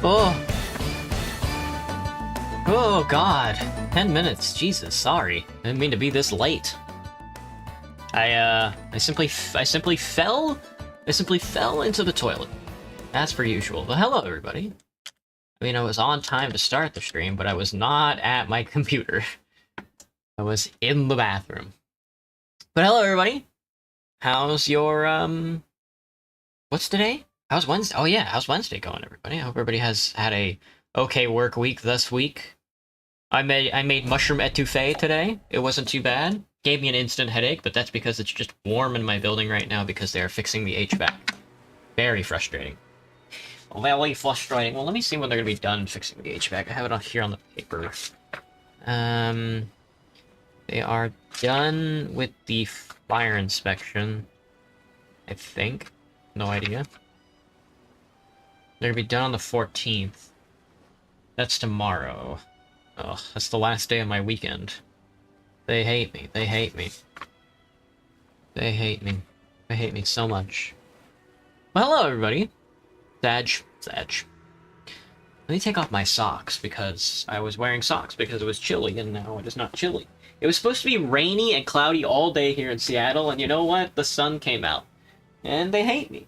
Oh. Oh god. 10 minutes. Jesus, sorry. I didn't mean to be this late. I simply fell into the toilet. As per usual. But hello, everybody. I mean, I was on time to start the stream, but I was not at my computer. I was in the bathroom. But hello, everybody. How's your, what's today? How's Wednesday? Oh yeah, how's Wednesday going, everybody? I hope everybody has had a okay work week this week. I made mushroom etouffee today. It wasn't too bad. Gave me an instant headache, but that's because it's just warm in my building right now because they are fixing the HVAC. Very frustrating. Very frustrating. Well, let me see when they're gonna be done fixing the HVAC. I have it on here on the paper. They are done with the fire inspection, I think. No idea. They're gonna be done on the 14th. That's tomorrow. Ugh, that's the last day of my weekend. They hate me. They hate me. They hate me. They hate me so much. Well, hello, everybody. Sag. Let me take off my socks, because I was wearing socks because it was chilly, and now it is not chilly. It was supposed to be rainy and cloudy all day here in Seattle, and you know what? The sun came out. And they hate me.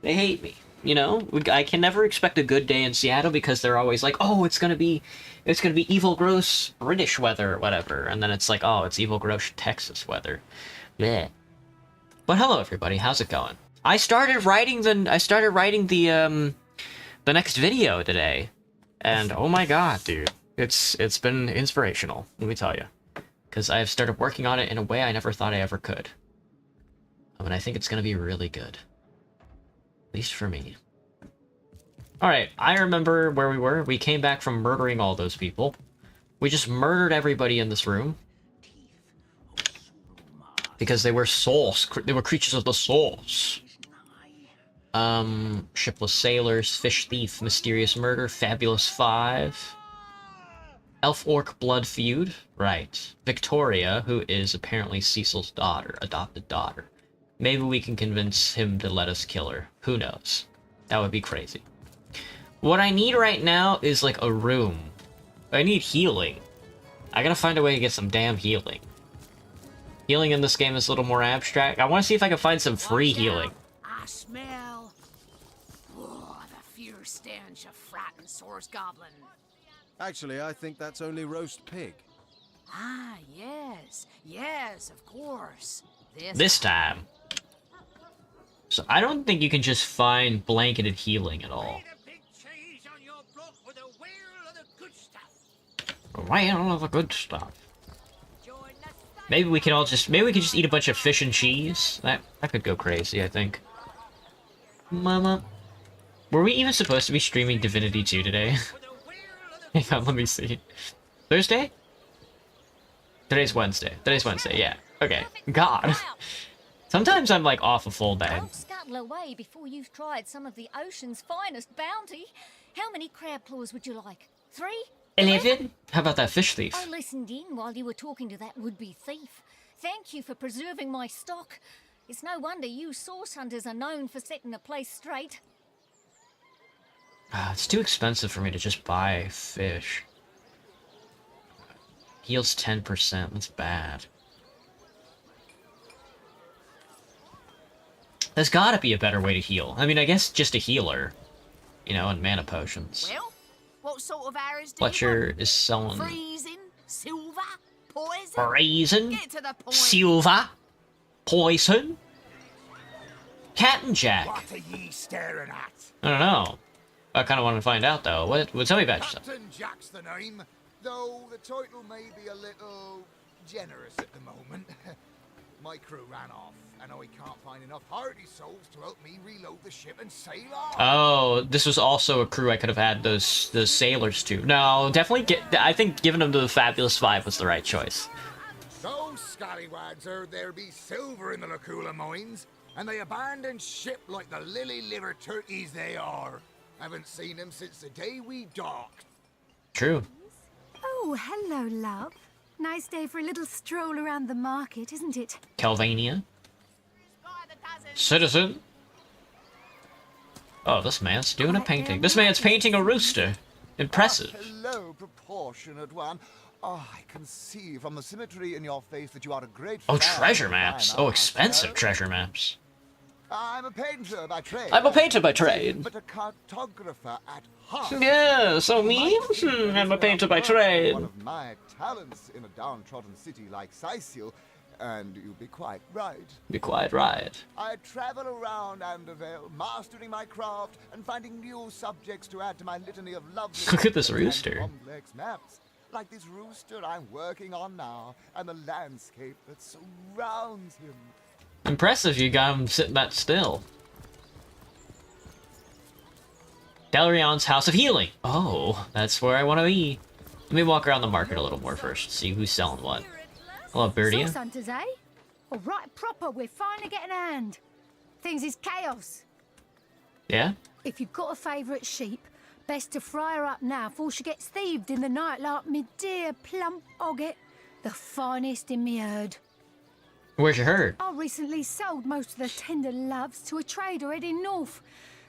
They hate me. You know, I can never expect a good day in Seattle because they're always like, oh, it's gonna be evil, gross British weather or whatever, and then it's like, oh, it's evil, gross Texas weather. Yeah. But hello, everybody. How's it going? I started writing the next video today, and oh my god, dude, it's been inspirational. Let me tell you, because I have started working on it in a way I never thought I ever could. And I think it's gonna be really good. At least for me. Alright, I remember where we were. We came back from murdering all those people. We just murdered everybody in this room. Because they were souls. They were creatures of the souls. Shipless Sailors, Fish Thief, Mysterious Murder, Fabulous Five. Elf-Orc Blood Feud, right. Victoria, who is apparently Cecil's daughter, adopted daughter. Maybe we can convince him to let us kill her. Who knows? That would be crazy. What I need right now is, like, a room. I need healing. I gotta find a way to get some damn healing. Healing in this game is a little more abstract. I want to see if I can find some free healing. I smell... Oh, the fierce stench of frightened source goblin. Actually, I think that's only roast pig. Ah, yes. Yes, of course. This time. So I don't think you can just find blanketed healing at all. Why all of the good stuff? Maybe we can all just eat a bunch of fish and cheese. That could go crazy, I think. Mama. Were we even supposed to be streaming Divinity 2 today? Hang on, let me see. Thursday? Today's Wednesday. Yeah. Okay. God. Sometimes I'm like off a full day. Don't scuttle away before you've tried some of the ocean's finest bounty. How many crab claws would you like? 3? 11? How about that fish thief? I listened in while you were talking to that would-be thief. Thank you for preserving my stock. It's no wonder you source hunters are known for setting a place straight. It's too expensive for me to just buy fish. Heals 10%, that's bad. There's gotta be a better way to heal. I mean, I guess just a healer. You know, and mana potions. Well, what sort of arrows do Fletcher is selling... Freezing? Silver? Poison? Freezing? Get to the point. Silver? Poison? Captain Jack? What are ye staring at? I don't know. I kind of want to find out, though. What tell me about yourself. Captain Jack's the name, though the title may be a little generous at the moment. My crew ran off, and I can't find enough hardy souls to help me reload the ship and sail on. Oh, this was also a crew I could have had those sailors to. No, definitely I think giving them to the Fabulous Five was the right choice. Those scallywags heard there be silver in the Lacula mines, and they abandoned ship like the lily-livered turkeys they are. Haven't seen them since the day we docked. True. Oh, hello, love. Nice day for a little stroll around the market, isn't it? Calvania. Citizen. Oh, this man's doing a painting. This man's painting a rooster. Impressive. Hello, proportionate one. Oh, I can see from the symmetry in your face that you are a great Oh, fan treasure of maps. fine Oh, art. expensive treasure maps. I'm a painter by trade. I'm a painter by trade. But a cartographer at heart. Yeah, so me? I'm a painter by trade. One of my talents in a downtrodden city like Sicil, and you'd be quite right. Be quite right. I travel around Andervale, mastering my craft and finding new subjects to add to my litany of lovely Look at this and rooster. complex maps. Like this rooster I'm working on now, and the landscape that surrounds him. Impressive you got him sitting that still. Delrion's House of Healing. Oh, that's where I want to be. Let me walk around the market a little more first, see who's selling what. Hello, Birdia. Source hunters, eh? All right, proper, we're finally getting a hand. Things is chaos. Yeah? If you've got a favourite sheep, best to fry her up now before she gets thieved in the night like me dear plump Ogget, the finest in me herd. Where's your herd? I recently sold most of the tender loves to a trader heading north.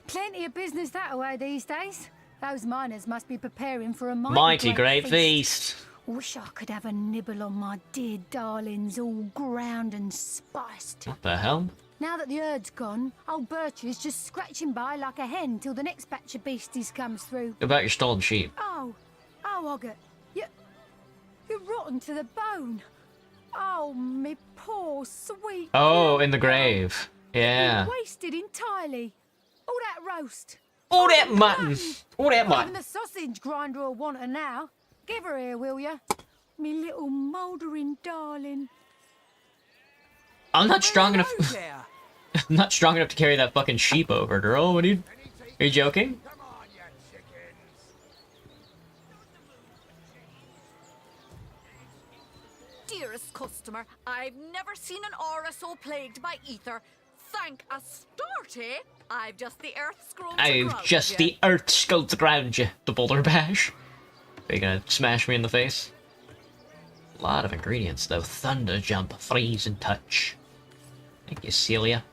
Plenty of business that way these days. Those miners must be preparing for a Mighty great feast. Wish I could have a nibble on my dear darlings, all ground and spiced. What the hell? Now that the herd's gone, old Bertie's just scratching by like a hen till the next batch of beasties comes through. About your stolen sheep. Oh, Ogget, you're rotten to the bone. Oh, me poor sweet. Oh, in the grave. Yeah. You're wasted entirely. All that roast. All that mutton. All that Even mutton. the sausage grinder will want her now. Give her here, will ya? Me little mouldering darling. I'm not strong enough. I'm not strong enough to carry that fucking sheep over, girl. What are you joking? Come on, you chickens. Dearest customer, I've never seen an aura so plagued by ether. think a starty? I've just the earth scroll to I've ground just you. the earth skulled to ground you, the boulder bash. Are you gonna smash me in the face? A lot of ingredients though. Thunder jump, freeze and touch. Thank you, Celia.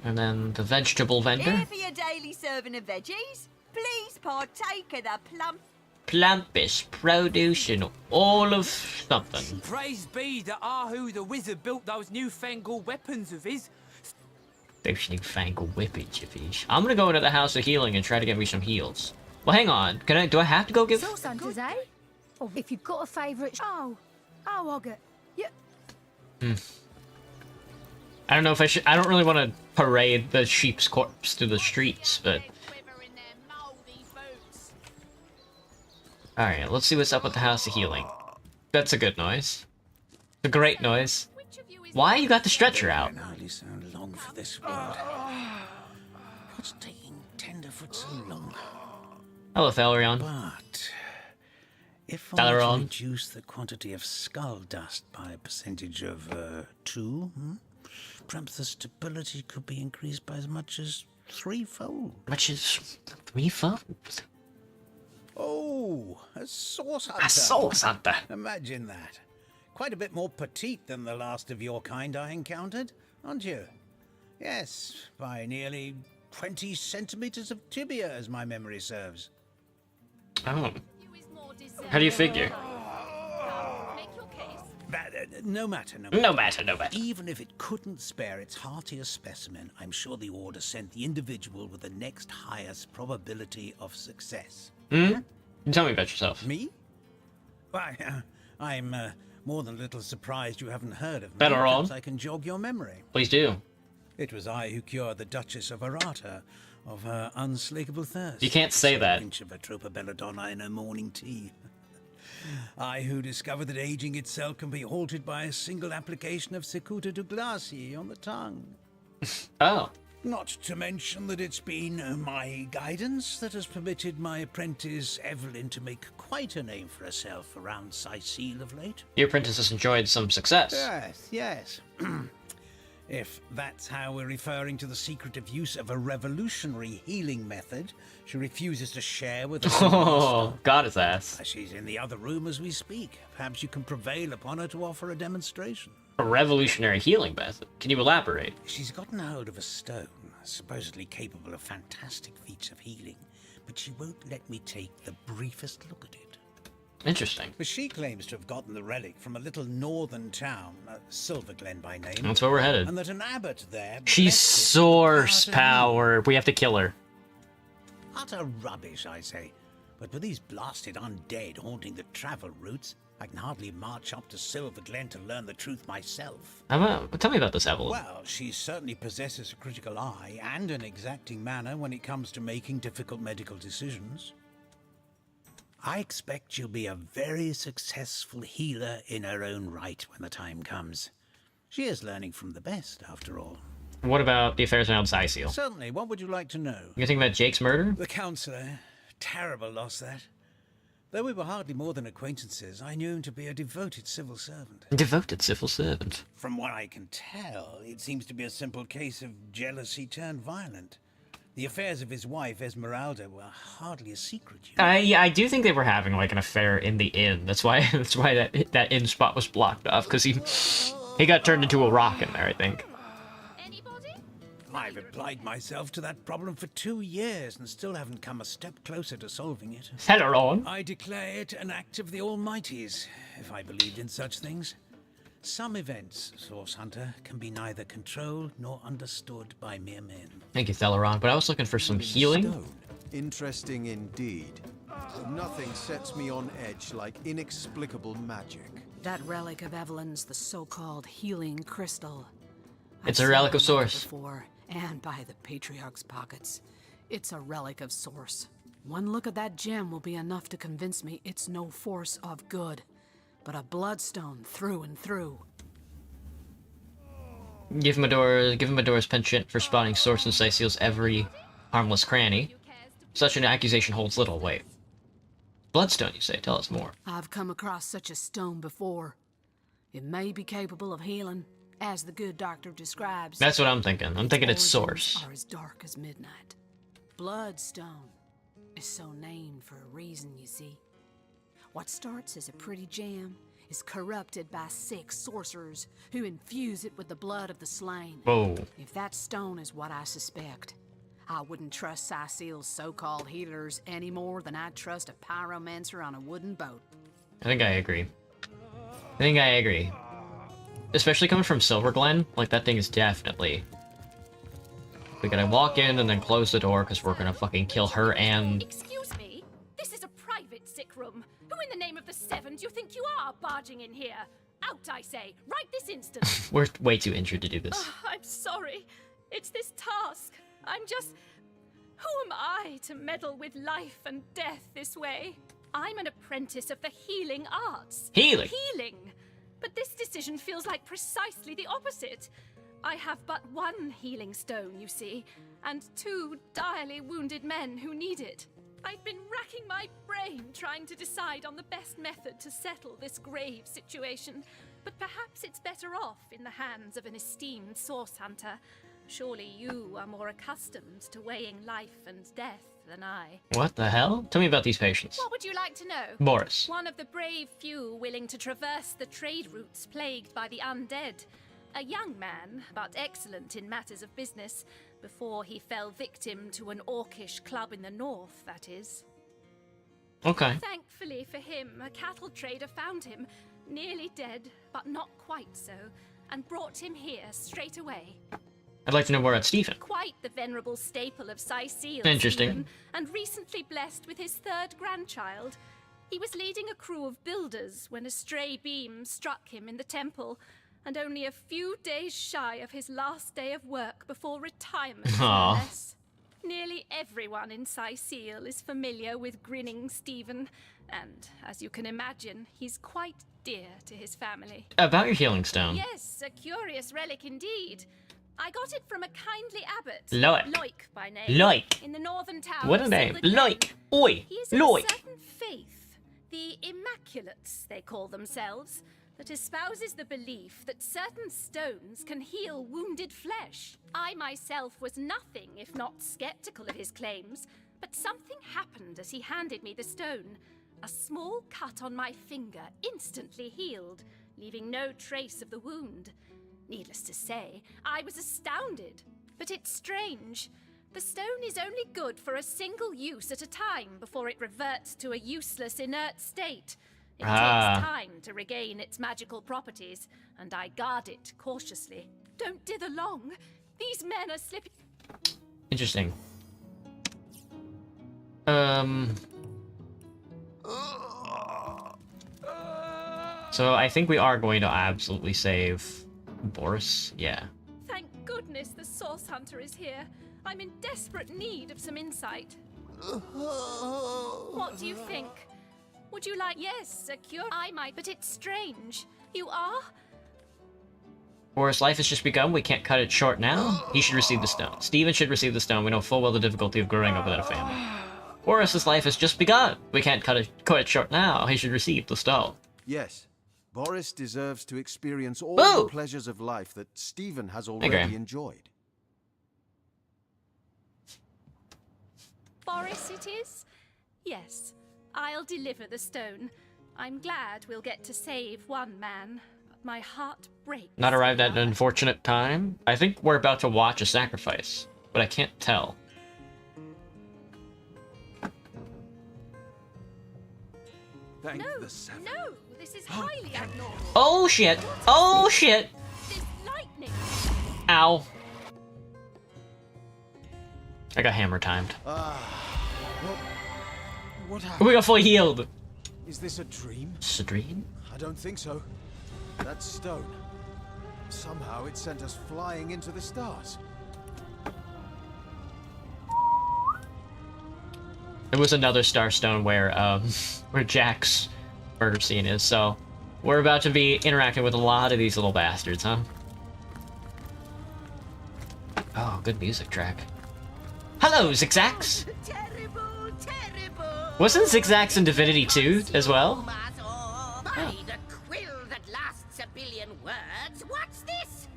And then the vegetable vendor. Here for your daily serving of veggies. Please partake of the plump. Plant-based produce and all of something. Praise be that Ahu the wizard built those newfangled weapons of his. Those newfangled weapons of his. I'm gonna go into the House of Healing and try to get me some heals. Well, hang on. Do I have to go give... Source hunters, eh? Or if you've got a favourite... Oh, Ogget. Yeah. I don't know if I should... I don't really want to parade the sheep's corpse through the streets, but... Alright, let's see what's up with the House of Healing. That's a good noise. It's a great noise. Why you got the stretcher out? Hardly so long for this world. What's taking Tenderfoot so long? Hello, Thalarion. But if I Dalaran. reduce the quantity of skull dust by a percentage of 2, perhaps the stability could be increased by as much as 3-fold. Which is 3-fold? Oh, a source hunter. A source hunter. Imagine that. Quite a bit more petite than the last of your kind I encountered, aren't you? Yes, by nearly 20 centimeters of tibia, as my memory serves. Oh. How do you figure? No matter. No matter. Even if it couldn't spare its heartier specimen, I'm sure the Order sent the individual with the next highest probability of success. Tell me about yourself. Me? Why, I'm more than a little surprised you haven't heard of me. Better on. Perhaps I can jog your memory. Please do. It was I who cured the Duchess of Arata of her unslakable thirst. You can't say that. A pinch of Atropa belladonna in her morning tea. I who discovered that aging itself can be halted by a single application of Cicuta Douglasii on the tongue. Oh. Not to mention that it's been my guidance that has permitted my apprentice Evelyn to make quite a name for herself around Sicile of late. Your apprentice has enjoyed some success. Yes. If that's how we're referring to the secretive use of a revolutionary healing method she refuses to share with us. Oh, got his ass. She's in the other room as we speak. Perhaps you can prevail upon her to offer a demonstration. A revolutionary healing method. Can you elaborate? She's gotten hold of a stone, supposedly capable of fantastic feats of healing, but she won't let me take the briefest look at it. Interesting. But she claims to have gotten the relic from a little northern town, Silverglen by name. That's where we're headed. And that an abbot there... She's source power. We have to kill her. Utter rubbish, I say. But with these blasted undead haunting the travel routes, I can hardly march up to Silverglen to learn the truth myself. Tell me about this, Evelyn. Well, she certainly possesses a critical eye and an exacting manner when it comes to making difficult medical decisions. I expect she'll be a very successful healer in her own right when the time comes. She is learning from the best, after all. What about the affairs around Sicile? Certainly. What would you like to know? You think about Jake's murder? The counsellor. Terrible loss, that. Though we were hardly more than acquaintances, I knew him to be a devoted civil servant. Devoted civil servant. From what I can tell, it seems to be a simple case of jealousy turned violent. The affairs of his wife, Esmeralda, were hardly a secret. I do think they were having like an affair in the inn. That's why that inn spot was blocked off, because he got turned into a rock in there, I think. I've applied myself to that problem for 2 years and still haven't come a step closer to solving it. Celeron. I declare it an act of the Almighty's, if I believed in such things. Some events, Source Hunter, can be neither controlled nor understood by mere men. Thank you, Celeron, but I was looking for some healing. Stone. Interesting indeed. Nothing sets me on edge like inexplicable magic. That relic of Evelyn's the so-called healing crystal. It's I've a relic seen of Source. Before, and by the Patriarch's pockets. It's a relic of Source. One look at that gem will be enough to convince me it's no force of good, but a bloodstone through and through. Give him Adora's penchant for spotting Source in Sicile's every harmless cranny. Such an accusation holds little weight. Bloodstone, you say? Tell us more. I've come across such a stone before. It may be capable of healing, As the good doctor describes, That's what I'm thinking. I'm thinking its origins source. are as dark as midnight. Bloodstone is so named for a reason, you see. What starts as a pretty gem is corrupted by sick sorcerers who infuse it with the blood of the slain. Whoa. If that stone is what I suspect, I wouldn't trust Cyseal's so-called healers any more than I'd trust a pyromancer on a wooden boat. I think I agree. Especially coming from Silverglen, like that thing is definitely... We gotta walk in and then close the door because we're gonna fucking kill her and... Excuse me? This is a private sick room. Who in the name of the Seven do you think you are barging in here? Out, I say, right this instant. We're way too injured to do this. I'm sorry. It's this task. I'm just... Who am I to meddle with life and death this way? I'm an apprentice of the healing arts. Healing? Healing. But this decision feels like precisely the opposite. I have but one healing stone, you see, and 2 direly wounded men who need it. I've been racking my brain trying to decide on the best method to settle this grave situation, but perhaps it's better off in the hands of an esteemed source hunter. Surely you are more accustomed to weighing life and death than I. What the hell? Tell me about these patients. What would you like to know? Boris. One of the brave few willing to traverse the trade routes plagued by the undead. A young man, but excellent in matters of business, before he fell victim to an orcish club in the north, that is. Okay. Thankfully for him, a cattle trader found him, nearly dead, but not quite so, and brought him here straight away. I'd like to know more about Stephen. Quite the venerable staple of Cyseal, Interesting. Stephen, and recently blessed with his 3rd grandchild. He was leading a crew of builders when a stray beam struck him in the temple, and only a few days shy of his last day of work before retirement, no Aw. less. Nearly everyone in Cyseal is familiar with Grinning Stephen, and, as you can imagine, he's quite dear to his family. About your healing stone. Yes, a curious relic indeed. I got it from a kindly abbot, Loic. by name, Loic. in the northern town What a of name. Silver Glen. Loic. Oi. He is of a Loic. certain faith, the Immaculates they call themselves, that espouses the belief that certain stones can heal wounded flesh. I myself was nothing if not skeptical of his claims, but something happened as he handed me the stone. A small cut on my finger instantly healed, leaving no trace of the wound. Needless to say, I was astounded. But it's strange. The stone is only good for a single use at a time before it reverts to a useless, inert state. It takes time to regain its magical properties, and I guard it cautiously. Don't dither long. These men are slipping. Interesting. So I think we are going to absolutely save Boris. Yeah. Thank goodness the Source Hunter is here. I'm in desperate need of some insight. What do you think? Would you like... Yes, a cure? I might, but it's strange. You are? Boris' life has just begun. We can't cut it short now. He should receive the stone. Stephen should receive the stone. We know full well the difficulty of growing up without a family. Boris' life has just begun. We can't cut it short now. He should receive the stone. Yes. Boris deserves to experience all Boo! the pleasures of life that Stephen has already Okay. enjoyed. Boris it is? Yes. I'll deliver the stone. I'm glad we'll get to save one man, but my heart breaks. Not arrived at an unfortunate time? I think we're about to watch a sacrifice, but I can't tell. Thank No, the Seven. no, this is highly abnormal. Oh shit! Oh shit! This lightning. Ow. I got hammer timed. What happened? We got fully healed. Is this a dream? It's a dream? I don't think so. That stone. Somehow it sent us flying into the stars. It was another Starstone where where Jack's murder scene is, so we're about to be interacting with a lot of these little bastards, huh? Oh, good music track. Hello, Zigzags! Terrible, terrible. Wasn't Zigzags in Divinity 2 as well? By the quill that lasts a billion words, what's this?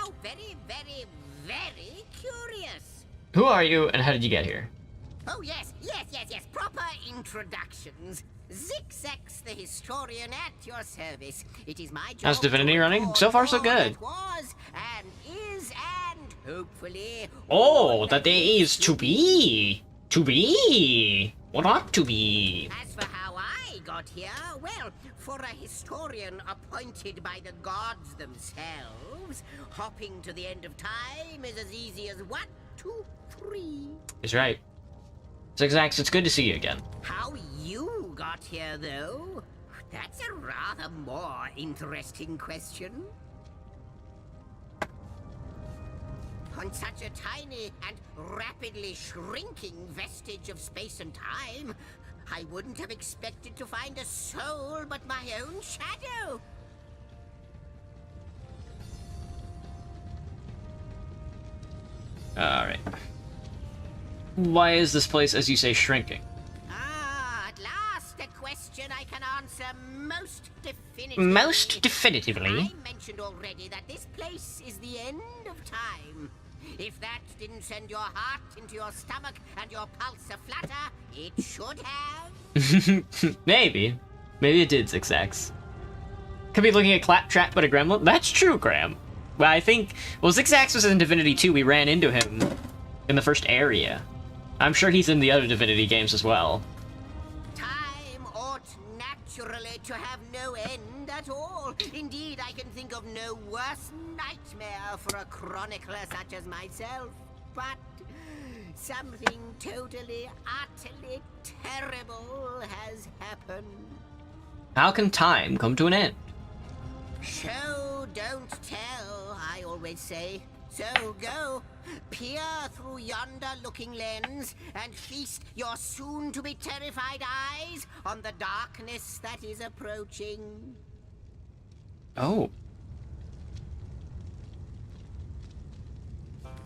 How very, very, very curious. Who are you, and how did you get here? Oh, yes. Proper introductions. Zixex, the historian at your service. It is my job. How's Divinity running? So far, so good. That was, and is, and hopefully... Oh, that there is to be. To be. What ought to be? As for how I got here, well, for a historian appointed by the gods themselves, hopping to the end of time is as easy as 1, 2, 3. He's right. Zigzags, it's good to see you again. How you got here, though? That's a rather more interesting question. On such a tiny and rapidly shrinking vestige of space and time, I wouldn't have expected to find a soul but my own shadow. Alright. Why is this place, as you say, shrinking? Ah, at last a question I can answer most definitively. Most definitively? I mentioned already that this place is the end of time. If that didn't send your heart into your stomach and your pulse a-flutter, it should have. Maybe. Maybe it did, Zigzags. Could be looking at Claptrap but a gremlin? That's true, Graham. Well, I think... Well, Zigzags was in Divinity 2. We ran into him in the first area. I'm sure he's in the other Divinity games as well. Time ought naturally to have no end at all. Indeed, I can think of no worse nightmare for a chronicler such as myself. But something totally, utterly terrible has happened. How can time come to an end? Show, don't tell, I always say. So go, peer through yonder looking lens, and feast your soon-to-be terrified eyes on the darkness that is approaching. Oh.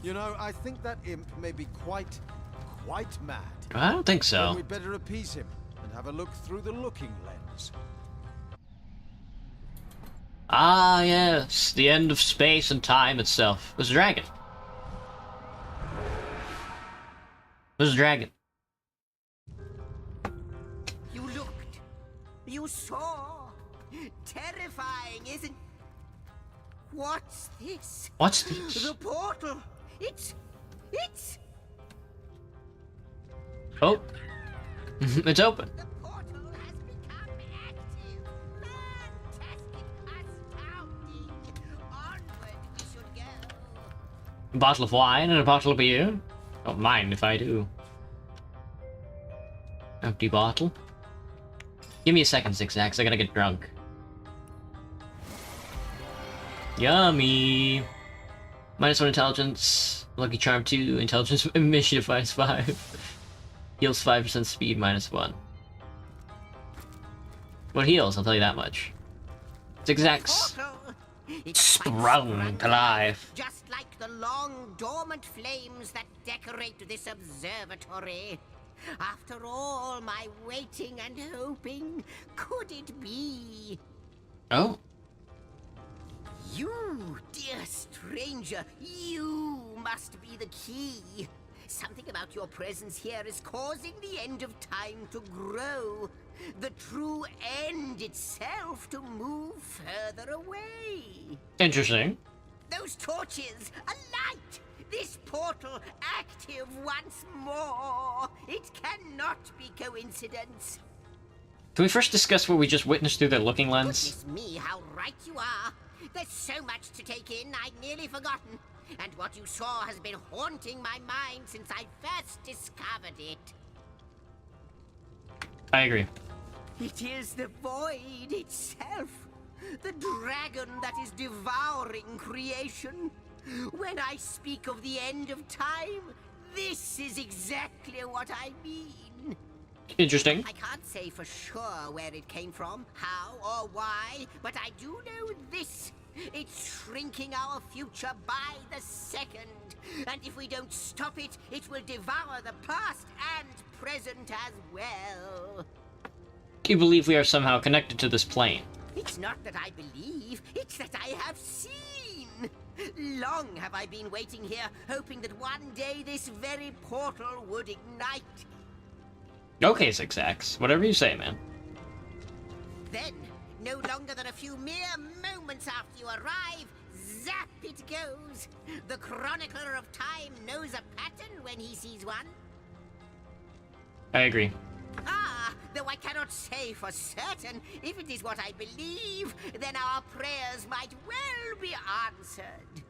You know, I think that imp may be quite mad. I don't think so. Then we'd better appease him and have a look through the looking lens. Ah, yes. The end of space and time itself. There's a dragon. There's a dragon. You looked. You saw. Terrifying, isn't... What's this? What's this? The portal. It's... Oh. It's open. The portal has become active. Fantastic, astounding. Onward we should go. A bottle of wine and a bottle of beer. Don't mind if I do. Empty bottle. Give me a second, Zigzags. I gotta get drunk. Yummy. -1 intelligence. Lucky Charm 2. Intelligence initiative 5. Heals 5% speed -1. What heals? I'll tell you that much. Zigzags. Sprung to life. Just like the long dormant flames that decorate this observatory. After all my waiting and hoping, could it be? Oh. You, dear stranger, you must be the key. Something about your presence here is causing the end of time to grow. The true end itself to move further away. Interesting. Those torches, a light! This portal active once more. It cannot be coincidence. Can we first discuss what we just witnessed through the looking lens? Goodness me, how right you are. There's so much to take in, I'd nearly forgotten. And what you saw has been haunting my mind since I first discovered it. I agree. It is the void itself. The dragon that is devouring creation. When I speak of the end of time, this is exactly what I mean. Interesting. I can't say for sure where it came from, how or why, but I do know this. It's shrinking our future by the second. And if we don't stop it, it will devour the past and present as well. You believe we are somehow connected to this plane? It's not that I believe, it's that I have seen. long have I been waiting here, hoping that one day this very portal would ignite. Okay, Zigzags. Whatever you say, man. Then, no longer than a few mere moments after you arrive, zap it goes. The chronicler of time knows a pattern when he sees one. I agree. Ah, though I cannot say for certain, if it is what I believe, then our prayers might well be answered.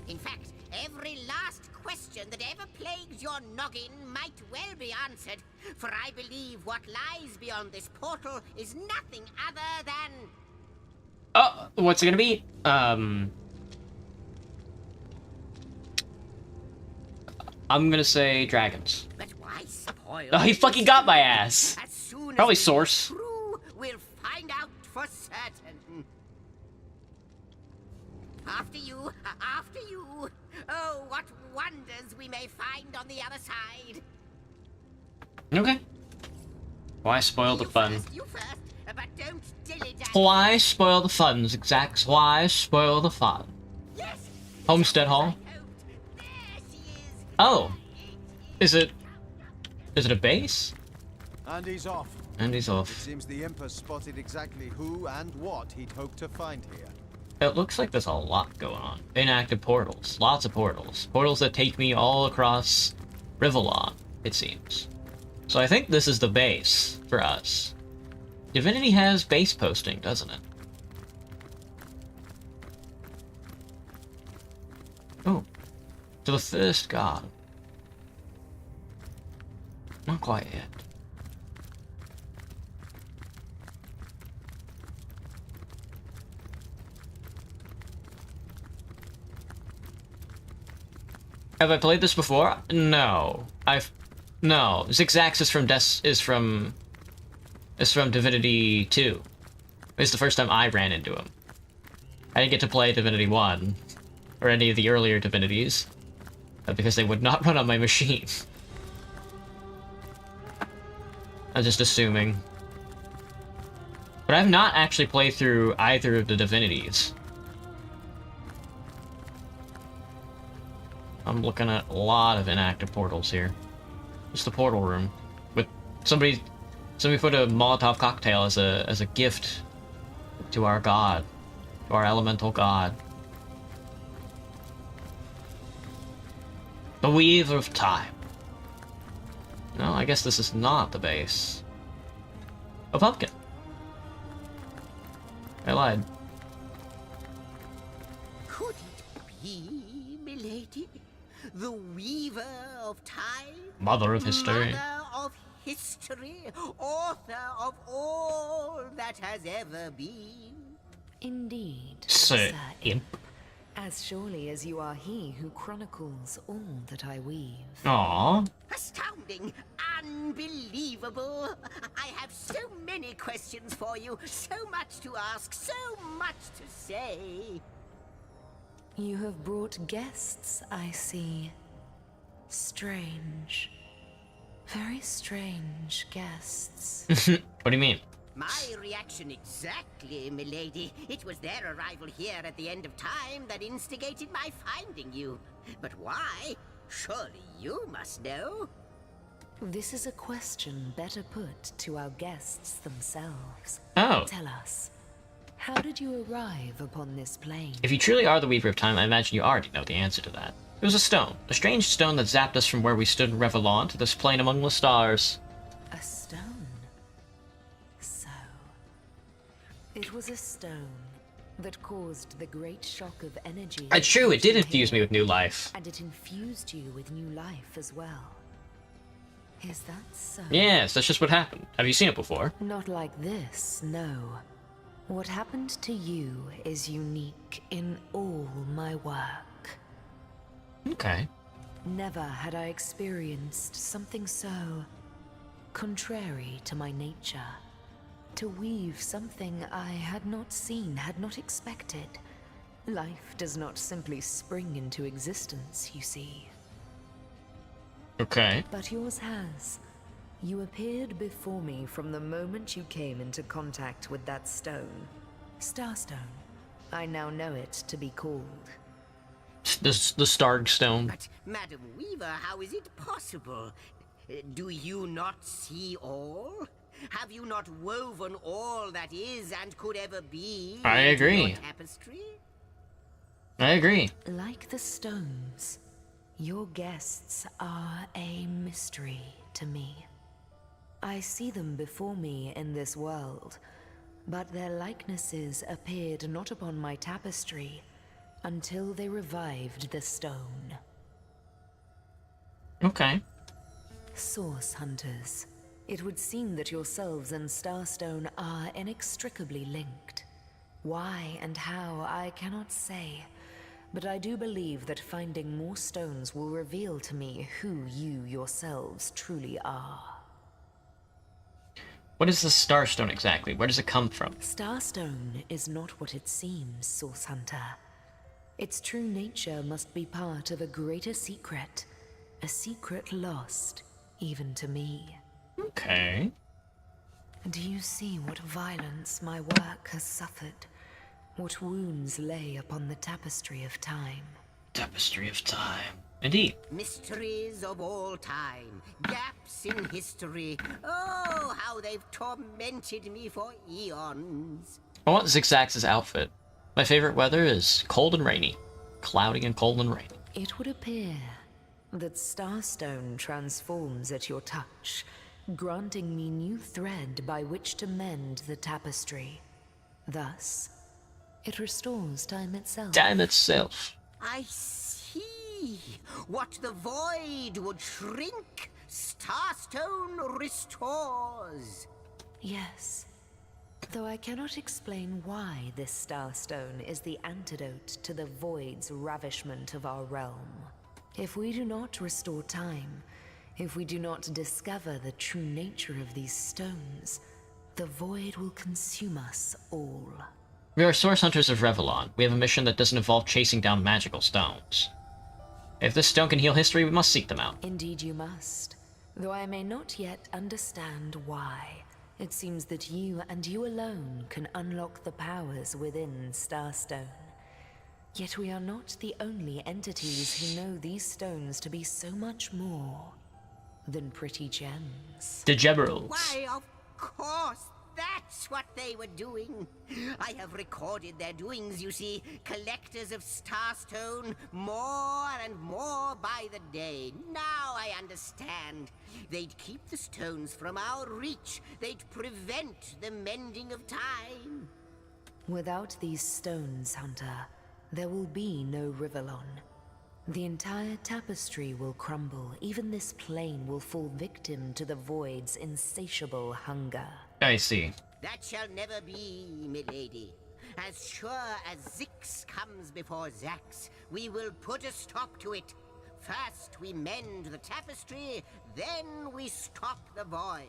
In fact, every last question that ever plagued your noggin might well be answered, for I believe what lies beyond this portal is nothing other than... Oh, what's it gonna be? I'm gonna say dragons. But why spoil... Oh, he fucking got my ass. As soon as Probably it is Source. true, we'll find out for certain. After you, after you. Oh, what wonders we may find on the other side. Okay. Why spoil the fun? You first, but don't dilly-dally. Why spoil the fun, Zigzags? Why spoil the fun? Yes. Homestead Hall? Oh. Is it a base? And he's off. And he's off. It seems the imp has spotted exactly who and what he'd hoped to find here. It looks like there's a lot going on. Inactive portals. Lots of portals. Portals that take me all across Rivellon, it seems. So I think this is the base for us. Divinity has base posting, doesn't it? Oh. To the first god. Not quite yet. Have I played this before? No. No. Zigzags is from Divinity 2. It's the first time I ran into him. I didn't get to play Divinity 1 or any of the earlier Divinities because they would not run on my machine. I'm just assuming. But I've not actually played through either of the Divinities. I'm looking at a lot of inactive portals here. Just the portal room. With somebody put a Molotov cocktail as a gift to our god. To our elemental god. The Weaver of Time. No, I guess this is not the base. A pumpkin. I lied. Could it be, milady? The Weaver of Time? Mother of History. Mother of History? Author of all that has ever been? Indeed, Sir Imp. As surely as you are he who chronicles all that I weave. Aww. Astounding! Unbelievable! I have so many questions for you, so much to ask, so much to say. You have brought guests, I see. Strange. Very strange guests. What do you mean? My reaction exactly, milady. It was their arrival here at the end of time that instigated my finding you. But why? Surely you must know. This is a question better put to our guests themselves. Oh. Tell us, how did you arrive upon this plane? If you truly are the Weaver of Time, I imagine you already know the answer to that. It was a stone. A strange stone that zapped us from where we stood in Revellon to this plane among the stars. A stone? So, it was a stone that caused the great shock of energy. It's true, it did infuse me with new life. And it infused you with new life as well. Is that so? Yes, that's just what happened. Have you seen it before? Not like this, no. What happened to you is unique in all my work. Okay. Never had I experienced something so contrary to my nature. To weave something I had not seen, had not expected. Life does not simply spring into existence, you see. Okay. But yours has. You appeared before me from the moment you came into contact with that stone. Starstone. I now know it to be called. The Starg Stone. But, Madam Weaver, how is it possible? Do you not see all? Have you not woven all that is and could ever be I into agree. your tapestry? I agree. Like the stones, your guests are a mystery to me. I see them before me in this world, but their likenesses appeared not upon my tapestry until they revived the stone. Okay. Source Hunters, it would seem that yourselves and Starstone are inextricably linked. Why and how, I cannot say, but I do believe that finding more stones will reveal to me who you yourselves truly are. What is the Starstone exactly? Where does it come from? Starstone is not what it seems, Source Hunter. Its true nature must be part of a greater secret, a secret lost, even to me. Okay. Do you see what violence my work has suffered? What wounds lay upon the tapestry of time? Tapestry of time. Indeed. Mysteries of all time, gaps in history. Oh, how they've tormented me for eons. I want Zigzax's outfit. My favorite weather is cold and rainy. Cloudy and cold and rainy. It would appear that Starstone transforms at your touch, granting me new thread by which to mend the tapestry. Thus, it restores time itself. Time itself. I see. What the void would shrink, Starstone restores. Yes. Though I cannot explain why this Starstone is the antidote to the void's ravishment of our realm. If we do not restore time, if we do not discover the true nature of these stones, the void will consume us all. We are Source Hunters of Revellon. We have a mission that doesn't involve chasing down magical stones. If this stone can heal history, we must seek them out. Indeed you must. Though I may not yet understand why, it seems that you and you alone can unlock the powers within Starstone. Yet we are not the only entities who know these stones to be so much more than pretty gems. The Geberals. Why, of course, that's what they were doing. I have recorded their doings, you see. Collectors of Starstone, more and more by the day. Now I understand. They'd keep the stones from our reach. They'd prevent the mending of time. Without these stones, Hunter, there will be no Rivellon. The entire tapestry will crumble. Even this plane will fall victim to the void's insatiable hunger. I see. That shall never be, milady. As sure as Zix comes before Zax, we will put a stop to it. First we mend the tapestry, then we stop the void.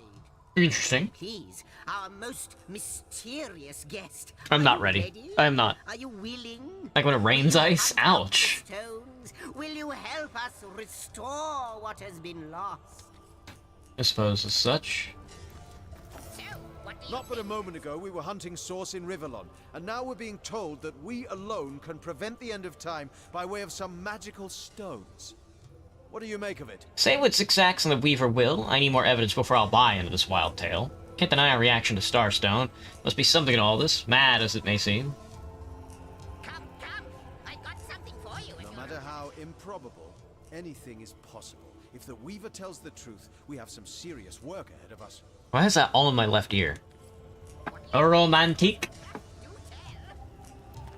Interesting. Please, our most mysterious guest. I'm not ready. I am not. Are you willing? Like when it rains ice? Ouch. Stones, will you help us restore what has been lost? I suppose as such. Not but a moment ago we were hunting Source in Rivellon, and now we're being told that we alone can prevent the end of time by way of some magical stones. What do you make of it? Say what Zigzax and the Weaver will. I need more evidence before I'll buy into this wild tale. Can't deny our reaction to Starstone. Must be something in all this, mad as it may seem. Come, I've got something for you. No matter how improbable, anything is possible. If the Weaver tells the truth, we have some serious work ahead of us. Why is that all in my left ear? A romantic.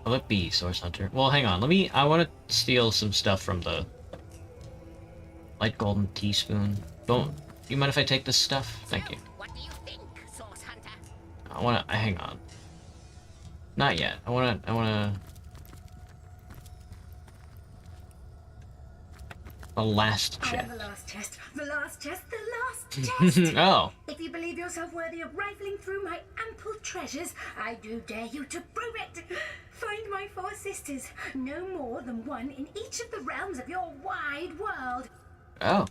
Will it be Source Hunter? Well, hang on. I want to steal some stuff from the light golden teaspoon. Do you mind if I take this stuff? Thank you. What do you think, Source Hunter? I wanna. Hang on. Not yet. I wanna. The last chest. The last chest. The last chest. The last chest. Oh. If you believe yourself worthy of rifling through my ample treasures, I do dare you to prove it. Find my 4 sisters, no more than one in each of the realms of your wide world. Oh.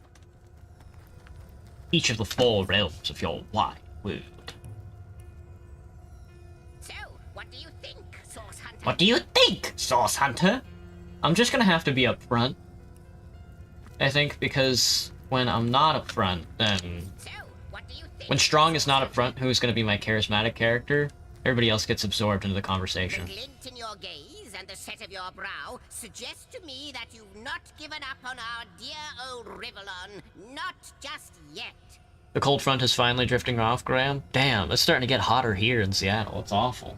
Each of the 4 realms of your wide world. So, what do you think, Source Hunter? What do you think, Source Hunter? I'm just gonna have to be upfront, I think, because when I'm not upfront, then... When Strong is not upfront, who's gonna be my charismatic character? Everybody else gets absorbed into the conversation. The glint in your gaze and the set of your brow suggest to me that you've not given up on our dear old Rivellon. Not just yet. The cold front is finally drifting off, Graham. Damn, it's starting to get hotter here in Seattle. It's awful.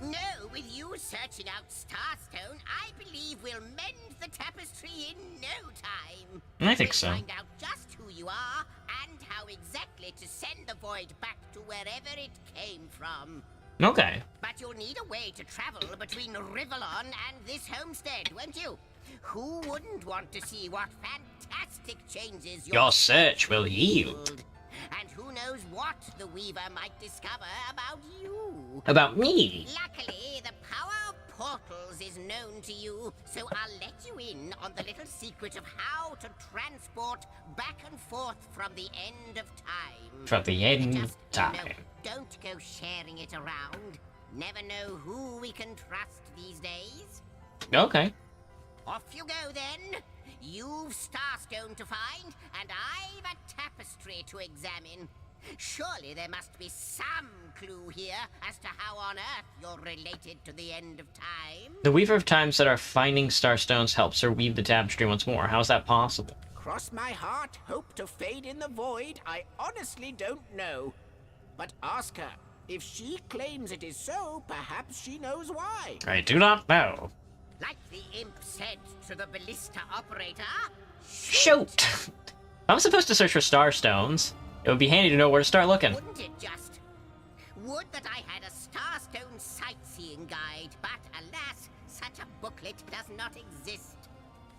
No, with you searching out Starstone, I believe we'll mend the tapestry in no time. I think so. We'll find out just who you are and how exactly to send the void back to wherever it came from. Okay. But you'll need a way to travel between Rivellon and this homestead, won't you? Who wouldn't want to see what fantastic changes your search will yield? And who knows what the Weaver might discover about you. About me? Luckily, the power of portals is known to you, so I'll let you in on the little secret of how to transport back and forth from the end of time. From the end of time. No, don't go sharing it around. Never know who we can trust these days. Okay. Off you go then. You've Starstone to find, and I've a tapestry to examine. Surely there must be some clue here as to how on earth you're related to the end of time. The Weaver of Time said our finding Starstones helps her weave the tapestry once more. How's that possible? Cross my heart, hope to fade in the void, I honestly don't know. But ask her. If she claims it is so, perhaps she knows why. I do not know. Like the imp said to the ballista operator, shoot! If I'm supposed to search for Starstones, it would be handy to know where to start looking. Wouldn't it just? Would that I had a Starstone sightseeing guide, but alas, such a booklet does not exist.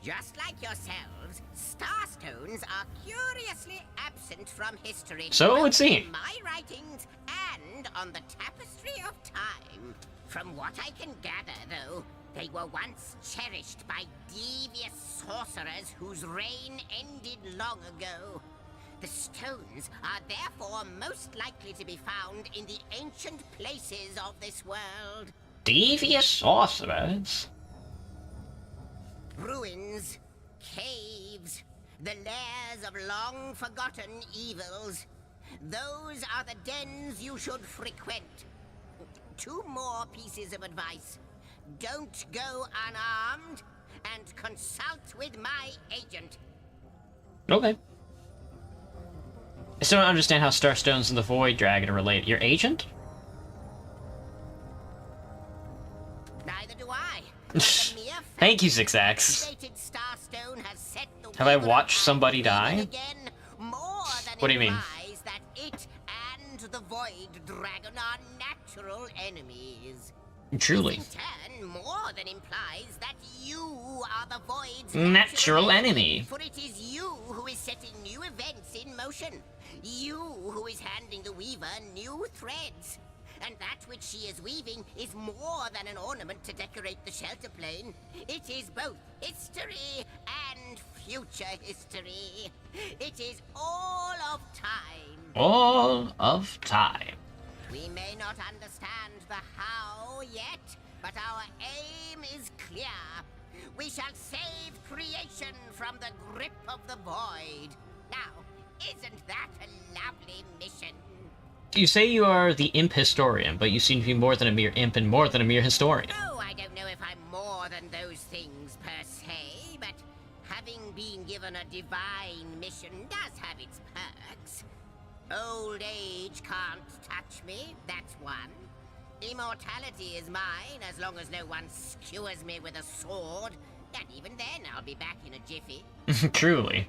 Just like yourselves, Starstones are curiously absent from history. So it would seem. In my writings and on the Tapestry of Time. From what I can gather, though, they were once cherished by devious sorcerers whose reign ended long ago. The stones are therefore most likely to be found in the ancient places of this world. Devious sorcerers? Ruins, caves, the lairs of long-forgotten evils. Those are the dens you should frequent. 2 more pieces of advice. Don't go unarmed, and consult with my agent. Okay. I still don't understand how Starstones and the Void Dragon are related. Your agent? Neither do I. Thank you, 6X. Have I watched somebody die? What do you mean? That it and the Void Dragon are natural enemies. Truly. This in turn more than implies that you are the Void's natural enemy. For it is you who is setting new events in motion. You who is handing the Weaver new threads. And that which she is weaving is more than an ornament to decorate the shelter plane. It is both history and future history. It is all of time. All of time. We may not understand the how yet, but our aim is clear. We shall save creation from the grip of the void. Now, isn't that a lovely mission? You say you are the imp historian, but you seem to be more than a mere imp and more than a mere historian. Oh, I don't know if I'm more than those things per se, but having been given a divine mission does have its perks. Old age can't touch me, that's one. Immortality is mine as long as no one skewers me with a sword. And even then, I'll be back in a jiffy. Truly.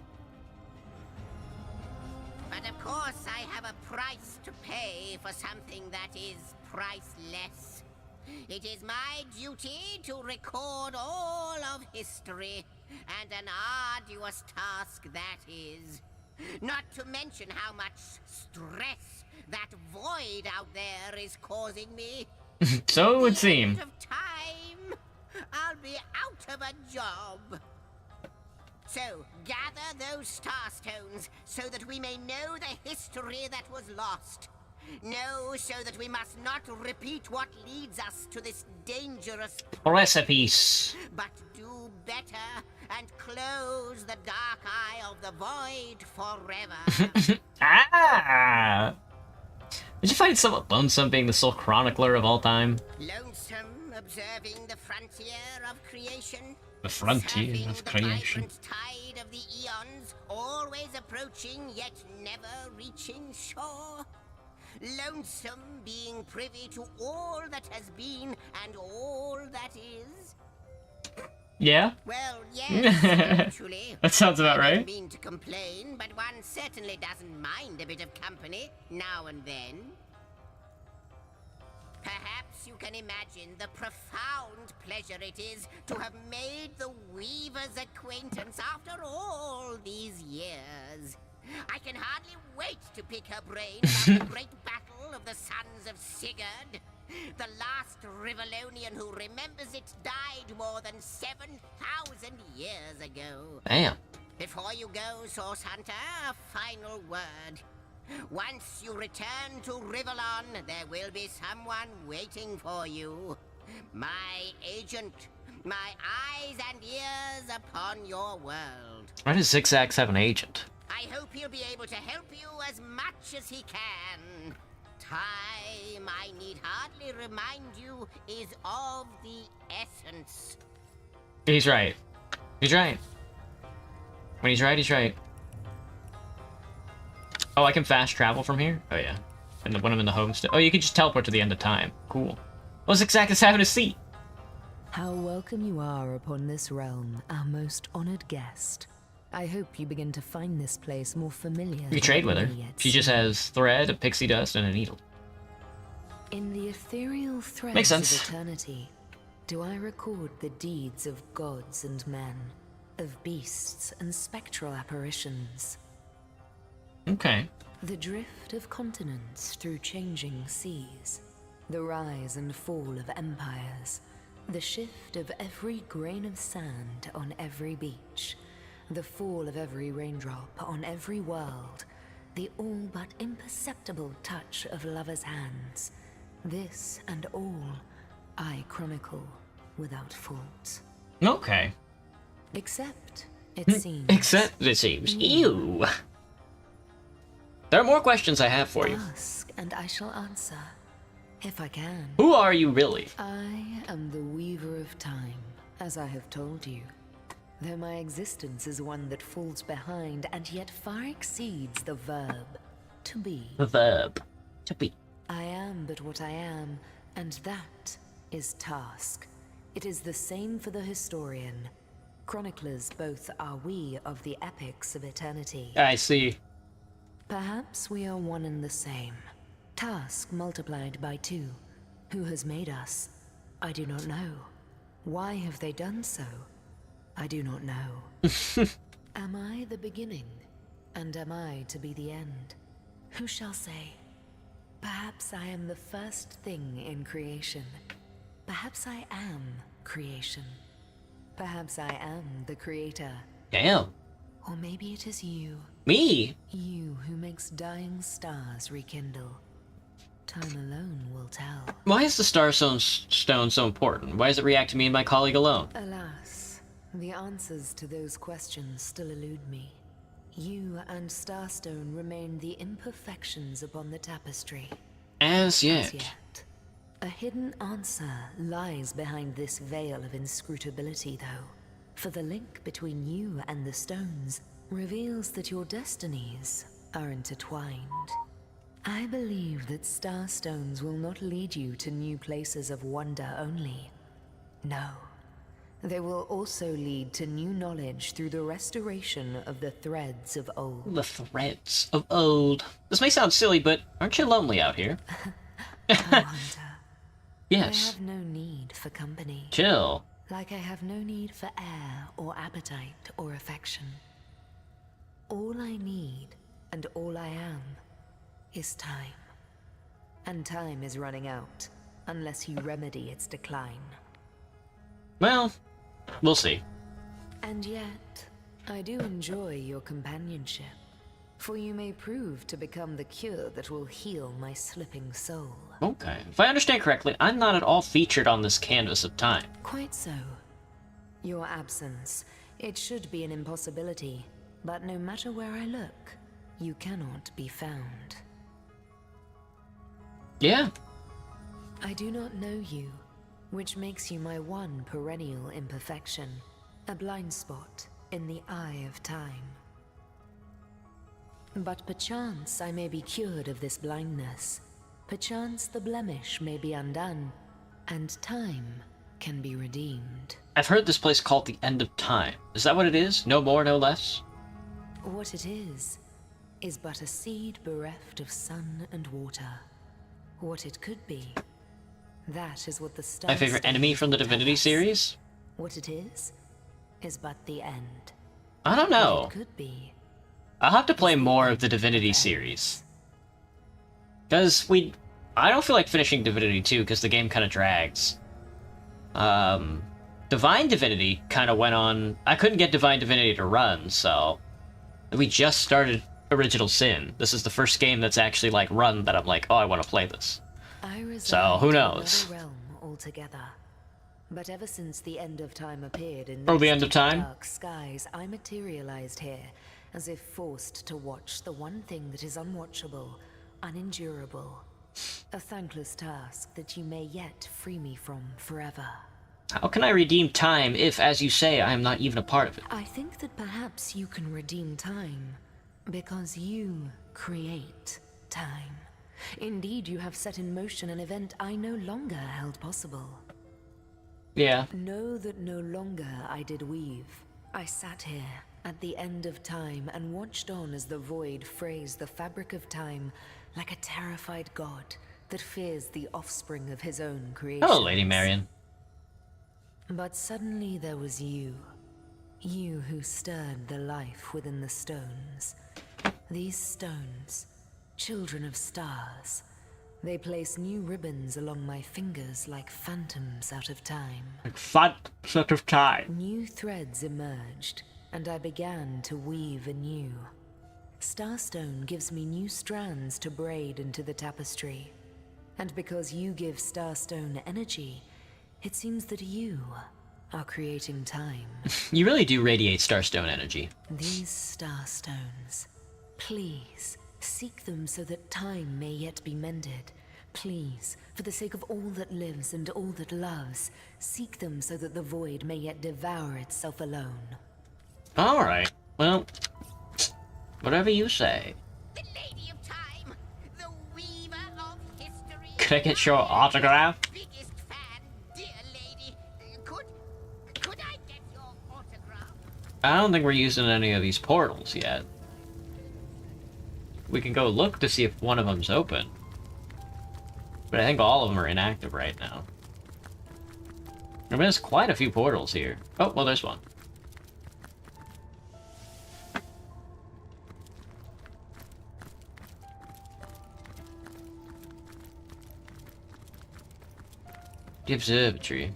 But of course, I have a price to pay for something that is priceless. It is my duty to record all of history, and an arduous task that is. Not to mention how much stress that void out there is causing me. So it would seem. At the end of time, I'll be out of a job. So, gather those Starstones so that we may know the history that was lost. No, so that we must not repeat what leads us to this dangerous Recipes. but do better and close the dark eye of the void forever. Ah! Did you find somewhat lonesome being the sole chronicler of all time? Lonesome, observing the frontier of creation. The frontier Surfing of the creation. vibrant tide of the eons, always approaching yet never reaching shore. Lonesome being privy to all that has been and all that is. Yeah? Well, yes, actually. That sounds about I right. don't mean to complain, but one certainly doesn't mind a bit of company now and then. Perhaps you can imagine the profound pleasure it is to have made the Weaver's acquaintance after all these years. I can hardly wait to pick her brain about the great battle of the sons of Sigurd. The last Rivalonian who remembers it died more than 7,000 years ago. Damn. Before you go, Source Hunter, a final word. Once you return to Rivalon, there will be someone waiting for you. My agent. My eyes and ears upon your world. Why does Zigzags have an agent? I hope he'll be able to help you as much as he can. Time, I need hardly remind you, is of the essence. He's right. He's right. When he's right, he's right. Oh, I can fast travel from here? Oh, yeah. And when I'm in the homestead. Oh, you can just teleport to the end of time. Cool. Oh, Zigzag is having a seat. How welcome you are upon this realm, our most honored guest. I hope you begin to find this place more familiar. You can trade with her. She just has thread, a pixie dust, and a needle. In the ethereal threads Makes sense. of eternity, do I record the deeds of gods and men, of beasts and spectral apparitions. Okay. The drift of continents through changing seas, the rise and fall of empires, the shift of every grain of sand on every beach, the fall of every raindrop on every world, the all but imperceptible touch of lovers' hands. This and all I chronicle without fault. Okay. Except, it seems... Except, it seems. Ew. There are more questions I have for you. Ask, and I shall answer, if I can. Who are you really? I am the Weaver of Time, as I have told you. Though my existence is one that falls behind and yet far exceeds the verb, to be. The verb. To be. I am but what I am, and that is task. It is the same for the historian. Chroniclers both are we of the epics of eternity. I see. Perhaps we are one and the same. Task multiplied by 2. Who has made us? I do not know. Why have they done so? I do not know. Am I the beginning? And am I to be the end? Who shall say? Perhaps I am the first thing in creation. Perhaps I am creation. Perhaps I am the creator. Damn. Or maybe it is you. Me? You who makes dying stars rekindle. Time alone will tell. Why is the Starstone stone so important? Why does it react to me and my colleague alone? Alas, the answers to those questions still elude me. You and Starstone remain the imperfections upon the tapestry. As yet. As yet. A hidden answer lies behind this veil of inscrutability, though. For the link between you and the stones reveals that your destinies are intertwined. I believe that Starstones will not lead you to new places of wonder only. No. They will also lead to new knowledge through the restoration of the threads of old. The threads of old. This may sound silly, but aren't you lonely out here? Hunter. Yes. I have no need for company. Chill. Like I have no need for air or appetite or affection. All I need and all I am is time. And time is running out unless you remedy its decline. Well, we'll see. And yet, I do enjoy your companionship. For you may prove to become the cure that will heal my slipping soul. Okay. If I understand correctly, I'm not at all featured on this canvas of time. Quite so. Your absence, it should be an impossibility, but no matter where I look, you cannot be found. Yeah. I do not know you, which makes you my one perennial imperfection, a blind spot in the eye of time. But perchance I may be cured of this blindness. Perchance the blemish may be undone, and time can be redeemed. I've heard this place called the End of Time. Is that what it is? No more, no less? What it is but a seed bereft of sun and water. What it could be, that is what the stars. My favorite enemy from the Divinity series? What it is but the end. I don't know. What it could be. I'll have to play more of the Divinity series. Because I don't feel like finishing Divinity 2 because the game kind of drags. Divine Divinity kind of went on... I couldn't get Divine Divinity to run, so... We just started Original Sin. This is the first game that's actually, like, run that I'm like, oh, I want to play this. So, who knows? Realm altogether. But ever since the End of Time appeared in the End of Time? Dark skies, I materialized here, as if forced to watch the one thing that is unwatchable, unendurable. A thankless task that you may yet free me from forever. How can I redeem time if, as you say, I am not even a part of it? I think that perhaps you can redeem time, because you create time. Indeed, you have set in motion an event I no longer held possible. Yeah. Know that no longer I did weave. I sat here, at the end of time, and watched on as the void frays the fabric of time like a terrified god that fears the offspring of his own creation. Hello, Lady Marion. But suddenly there was you. You who stirred the life within the stones. These stones, children of stars, they place new ribbons along my fingers like phantoms out of time. Like phantoms out of time. New threads emerged, and I began to weave anew. Starstone gives me new strands to braid into the tapestry. And because you give Starstone energy, it seems that you are creating time. You really do radiate Starstone energy. These Starstones, please, seek them so that time may yet be mended. Please, for the sake of all that lives and all that loves, seek them so that the void may yet devour itself alone. Alright, well, whatever you say. The Lady of Time, the weaver of history. Could I get your autograph? Biggest fan, dear lady. Could I get your autograph? I don't think we're using any of these portals yet. We can go look to see if one of them's open. But I think all of them are inactive right now. I mean, there's quite a few portals here. Oh, well, there's one. The observatory.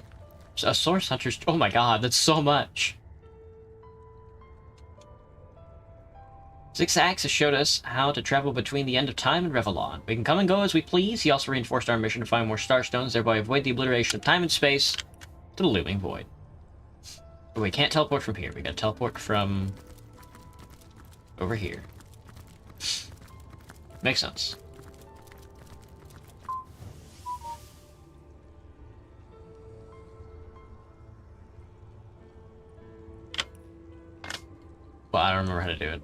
A source hunter's... Oh my god, that's so much. 6-Axis showed us how to travel between the End of Time and Revellon. We can come and go as we please. He also reinforced our mission to find more starstones, thereby avoid the obliteration of time and space to the looming void. But we can't teleport from here. We gotta teleport from... over here. Makes sense. Well, I don't remember how to do it.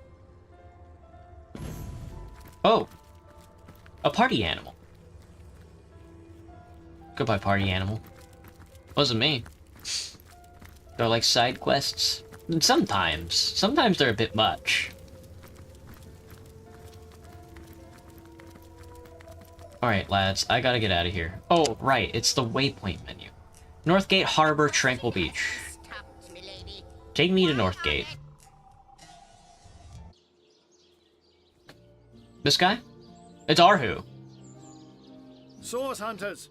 Oh! A party animal. Goodbye, party animal. Wasn't me. They're like side quests. And sometimes they're a bit much. Alright, lads, I gotta get out of here. Oh, right, it's the waypoint menu. Northgate Harbor, Tranquil Beach. Take me to Northgate. This guy? It's Arhu. Source Hunters,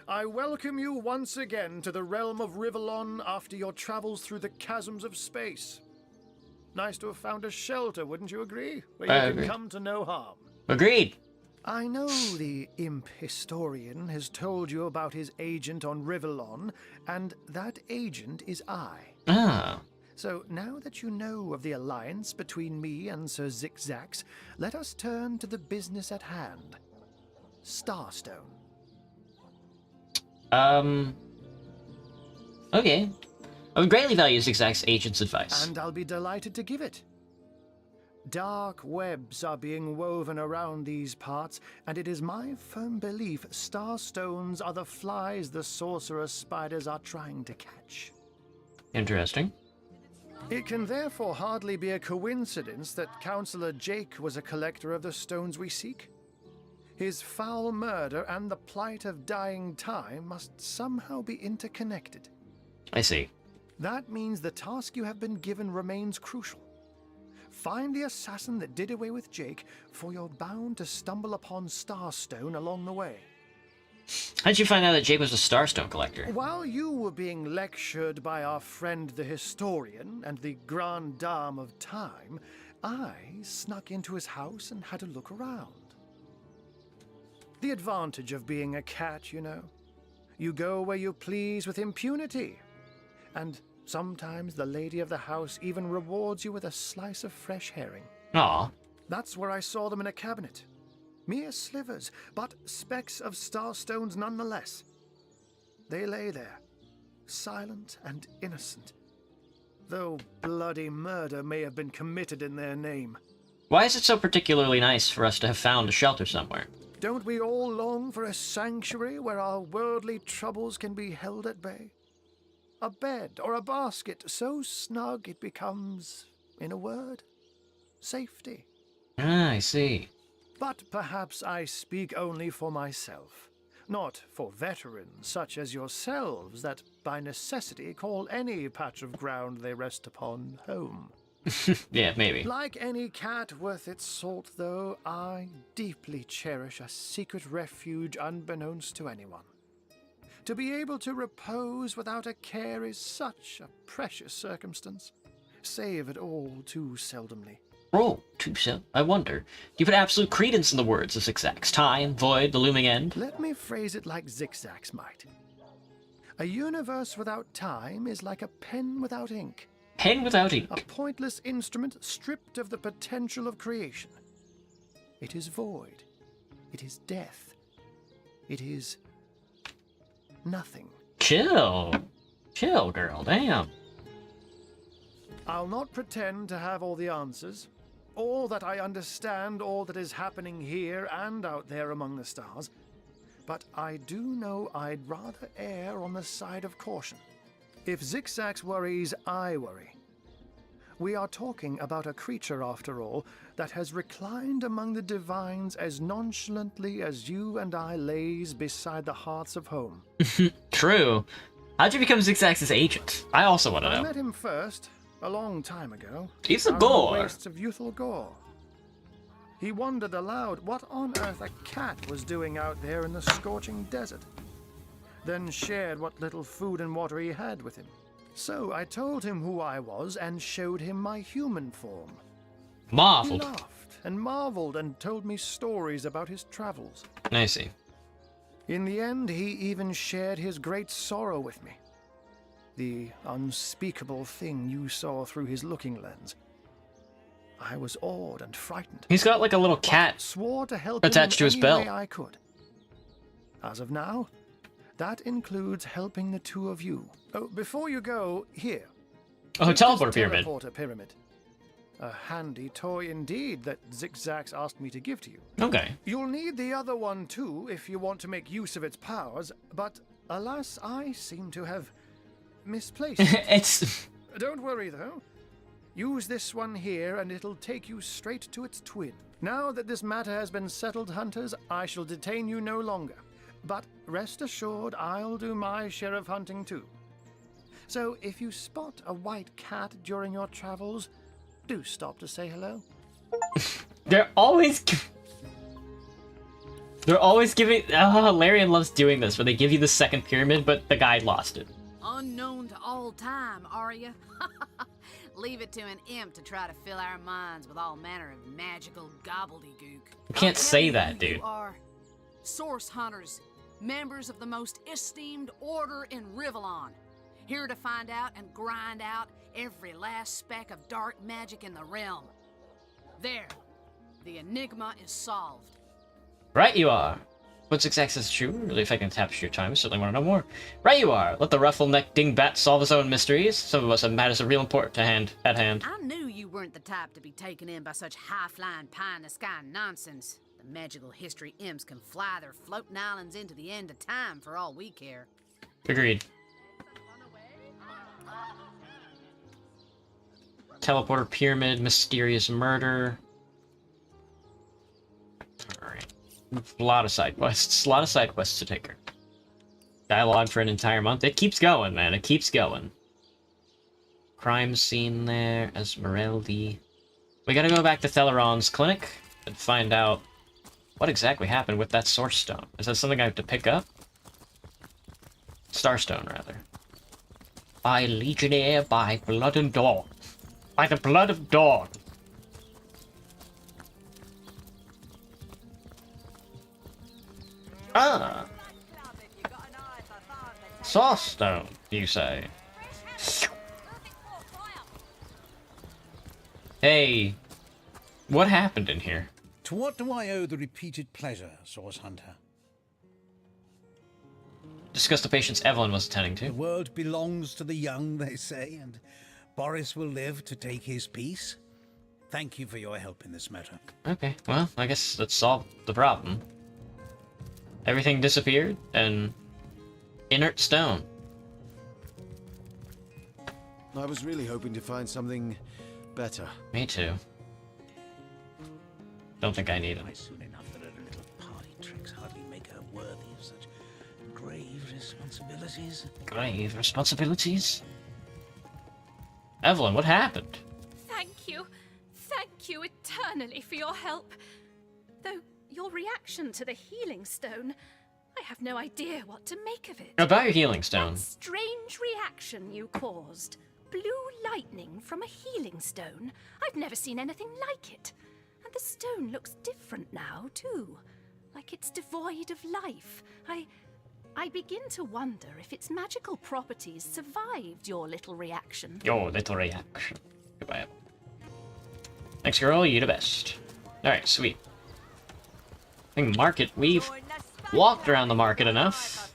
I welcome you once again to the realm of Rivellon after your travels through the chasms of space. Nice to have found a shelter, wouldn't you agree? Where I you can agree. come to no harm. Agreed. I know the imp historian has told you about his agent on Rivellon, and that agent is I. Ah. So now that you know of the alliance between me and Sir Zigzags, let us turn to the business at hand. Starstone. Okay. I would greatly value Zigzag's agent's advice. And I'll be delighted to give it. Dark webs are being woven around these parts, and it is my firm belief starstones are the flies the sorcerer spiders are trying to catch. Interesting. It can therefore hardly be a coincidence that Councillor Jake was a collector of the stones we seek. His foul murder and the plight of dying time must somehow be interconnected. I see. That means the task you have been given remains crucial. Find the assassin that did away with Jake, for you're bound to stumble upon Starstone along the way. How'd you find out that Jake was a Starstone collector? While you were being lectured by our friend the historian and the grande dame of time, I snuck into his house and had a look around. The advantage of being a cat, you know. You go where you please with impunity. And sometimes the lady of the house even rewards you with a slice of fresh herring. Aw. That's where I saw them in a cabinet. Mere slivers, but specks of starstones nonetheless. They lay there, silent and innocent, though bloody murder may have been committed in their name. Why is it so particularly nice for us to have found a shelter somewhere? Don't we all long for a sanctuary where our worldly troubles can be held at bay? A bed or a basket so snug it becomes, in a word, safety. Ah, I see. But perhaps I speak only for myself, not for veterans such as yourselves that by necessity call any patch of ground they rest upon home. Yeah, maybe. Like any cat worth its salt, though, I deeply cherish a secret refuge unbeknownst to anyone. To be able to repose without a care is such a precious circumstance, save it all too seldomly. Oh, too soon. I wonder. Do you put absolute credence in the words of Zigzags? Time, void, the looming end? Let me phrase it like Zigzags might. A universe without time is like a pen without ink. Pen without ink. A pointless instrument stripped of the potential of creation. It is void. It is death. It is nothing. Chill. Chill, girl. Damn. I'll not pretend to have all the answers, or that I understand all that is happening here and out there among the stars, but I do know I'd rather err on the side of caution. If Zigzags worries, I worry. We are talking about a creature, after all, that has reclined among the divines as nonchalantly as you and I lays beside the hearths of home. True. How'd you become Zigzags' agent? I also want to know. I met him first, a long time ago. He's a out on Gore. the wastes of youthful Gore. He wondered aloud what on earth a cat was doing out there in the scorching desert, then shared what little food and water he had with him. So I told him who I was and showed him my human form. Marveled. He laughed and marveled and told me stories about his travels. I see. In the end, he even shared his great sorrow with me. The unspeakable thing you saw through his looking lens. I was awed and frightened. He's got like a little cat swore to help attached to him his in belt. any way I could. As of now, that includes helping the two of you. Oh, before you go, here. Oh, Take teleporter this pyramid. Teleporter pyramid. A handy toy indeed that Zigzags asked me to give to you. Okay. You'll need the other one too if you want to make use of its powers, but alas, I seem to have misplaced it. It's... Don't worry though. Use this one here and it'll take you straight to its twin. Now that this matter has been settled, hunters, I shall detain you no longer. But rest assured, I'll do my share of hunting too. So if you spot a white cat during your travels, do stop to say hello. They're always giving... Oh, Larian loves doing this, where they give you the second pyramid, but the guy lost it. Unknown to all time, are you? Leave it to an imp to try to fill our minds with all manner of magical gobbledygook. You can't say that, dude. You are source hunters, members of the most esteemed order in Rivellon, here to find out and grind out every last speck of dark magic in the realm. There, the enigma is solved. Right you are. What's exactly true? Really affecting tapestry your time. Certainly want to know more. Right you are. Let the ruffle-necked dingbat solve his own mysteries. Some of us have matters of real import at hand. I knew you weren't the type to be taken in by such high-flying pie-in-the-sky nonsense. The magical history imps can fly their floating islands into the end of time for all we care. Agreed. Teleporter pyramid, mysterious murder. Alright. A lot of side quests. A lot of side quests to take her. Dialogue for an entire month. It keeps going, man. It keeps going. Crime scene there. Esmeralda. We gotta go back to Theleron's clinic and find out what exactly happened with that source stone. Is that something I have to pick up? Starstone, rather. By Legionnaire, by blood and dawn. By the blood of dawn. Ah. Source stone, you say? Hey. What happened in here? To what do I owe the repeated pleasure, Source Hunter? Discuss the patients Evelyn was attending to. The world belongs to the young, they say, and Boris will live to take his piece. Thank you for your help in this matter. Okay, well, I guess that solved the problem. Everything disappeared, and inert stone. I was really hoping to find something better. Me too. Don't think I need it. Soon enough that her little party tricks hardly make her worthy of such grave responsibilities. Grave responsibilities? Evelyn, what happened? Thank you. Thank you eternally for your help. Though your reaction to the healing stone, I have no idea what to make of it. About your healing stone. That strange reaction you caused. Blue lightning from a healing stone. I've never seen anything like it. And the stone looks different now, too. Like it's devoid of life. I begin to wonder if its magical properties survived your little reaction. Your little reaction. Goodbye. Thanks, girl. You the best. Alright, sweet. I think market. We've walked around the market enough.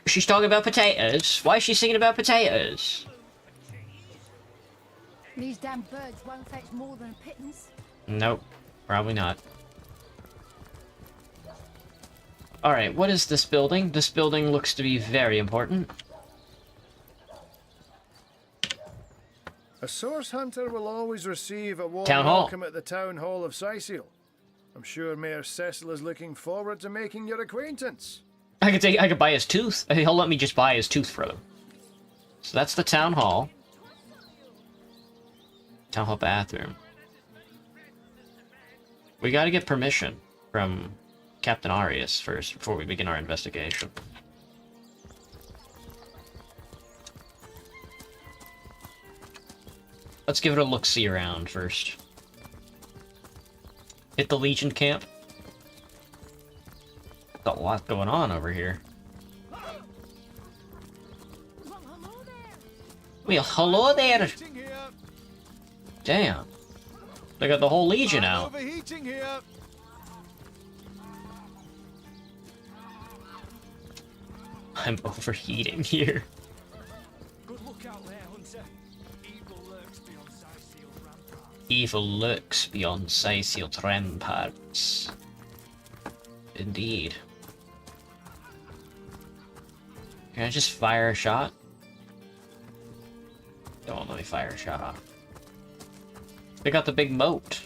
She's talking about potatoes. Why is she singing about potatoes? These damn birds won't fetch more than a pittance. Nope. Probably not. Alright, what is this building? This building looks to be very important. A source hunter will always receive a warm Town hall. welcome at the town hall of Sicil. I'm sure Mayor Cecil is looking forward to making your acquaintance. I could buy his tooth. He'll let me just buy his tooth for them. So that's the town hall. Town hall bathroom. We gotta get permission from Captain Arius first before we begin our investigation. Let's give it a look-see around first. Hit the Legion camp. Got a lot going on over here. Well, hello there! Damn. They got the whole Legion out. Overheating here. I'm overheating here. Good look out there, Hunter. Evil lurks beyond Sicil's ramparts. Evil lurks beyond Sicil's ramparts. Indeed. Can I just fire a shot? Don't let me fire a shot off. They got the big moat.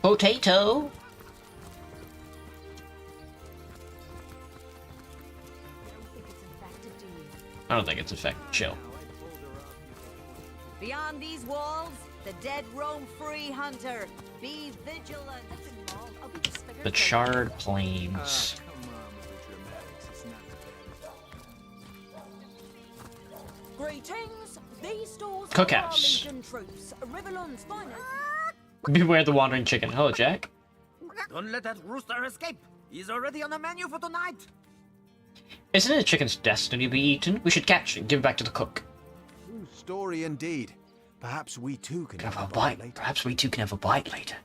Potato! I don't think it's effective. Chill. Beyond these walls, the dead roam free, Hunter. Be vigilant. The Charred Plains. Greetings. These stores Cookhouse. are Legion troops, Rivellon's finest. Beware the wandering chicken. Hello, Jack. Don't let that rooster escape. He's already on the menu for tonight. Isn't it a chicken's destiny to be eaten? We should catch it and give it back to the cook. True story indeed. Perhaps we too can Have a bite later. Perhaps we too can have a bite later.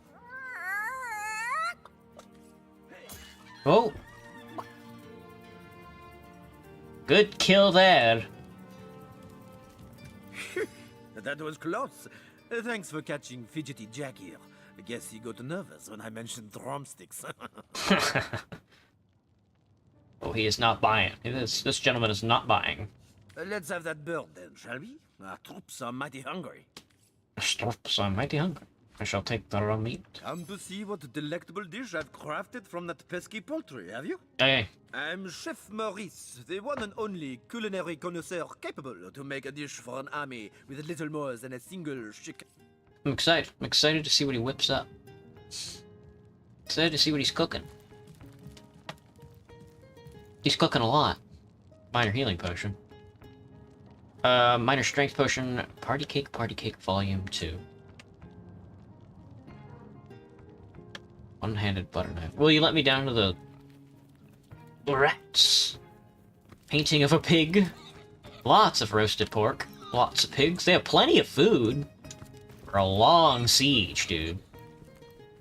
Oh. Good kill there. That was close. Thanks for catching Fidgety Jack here. I guess he got nervous when I mentioned drumsticks. Oh, he is not buying. This gentleman is not buying. Let's have that bird then, shall we? Our troops are mighty hungry. Troops are mighty hungry. I shall take the raw meat. Come to see what delectable dish I've crafted from that pesky poultry, have you? Hey. I'm Chef Maurice, the one and only culinary connoisseur capable to make a dish for an army with little more than a single chicken. I'm excited. I'm excited to see what he whips up. Excited to see what he's cooking. He's cooking a lot. Minor healing potion. Minor strength potion. Party cake, volume 2. One-handed butter knife. Will you let me down to the rats? Painting of a pig. Lots of roasted pork. Lots of pigs. They have plenty of food. For a long siege, dude.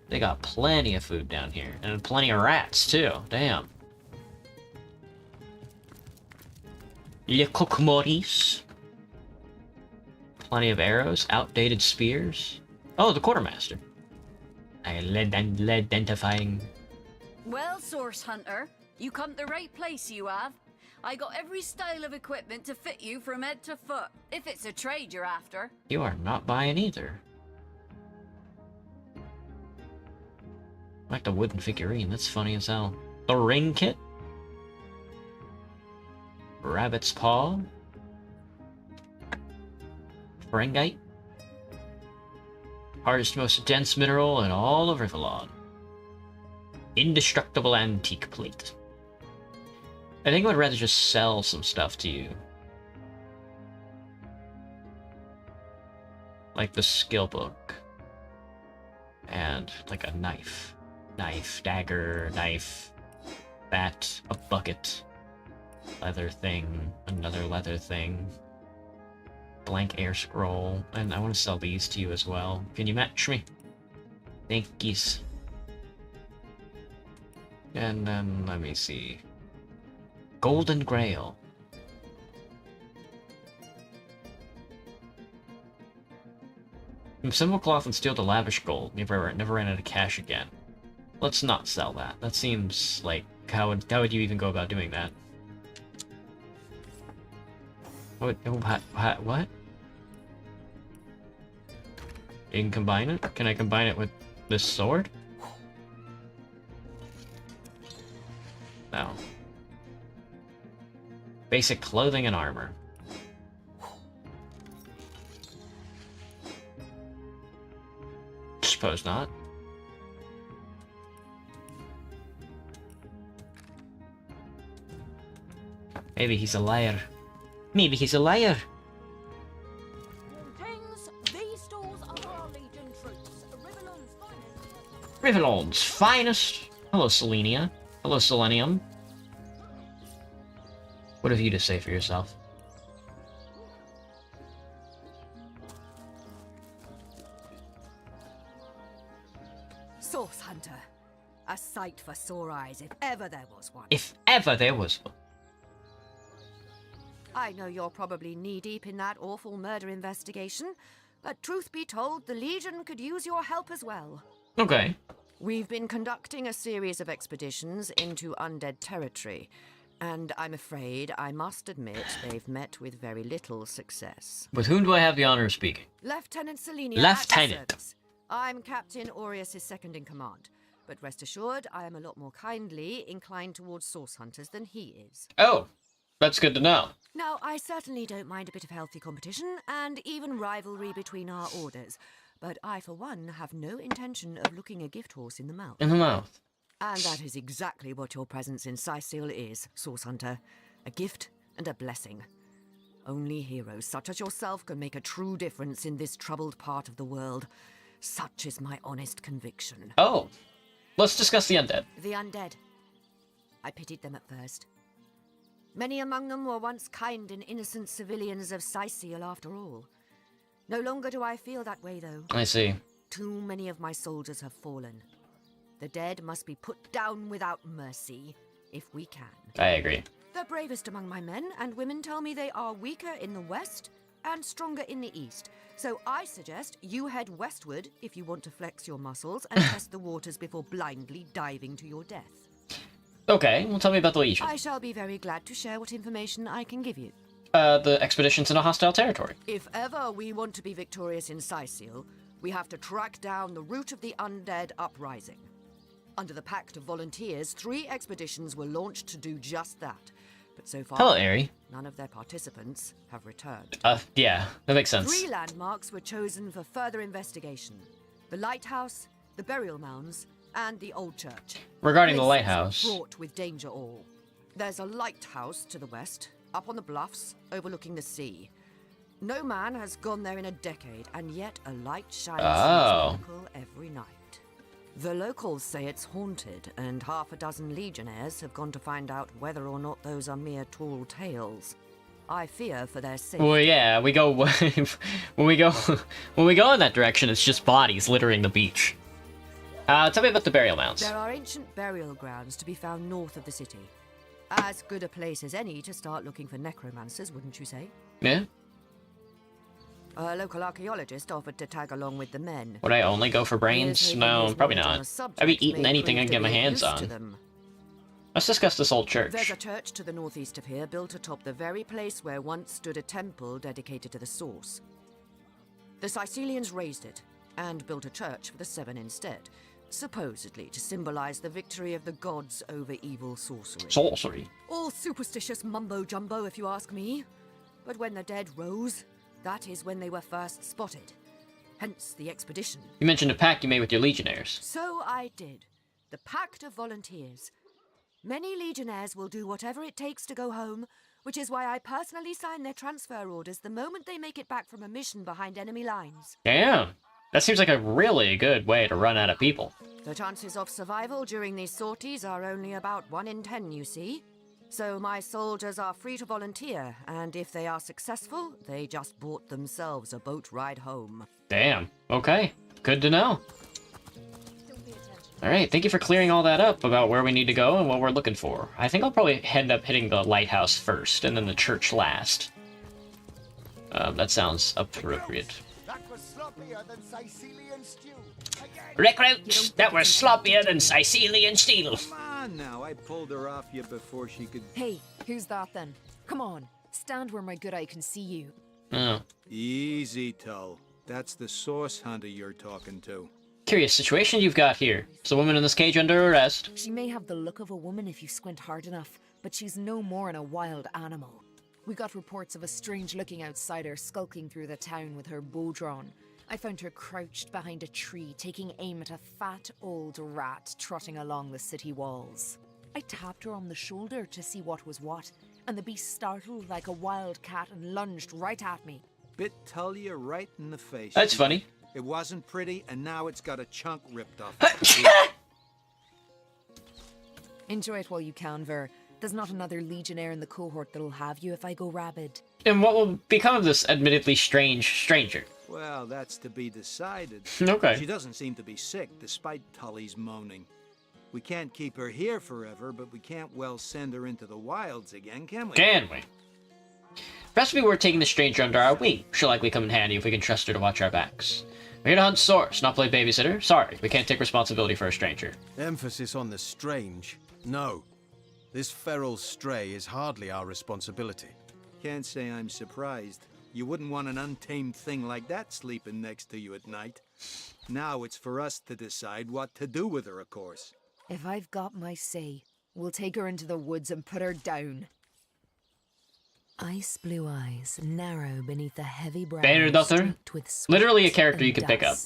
They got plenty of food down here. And plenty of rats, too. Damn. Le Coq Maurice. Plenty of arrows. Outdated spears. Oh, the quartermaster. Identifying. Well, Source Hunter, you come to the right place, you have. I got every style of equipment to fit you from head to foot, if it's a trade you're after. You are not buying either. I like the wooden figurine, that's funny as hell. The ring kit? Rabbit's paw? Ferengite? Hardest, most dense mineral in all of Rivellon. Indestructible antique plate. I think I would rather just sell some stuff to you. Like the skill book. And like a knife. Knife, dagger, knife, bat, a bucket, leather thing, another leather thing. Blank air scroll, and I want to sell these to you as well. Can you match me? Thank yous. And then, let me see. Golden Grail. From simple cloth and steel to lavish gold. Never ran out of cash again. Let's not sell that. That seems like, how would you even go about doing that? What? You can combine it? Can I combine it with this sword? No. Basic clothing and armor. Suppose not. Maybe he's a liar. Maybe he's a liar. These stores are our Legion troops, Rivellon's finest. Rivellon's finest. Hello, Selenia. Hello, Selenium. What have you to say for yourself? Source Hunter. A sight for sore eyes, if ever there was one. If ever there was one. I know you're probably knee-deep in that awful murder investigation, but truth be told, the Legion could use your help as well. Okay. We've been conducting a series of expeditions into undead territory, and I'm afraid I must admit they've met with very little success. With whom do I have the honor of speaking? Lieutenant Selenia. Lieutenant. I'm Captain Aureus' second in command, but rest assured I am a lot more kindly inclined towards source hunters than he is. Oh, that's good to know. Now, I certainly don't mind a bit of healthy competition and even rivalry between our orders, but I, for one, have no intention of looking a gift horse in the mouth. In the mouth. And that is exactly what your presence in Sicil is, Source Hunter. A gift and a blessing. Only heroes such as yourself can make a true difference in this troubled part of the world. Such is my honest conviction. Oh, let's discuss the undead. The undead. I pitied them at first. Many among them were once kind and innocent civilians of Sicil after all. No longer do I feel that way, though. I see. Too many of my soldiers have fallen. The dead must be put down without mercy, if we can. I agree. The bravest among my men and women tell me they are weaker in the west and stronger in the east. So I suggest you head westward if you want to flex your muscles and test the waters before blindly diving to your death. Okay, well tell me about the Legion. I shall be very glad to share what information I can give you. The expeditions in a hostile territory. If ever we want to be victorious in Sicil, we have to track down the root of the undead uprising. Under the Pact of Volunteers, 3 expeditions were launched to do just that. But so far, Hello, Aerie. None of their participants have returned. Yeah, that makes sense. 3 landmarks were chosen for further investigation. The lighthouse, the burial mounds, and the old church. Regarding the Places lighthouse. fraught with danger all. There's a lighthouse to the west, up on the bluffs, overlooking the sea. No man has gone there in a decade, and yet a light shines from its pinnacle every night. The locals say it's haunted, and half a dozen legionnaires have gone to find out whether or not those are mere tall tales. I fear for their safety. Well, yeah, we go when we go in that direction, it's just bodies littering the beach. Tell me about the burial mounds. There are ancient burial grounds to be found north of the city. As good a place as any to start looking for necromancers, wouldn't you say? Yeah. A local archaeologist offered to tag along with the men. Would I only go for brains? No, probably not. I'd be eating anything I can get my hands on. Let's discuss this old church. There's a church to the northeast of here, built atop the very place where once stood a temple dedicated to the source. The Sicilians razed it, and built a church for the 7 instead, supposedly to symbolize the victory of the gods over evil sorcery. Sorcery? All superstitious mumbo-jumbo, if you ask me. But when the dead rose, that is when they were first spotted. Hence the expedition. You mentioned a pact you made with your legionnaires. So I did. The Pact of Volunteers. Many legionnaires will do whatever it takes to go home, which is why I personally sign their transfer orders the moment they make it back from a mission behind enemy lines. Damn. That seems like a really good way to run out of people. The chances of survival during these sorties are only about 1 in 10, you see. So my soldiers are free to volunteer, and if they are successful, they just bought themselves a boat ride home. Damn. Okay. Good to know. Alright, thank you for clearing all that up about where we need to go and what we're looking for. I think I'll probably end up hitting the lighthouse first, and then the church last. That sounds appropriate. That was sloppier than Sicilian stew. Recruits, that were sloppier than Sicilian steel. Come on now, I pulled her off you before she could... Hey, who's that then? Come on, stand where my good eye can see you. Oh. Easy, Tull. That's the source hunter you're talking to. Curious situation you've got here. Is the woman in this cage under arrest? She may have the look of a woman if you squint hard enough, but she's no more than a wild animal. We got reports of a strange-looking outsider skulking through the town with her bow drawn. I found her crouched behind a tree, taking aim at a fat old rat trotting along the city walls. I tapped her on the shoulder to see what was what, and the beast startled like a wild cat and lunged right at me. Bit Tull you right in the face. That's funny. It wasn't pretty, and now it's got a chunk ripped off. Enjoy it while you can, Ver. There's not another legionnaire in the cohort that'll have you if I go rabid. And what will become of this admittedly strange stranger? Well, that's to be decided. Okay. She doesn't seem to be sick, despite Tully's moaning. We can't keep her here forever, but we can't well send her into the wilds again, can we? Can we? Perhaps we were taking the stranger under our wing. She'll likely come in handy if we can trust her to watch our backs. We're here to hunt source, not play babysitter. Sorry, we can't take responsibility for a stranger. Emphasis on the strange. No. This feral stray is hardly our responsibility. Can't say I'm surprised. You wouldn't want an untamed thing like that sleeping next to you at night. Now it's for us to decide what to do with her, of course. If I've got my say, we'll take her into the woods and put her down. Ice blue eyes, narrow beneath a heavy brow, streaked with sweat. Literally a character you can pick up.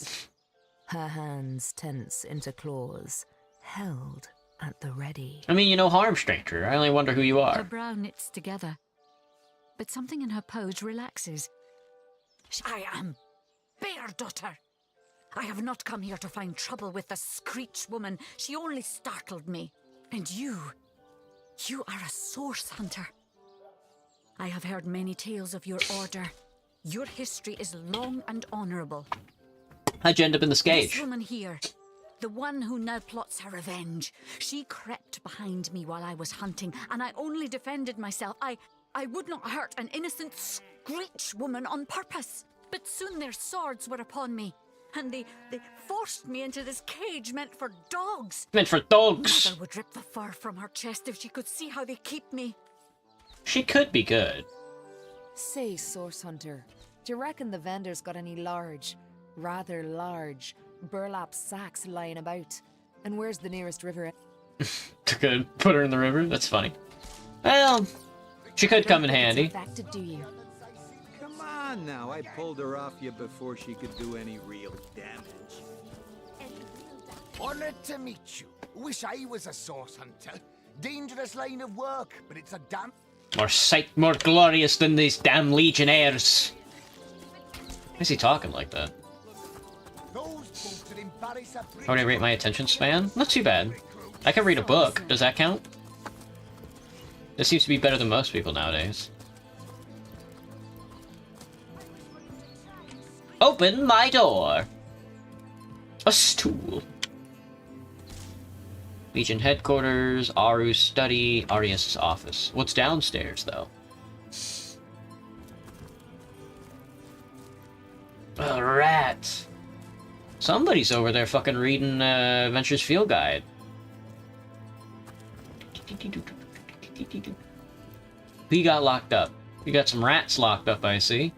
Her hands tense into claws, held at the ready. I mean, you know harm, stranger. I only wonder who you Her are. brow knits together, but something in her pose relaxes. I am Bear Daughter. I have not come here to find trouble with the Screech woman. She only startled me. And you are a source hunter. I have heard many tales of your order. Your history is long and honorable. How'd you end up in this This cage? woman here, the one who now plots her revenge, she crept behind me while I was hunting, and I only defended myself. I would not hurt an innocent Screech woman on purpose. But soon their swords were upon me, and they forced me into this cage meant for dogs. Meant for dogs. Mother would rip the fur from her chest if she could see how they keep me. She could be good. Say, Source Hunter, do you reckon the vendor's got any rather large, burlap sacks lying about? And where's the nearest river? Could put her in the river? That's funny. Well, she could come in handy. Infected, do you? Come on now, I pulled her off you before she could do any real damage. Honored to meet you. Wish I was a source hunter. Dangerous line of work, but it's a damn... More sight more glorious than these damn legionnaires. Why is he talking like that? How would I rate my attention span? Not too bad. I can read a book. Does that count? This seems to be better than most people nowadays. Open my door! A stool. Legion headquarters, Aru's study, Arius' office. What's downstairs, though? A rat! Somebody's over there fucking reading Adventure's Field Guide. We got locked up. We got some rats locked up, I see.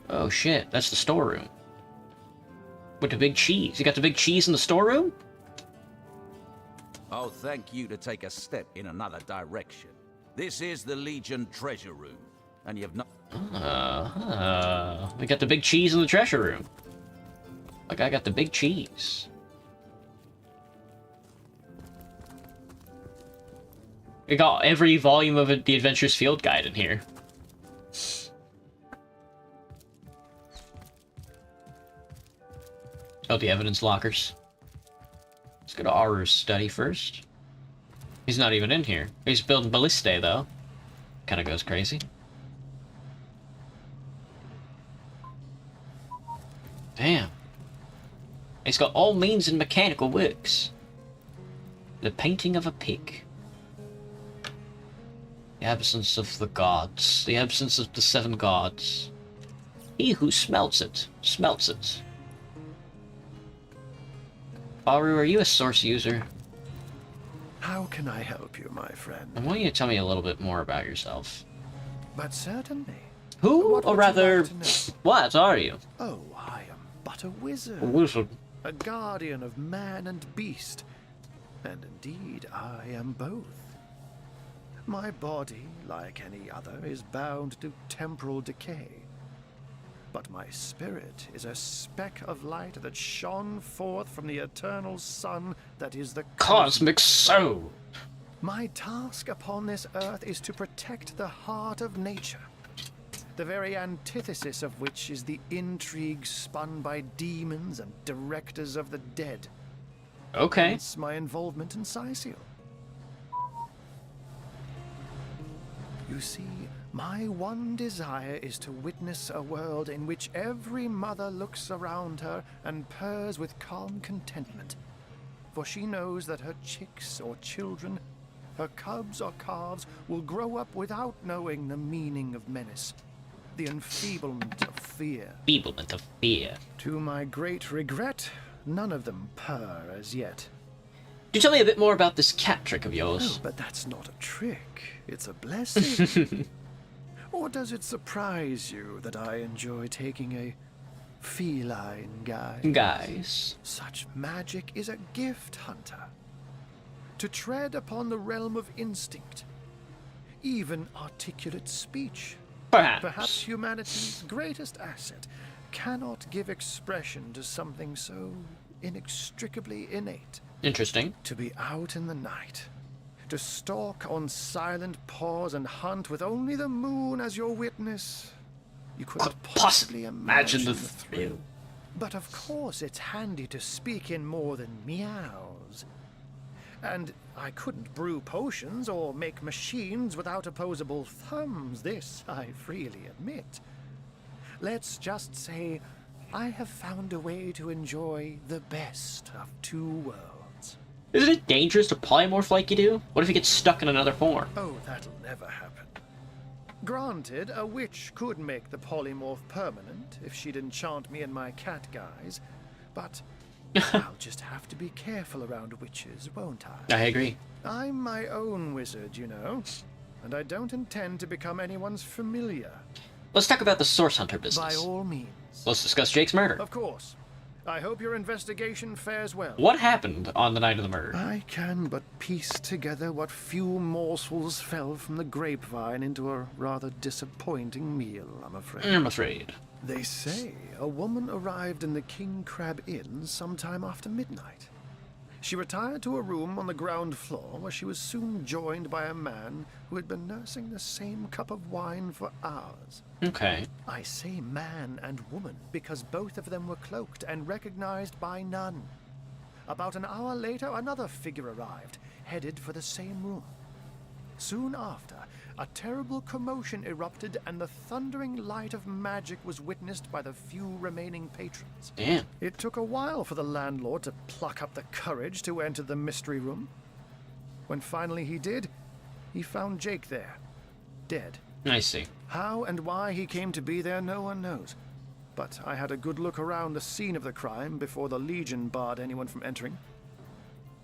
Oh shit, that's the storeroom. With the big cheese. You got the big cheese in the storeroom? Oh, thank you to take a step in another direction. This is the Legion treasure room, and you've not... We got the big cheese in the treasure room. Like, I got the big cheese. We got every volume of the Adventure's Field Guide in here. Oh, the evidence lockers. Let's go to Aru's study first. He's not even in here. He's building ballistae, though. Kinda goes crazy. Damn. He's got all means and mechanical works. The painting of a pig. The absence of the gods. The absence of the 7 gods. He who smelts it, smelts it. Aru, are you a source user? How can I help you, my friend? I want you to tell me a little bit more about yourself. But certainly. Who, What or would you rather, like to know? what are you? Oh, I am but a wizard. A wizard. A guardian of man and beast. And indeed, I am both. My body, like any other, is bound to temporal decay. But my spirit is a speck of light that shone forth from the eternal sun that is the Cosmic soul. My task upon this earth is to protect the heart of nature, the very antithesis of which is the intrigue spun by demons and directors of the dead. Okay. Hence my involvement in Scythial. You see, my one desire is to witness a world in which every mother looks around her and purrs with calm contentment, for she knows that her chicks or children, her cubs or calves, will grow up without knowing the meaning of menace, the enfeeblement of fear. Enfeeblement of fear. To my great regret, none of them purr as yet. Could you tell me a bit more about this cat trick of yours? Oh, but that's not a trick. It's a blessing. Or does it surprise you that I enjoy taking a feline guise? Such magic is a gift, Hunter. To tread upon the realm of instinct, even articulate speech. Perhaps humanity's greatest asset cannot give expression to something so inextricably innate. Interesting. To be out in the night, to stalk on silent paws and hunt with only the moon as your witness. You couldn't possibly imagine the thrill. But of course it's handy to speak in more than meows. And I couldn't brew potions or make machines without opposable thumbs, this I freely admit. Let's just say I have found a way to enjoy the best of two worlds. Isn't it dangerous to polymorph like you do? What if you get stuck in another form? Oh, that'll never happen. Granted, a witch could make the polymorph permanent if she'd enchant me in my cat guise, but I'll just have to be careful around witches, won't I? I agree. I'm my own wizard, you know, and I don't intend to become anyone's familiar. Let's talk about the Source Hunter business. By all means. Let's discuss Jake's murder. Of course. I hope your investigation fares well. What happened on the night of the murder? I can but piece together what few morsels fell from the grapevine into a rather disappointing meal, I'm afraid. They say a woman arrived in the King Crab Inn sometime after midnight. She retired to a room on the ground floor where she was soon joined by a man who had been nursing the same cup of wine for hours. Okay. I say man and woman because both of them were cloaked and recognized by none. About an hour later, another figure arrived, headed for the same room. Soon after, a terrible commotion erupted and the thundering light of magic was witnessed by the few remaining patrons. Damn. It took a while for the landlord to pluck up the courage to enter the mystery room. When finally he did, he found Jake there, dead. I see. How and why he came to be there, no one knows. But I had a good look around the scene of the crime before the Legion barred anyone from entering.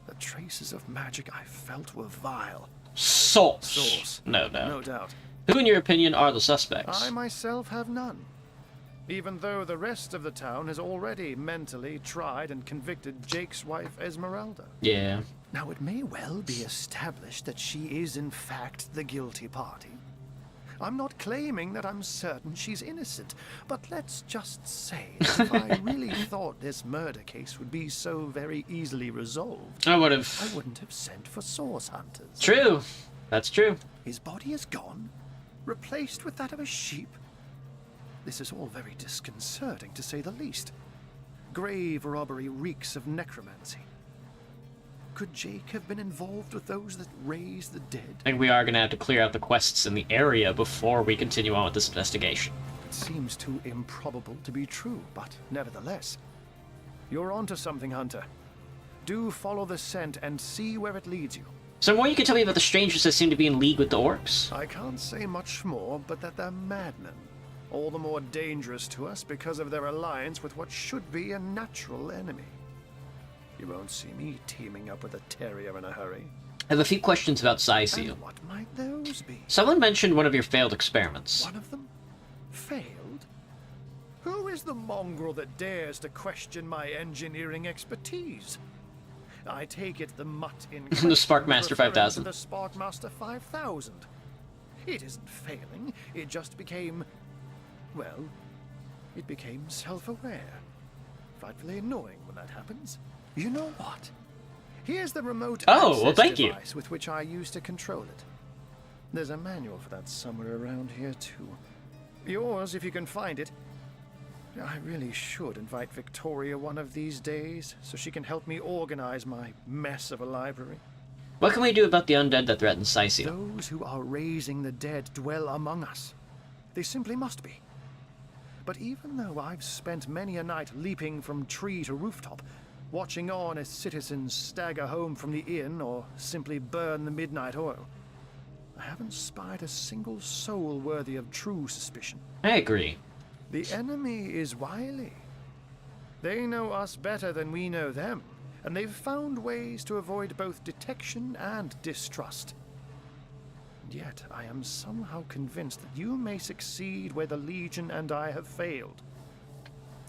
The traces of magic I felt were vile. Source. No doubt. No doubt. Who, in your opinion, are the suspects? I myself have none. Even though the rest of the town has already mentally tried and convicted Jake's wife, Esmeralda. Yeah. Now, it may well be established that she is, in fact, the guilty party. I'm not claiming that I'm certain she's innocent, but let's just say that if I really thought this murder case would be so very easily resolved, I wouldn't have sent for source hunters. True. That's true. His body is gone, replaced with that of a sheep. This is all very disconcerting, to say the least. Grave robbery reeks of necromancy. Could Jake have been involved with those that raise the dead? I think we are going to have to clear out the quests in the area before we continue on with this investigation. It seems too improbable to be true, but nevertheless. You're onto something, Hunter. Do follow the scent and see where it leads you. So more you can tell me about the strangers that seem to be in league with the orcs? I can't say much more, but that they're madmen. All the more dangerous to us because of their alliance with what should be a natural enemy. You won't see me teaming up with a terrier in a hurry. I have a few questions about Cyseal. And what might those be? Someone mentioned one of your failed experiments. One of them? Failed? Who is the mongrel that dares to question my engineering expertise? I take it the mutt in the Sparkmaster 5000. The Sparkmaster 5000. It isn't failing, it just became... well, it became self-aware. Frightfully annoying when that happens. You know what? Here's the remote access device with which I used to control it. There's a manual for that somewhere around here, too. Yours, if you can find it. I really should invite Victoria one of these days, so she can help me organize my mess of a library. What can we do about the undead that threaten Cyseal? Those who are raising the dead dwell among us. They simply must be. But even though I've spent many a night leaping from tree to rooftop, watching on as citizens stagger home from the inn or simply burn the midnight oil, I haven't spied a single soul worthy of true suspicion. I agree. The enemy is wily. They know us better than we know them, and they've found ways to avoid both detection and distrust. And yet, I am somehow convinced that you may succeed where the Legion and I have failed.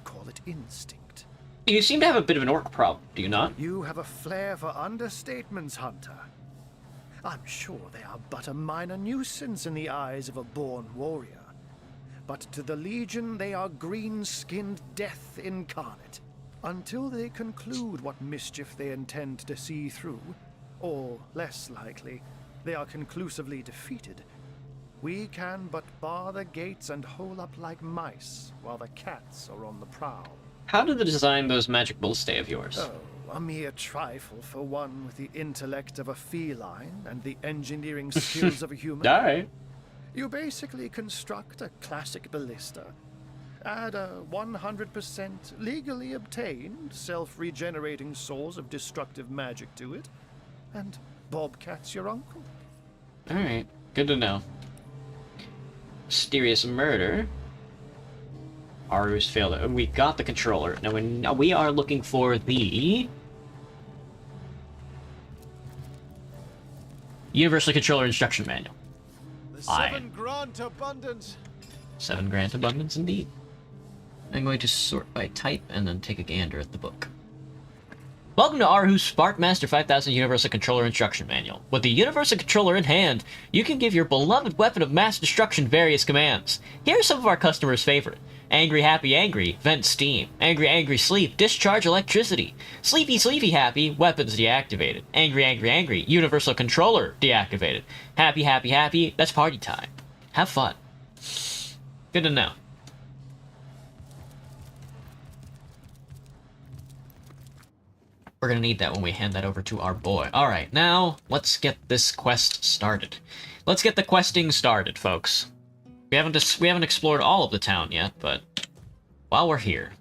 Call it instinct. You seem to have a bit of an orc problem, do you not? You have a flair for understatements, Hunter. I'm sure they are but a minor nuisance in the eyes of a born warrior. But to the Legion, they are green-skinned death incarnate. Until they conclude what mischief they intend to see through, or less likely, they are conclusively defeated, we can but bar the gates and hole up like mice while the cats are on the prowl. How did they design those magic bull stay of yours? Oh, a mere trifle for one with the intellect of a feline and the engineering skills of a human. Alright. You basically construct a classic ballista, add a 100% legally obtained self-regenerating source of destructive magic to it, and Bobcat's your uncle. Alright, good to know. Mysterious murder. Aru's failed. We got the controller. Now we are looking for the Universal Controller Instruction Manual. The 7 grant abundance. 7 grant abundance indeed. I'm going to sort by type and then take a gander at the book. Welcome to Aru's Sparkmaster 5000 Universal Controller Instruction Manual. With the Universal Controller in hand, you can give your beloved weapon of mass destruction various commands. Here are some of our customers' favorite. Angry Happy Angry, vent steam. Angry Angry Sleep, discharge electricity. Sleepy Sleepy Happy, weapons deactivated. Angry Angry Angry, Universal Controller deactivated. Happy Happy Happy, that's party time. Have fun. Good to know. We're gonna need that when we hand that over to our boy. Alright, now, let's get this quest started. Let's get the questing started, folks. We haven't explored all of the town yet, but while we're here,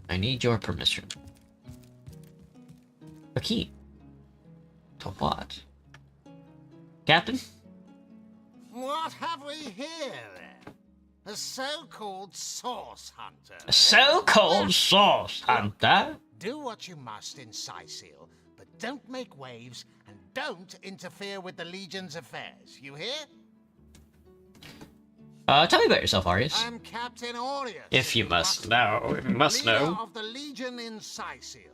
I need your permission. A key. To what? Captain? What have we here, then? A so-called source hunter. A so-called source hunter? Do what you must in Sicil, but don't make waves and don't interfere with the Legion's affairs. You hear? Tell me about yourself, Arius. I'm Captain Aureus. If you must know. If you must leader know. of the Legion in Sicil.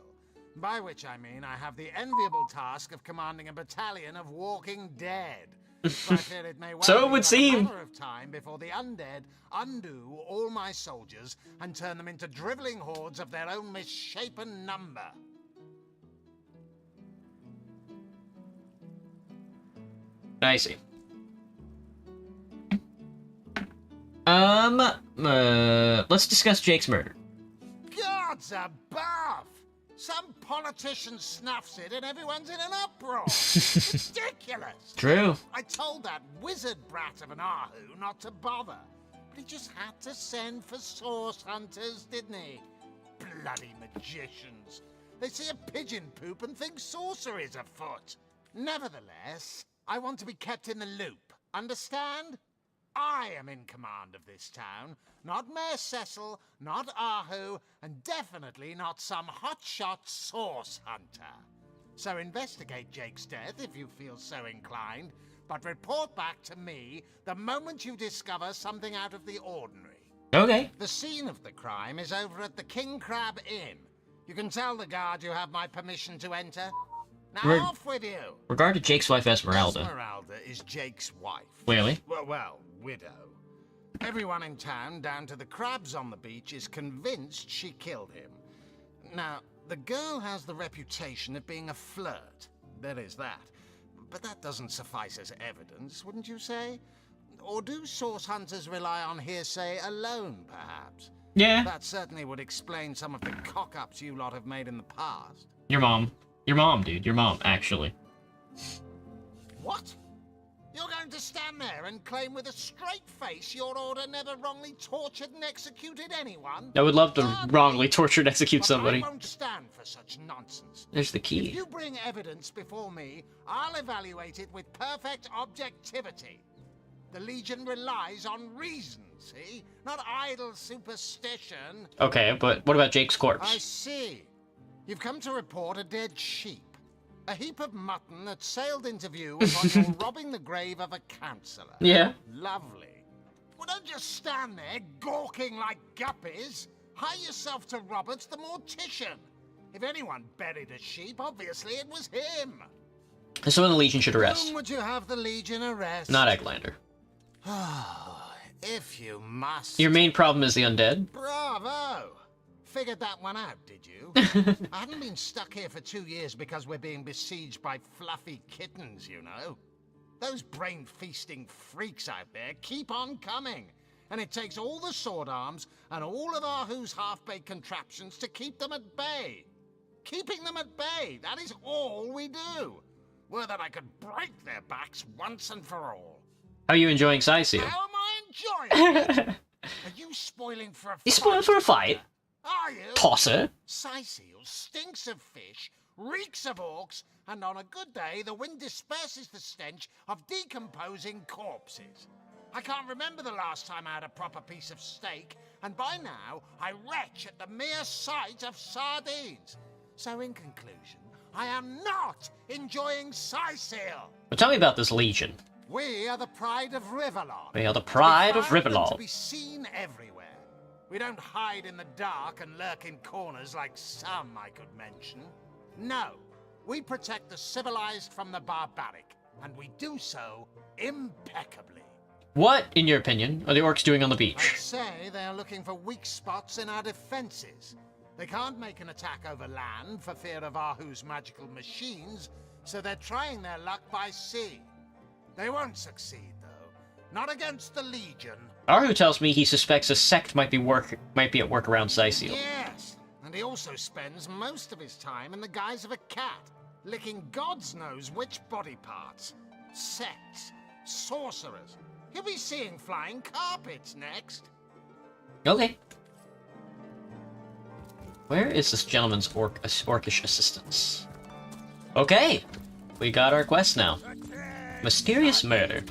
By which I mean I have the enviable task of commanding a battalion of walking dead. But I fear it may well So it be would but seem. a matter of time before the undead undo all my soldiers and turn them into driveling hordes of their own misshapen number. I see. Let's discuss Jake's murder. Gods above! Some politician snuffs it and everyone's in an uproar. Ridiculous! True. I told that wizard brat of an Ahu not to bother. But he just had to send for source hunters, didn't he? Bloody magicians. They see a pigeon poop and think sorcery's afoot. Nevertheless, I want to be kept in the loop. Understand? I am in command of this town, not Mayor Cecil, not Ahu, and definitely not some hotshot source hunter. So investigate Jake's death if you feel so inclined, but report back to me the moment you discover something out of the ordinary. Okay. The scene of the crime is over at the King Crab Inn. You can tell the guard you have my permission to enter. Now off with you! Regarding Jake's wife Esmeralda. Esmeralda is Jake's wife. Really? Well, widow. Everyone in town, down to the crabs on the beach, is convinced she killed him. Now, the girl has the reputation of being a flirt. There is that. But that doesn't suffice as evidence, wouldn't you say? Or do source hunters rely on hearsay alone, perhaps? Yeah. That certainly would explain some of the cock-ups you lot have made in the past. Your mom. Your mom, dude. Your mom, actually. What? You're going to stand there and claim with a straight face your order never wrongly tortured and executed anyone? I would love to wrongly torture and execute somebody. I won't stand for such nonsense. There's the key. If you bring evidence before me, I'll evaluate it with perfect objectivity. The Legion relies on reason, see? Not idle superstition. Okay, but what about Jake's I corpse? see. You've come to report a dead sheep. A heap of mutton that sailed into view upon your robbing the grave of a councillor. Yeah. Lovely. Well, don't just stand there gawking like guppies. Hire yourself to Roberts the mortician. If anyone buried a sheep, obviously it was him. Someone the Legion should arrest. Whom would you have the Legion arrest? Not Egglander. If you must. Your main problem is the undead? Bravo! figured that one out, did you? I haven't been stuck here for 2 years because we're being besieged by fluffy kittens, you know. Those brain-feasting freaks out there keep on coming. And it takes all the sword arms and all of Ahu's half-baked contraptions to keep them at bay. Keeping them at bay, that is all we do. Were that I could break their backs once and for all. How are you enjoying Scythian? How am I enjoying it? Are you spoiling for a fight? You spoiling for a fight? Are you? Tosser. Scythian stinks of fish, reeks of orcs, and on a good day, the wind disperses the stench of decomposing corpses. I can't remember the last time I had a proper piece of steak, and by now, I retch at the mere sight of sardines. So in conclusion, I am not enjoying Scythian. Well, tell me about this Legion. We are the pride of Riverlon. We are the pride of We find them Riverlon. to be seen everywhere. We don't hide in the dark and lurk in corners like some I could mention. No, we protect the civilized from the barbaric, and we do so impeccably. What, in your opinion, are the orcs doing on the beach? I'd say they're looking for weak spots in our defenses. They can't make an attack over land for fear of Ahu's magical machines, so they're trying their luck by sea. They won't succeed, though. Not against the Legion. Ahu tells me he suspects a sect might be at work around Scythian. Yes, and he also spends most of his time in the guise of a cat, licking God's knows which body parts. Sects, sorcerers. He'll be seeing flying carpets next. Okay. Where is this gentleman's orcish assistance? Okay, we got our quest now. Mysterious murder.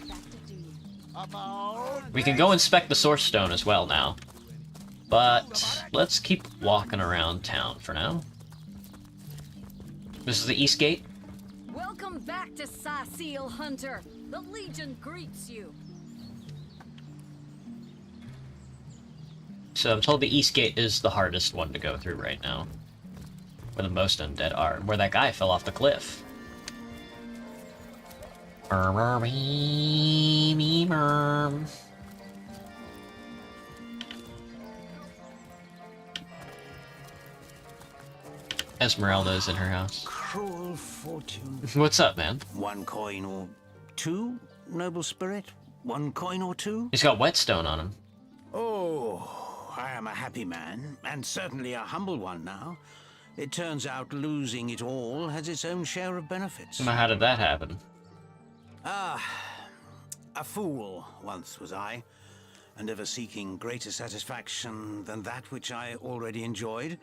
We can go inspect the Source Stone as well now. But let's keep walking around town for now. This is the East Gate. Welcome back to Scythian Hunter. The Legion greets you. So I'm told the East Gate is the hardest one to go through right now. Where the most undead are. Where that guy fell off the cliff. Esmeralda is in her house. Cruel fortune. What's up, man? 1 coin or 2, noble spirit? 1 coin or 2? He's got whetstone on him. Oh, I am a happy man, and certainly a humble one now. It turns out losing it all has its own share of benefits. Now, how did that happen? Ah, a fool once was I, and ever seeking greater satisfaction than that which I already enjoyed.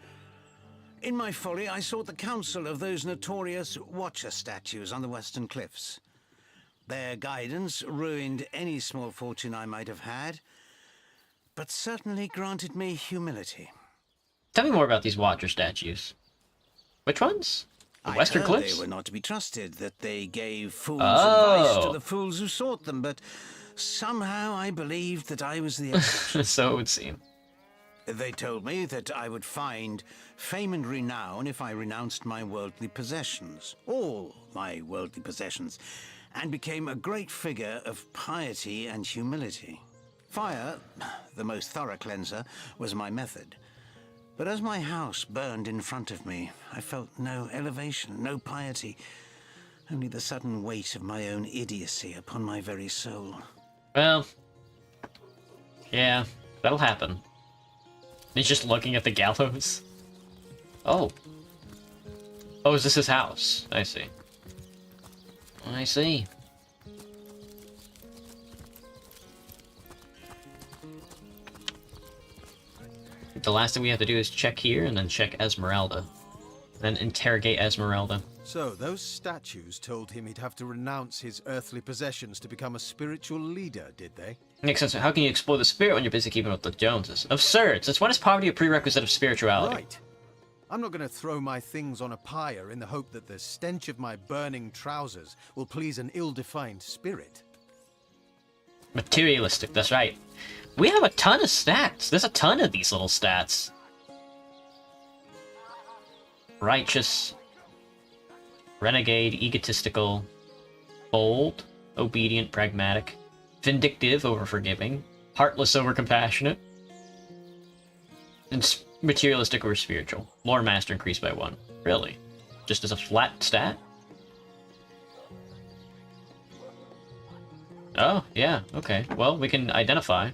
In my folly, I sought the counsel of those notorious Watcher statues on the western cliffs. Their guidance ruined any small fortune I might have had, but certainly granted me humility. Tell me more about these Watcher statues. Which ones? The Western Cliffs? They were not to be trusted, that they gave fools Oh. advice to the fools who sought them, but somehow I believed that I was the exception. So it would seem. They told me that I would find fame and renown if I renounced my worldly possessions, all my worldly possessions, and became a great figure of piety and humility. Fire, the most thorough cleanser, was my method. But as my house burned in front of me, I felt no elevation, no piety, only the sudden weight of my own idiocy upon my very soul. Well, yeah, that'll happen. He's just looking at the gallows. Oh. Oh, is this his house? I see. I see. The last thing we have to do is check here and then check Esmeralda. Then interrogate Esmeralda. So, those statues told him he'd have to renounce his earthly possessions to become a spiritual leader, did they? Makes sense. How can you explore the spirit when you're busy keeping up with the Joneses? Absurd! Since when is poverty a prerequisite of spirituality? Right. I'm not going to throw my things on a pyre in the hope that the stench of my burning trousers will please an ill-defined spirit. Materialistic, that's right. We have a ton of stats. There's a ton of these little stats. Righteous. Renegade, egotistical. Bold. Obedient, pragmatic. Vindictive over forgiving. Heartless over compassionate. Materialistic or spiritual. Lore master increased by 1. Really? Just as a flat stat? Oh, yeah, okay. Well, we can identify.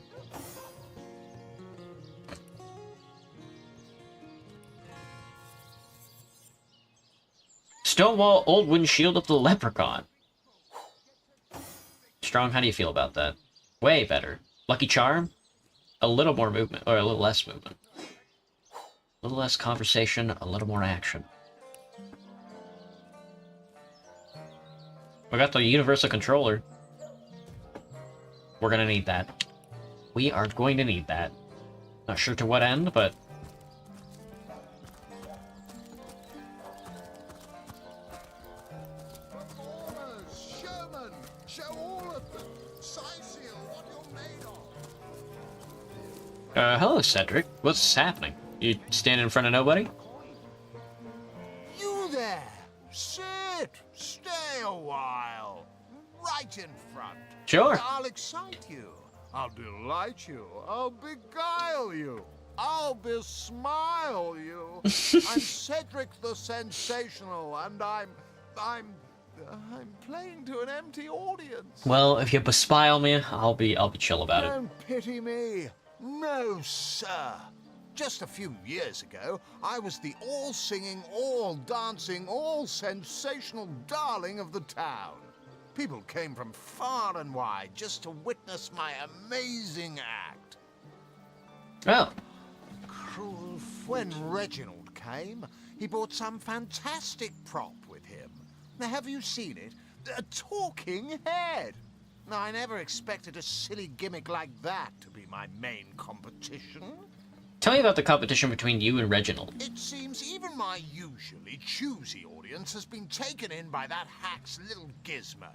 Stonewall Old Wooden Shield of the Leprechaun. Strong, how do you feel about that? Way better. Lucky Charm? A little more movement, or a little less movement. A little less conversation, a little more action. We got the Universal Controller. We're gonna need that. We are going to need that. Not sure to what end, but... Showman, show all of them. Siceal, what you're made of. Hello, Cedric. What's happening? You standing in front of nobody? You there! Sit! Stay a while. Right in front. Sure. I'll excite you. I'll delight you. I'll beguile you. I'll besmile you. I'm Cedric the Sensational, and I'm playing to an empty audience. Well, if you bespile me, I'll be chill about it. Don't pity me. No, sir. Just a few years ago, I was the all-singing, all-dancing, all-sensational darling of the town. People came from far and wide just to witness my amazing act. Oh. Cruel. When Reginald came, he brought some fantastic prop with him. Now, have you seen it? A talking head. Now, I never expected a silly gimmick like that to be my main competition. Tell me about the competition between you and Reginald. It seems even my usually choosy audience has been taken in by that hack's little gizmo.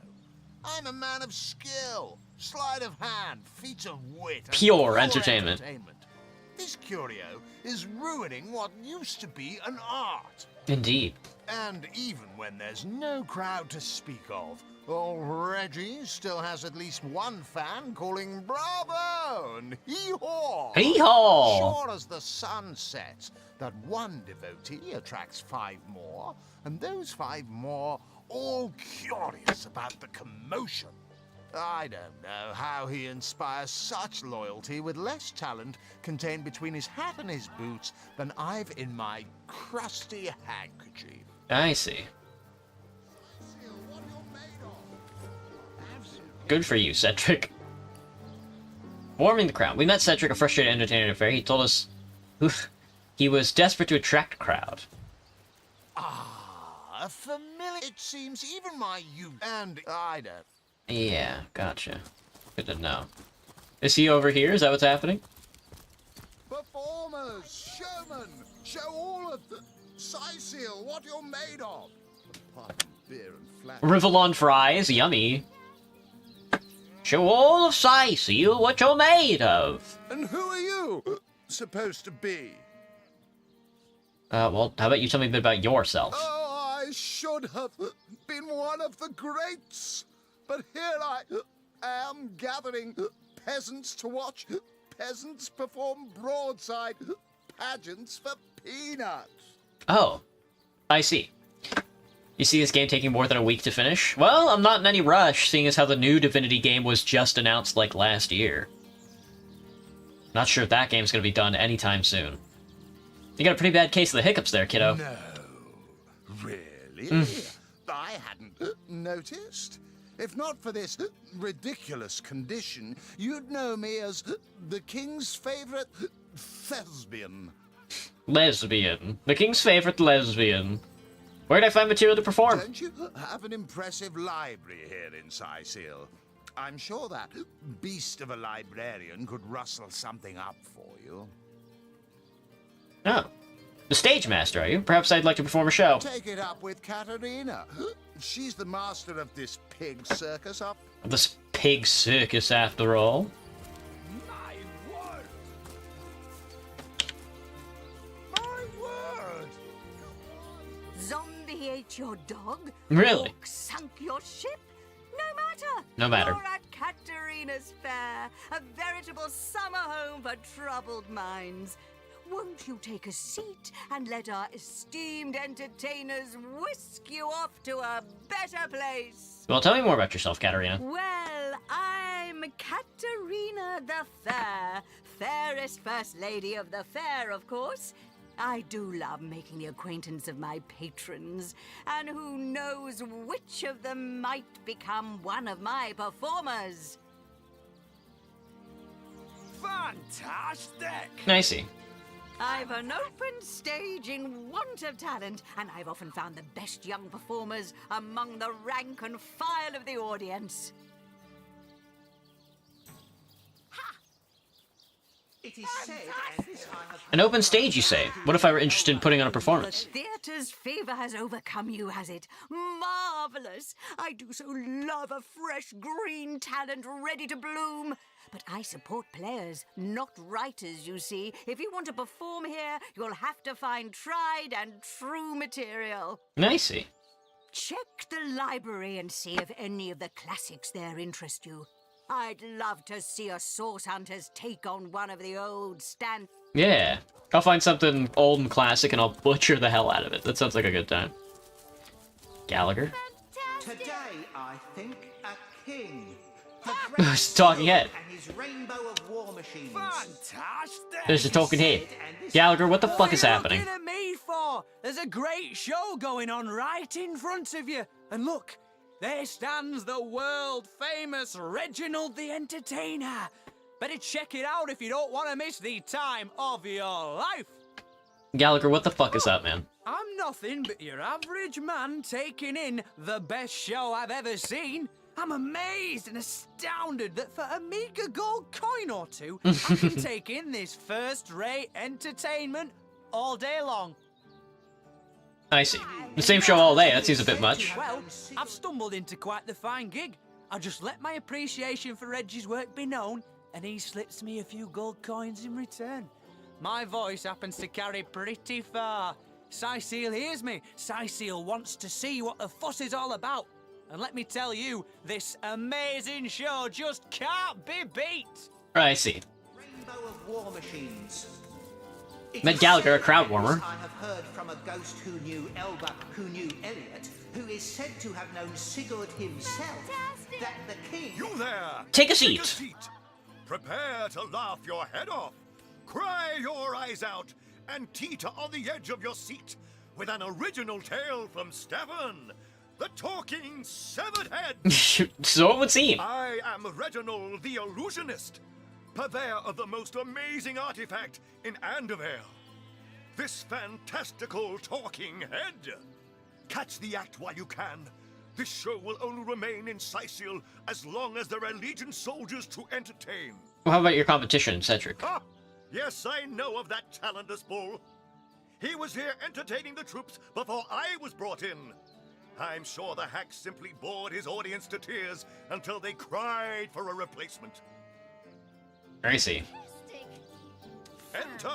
I'm a man of skill, sleight of hand, feats of wit, and Pure entertainment. This curio is ruining what used to be an art. Indeed. And even when there's no crowd to speak of, old Reggie still has at least one fan calling bravo and hee-haw. Hee-haw! Sure as the sun sets, that one devotee attracts 5 more, and those 5 more all curious about the commotion. I don't know how he inspires such loyalty with less talent contained between his hat and his boots than I've in my crusty handkerchief. I see. Good for you, Cedric. Warming the crowd. We met Cedric, a frustrated entertainer at a fair. He told us he was desperate to attract a crowd. Ah, familiar. It seems even my youth and I don't. Yeah, gotcha. Good to know. Is he over here? Is that what's happening? Performers, showmen, show all of them. Siceal, what you're made of. Apart from beer and flat. Rivellon fries, yummy. Show all of Siceal what you're made of. And who are you supposed to be? Well, how about you tell me a bit about yourself? Oh, I should have been one of the greats. But here I am gathering peasants to watch peasants perform broadside pageants for peanuts. Oh, I see. You see this game taking more than a week to finish? Well, I'm not in any rush, seeing as how the new Divinity game was just announced like last year. Not sure if that game's gonna be done anytime soon. You got a pretty bad case of the hiccups there, kiddo. No, really? I hadn't noticed. If not for this ridiculous condition, you'd know me as the king's favorite thespian. Lesbian. The king's favorite lesbian. Where'd I find material to perform? Don't you have an impressive library here in Siceal? I'm sure that beast of a librarian could rustle something up for you. Oh. The stage master, are you? Perhaps I'd like to perform a show. Take it up with Katerina. She's the master of this pig circus up. This pig circus, after all. My word! My word! Zombie ate your dog? Really? Orc sunk your ship? No matter. No matter. You're at Katerina's fair, a veritable summer home for troubled minds. won't you take a seat and let our esteemed entertainers whisk you off to a better place? Well, tell me more about yourself, Katarina. Well, I'm Katarina the Fair, fairest first lady of the fair, of course. I do love making the acquaintance of my patrons, and who knows which of them might become one of my performers. Fantastic! I see. I've an open stage in want of talent, and I've often found the best young performers among the rank and file of the audience. It is said, and this I have An open stage, you say? What if I were interested in putting on a performance? The theatre's fever has overcome you, has it? Marvelous! I do so love a fresh green talent ready to bloom. But I support players, not writers, you see. If you want to perform here, you'll have to find tried and true material. I see. Check the library and see if any of the classics there interest you. I'd love to see a Source Hunters take on one of the old stand. Yeah. I'll find something old and classic and I'll butcher the hell out of it. That sounds like a good time. Gallagher? Today, I think, a king. It's talking head. And his rainbow of war machines. Fantastic! There's a talking head. Gallagher, what the fuck is happening? What are you looking at me for? There's a great show going on right in front of you. And look, there stands the world-famous Reginald the Entertainer. Better check it out if you don't want to miss the time of your life. Gallagher, what the fuck is up, man? I'm nothing but your average man taking in the best show I've ever seen. I'm amazed and astounded that for a meager gold coin or two, I can take in this first-rate entertainment all day long. I see. The same show all day, that seems a bit much. Well, I've stumbled into quite the fine gig. I just let my appreciation for Reggie's work be known, and he slips me a few gold coins in return. My voice happens to carry pretty far. Cecile hears me. Cecile wants to see what the fuss is all about. And let me tell you, this amazing show just can't be beat. I see. Rainbow of war machines. Met Gallagher, a crowd warmer. I have heard from a ghost who knew Elba, who knew Elliot, who is said to have known Sigurd himself, that the king... You there! Take a seat. Prepare to laugh your head off, cry your eyes out, and teeter on the edge of your seat with an original tale from Stefan, the talking severed head. So it would seem. I am Reginald the Illusionist, purveyor of the most amazing artifact in Andevale. This fantastical talking head. Catch the act while you can. This show will only remain in Sicil as long as there are Legion soldiers to entertain. Well, how about your competition, Cedric? Ah, yes, I know of that talentless bull. He was here entertaining the troops before I was brought in. I'm sure the hack simply bored his audience to tears until they cried for a replacement. I see. Enter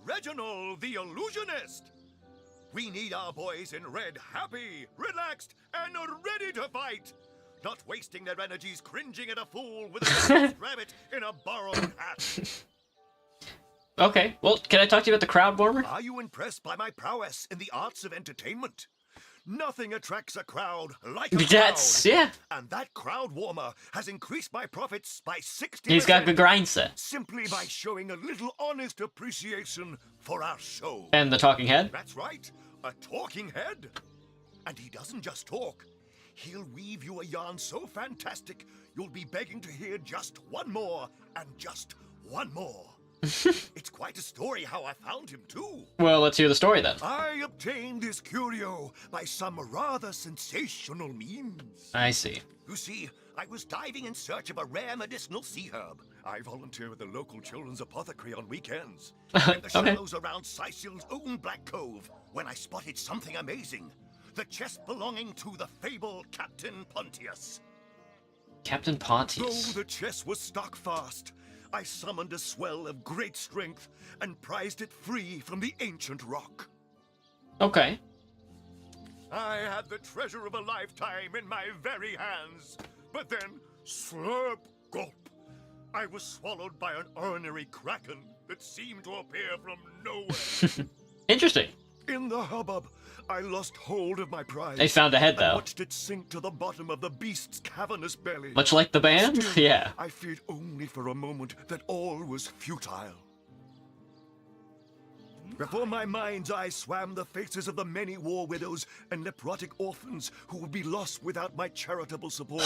Reginald the Illusionist. We need our boys in red happy, relaxed, and ready to fight. Not wasting their energies cringing at a fool with a rabbit in a borrowed hat. Okay, well, can I talk to you about the crowd warmer? Are you impressed by my prowess in the arts of entertainment? Nothing attracts a crowd like a That's, crowd. yeah. And that crowd warmer has increased my profits by 60%. He's got good grind set. Simply by showing a little honest appreciation for our show. And the talking head? That's right, a talking head. And he doesn't just talk. He'll weave you a yarn so fantastic, you'll be begging to hear just one more, and just one more. It's quite a story how I found him, too. Well, let's hear the story then. I obtained this curio by some rather sensational means. I see. You see, I was diving in search of a rare medicinal sea herb. I volunteer with the local children's apothecary on weekends. In the shallows around Sicil's own Black Cove, when I spotted something amazing. The chest belonging to the fabled Captain Pontius. Captain Pontius. Though the chest was stuck fast, I summoned a swell of great strength and prized it free from the ancient rock. Okay. I had the treasure of a lifetime in my very hands, but then, slurp, gulp, I was swallowed by an ornery kraken. that seemed to appear from nowhere. Interesting. In the hubbub, I lost hold of my prize. They found a head, though. I watched it sink to the bottom of the beast's cavernous belly. Much like the band? Still, Yeah. I feared only for a moment that all was futile. Before my mind's eye swam the faces of the many war widows and leprotic orphans who would be lost without my charitable support.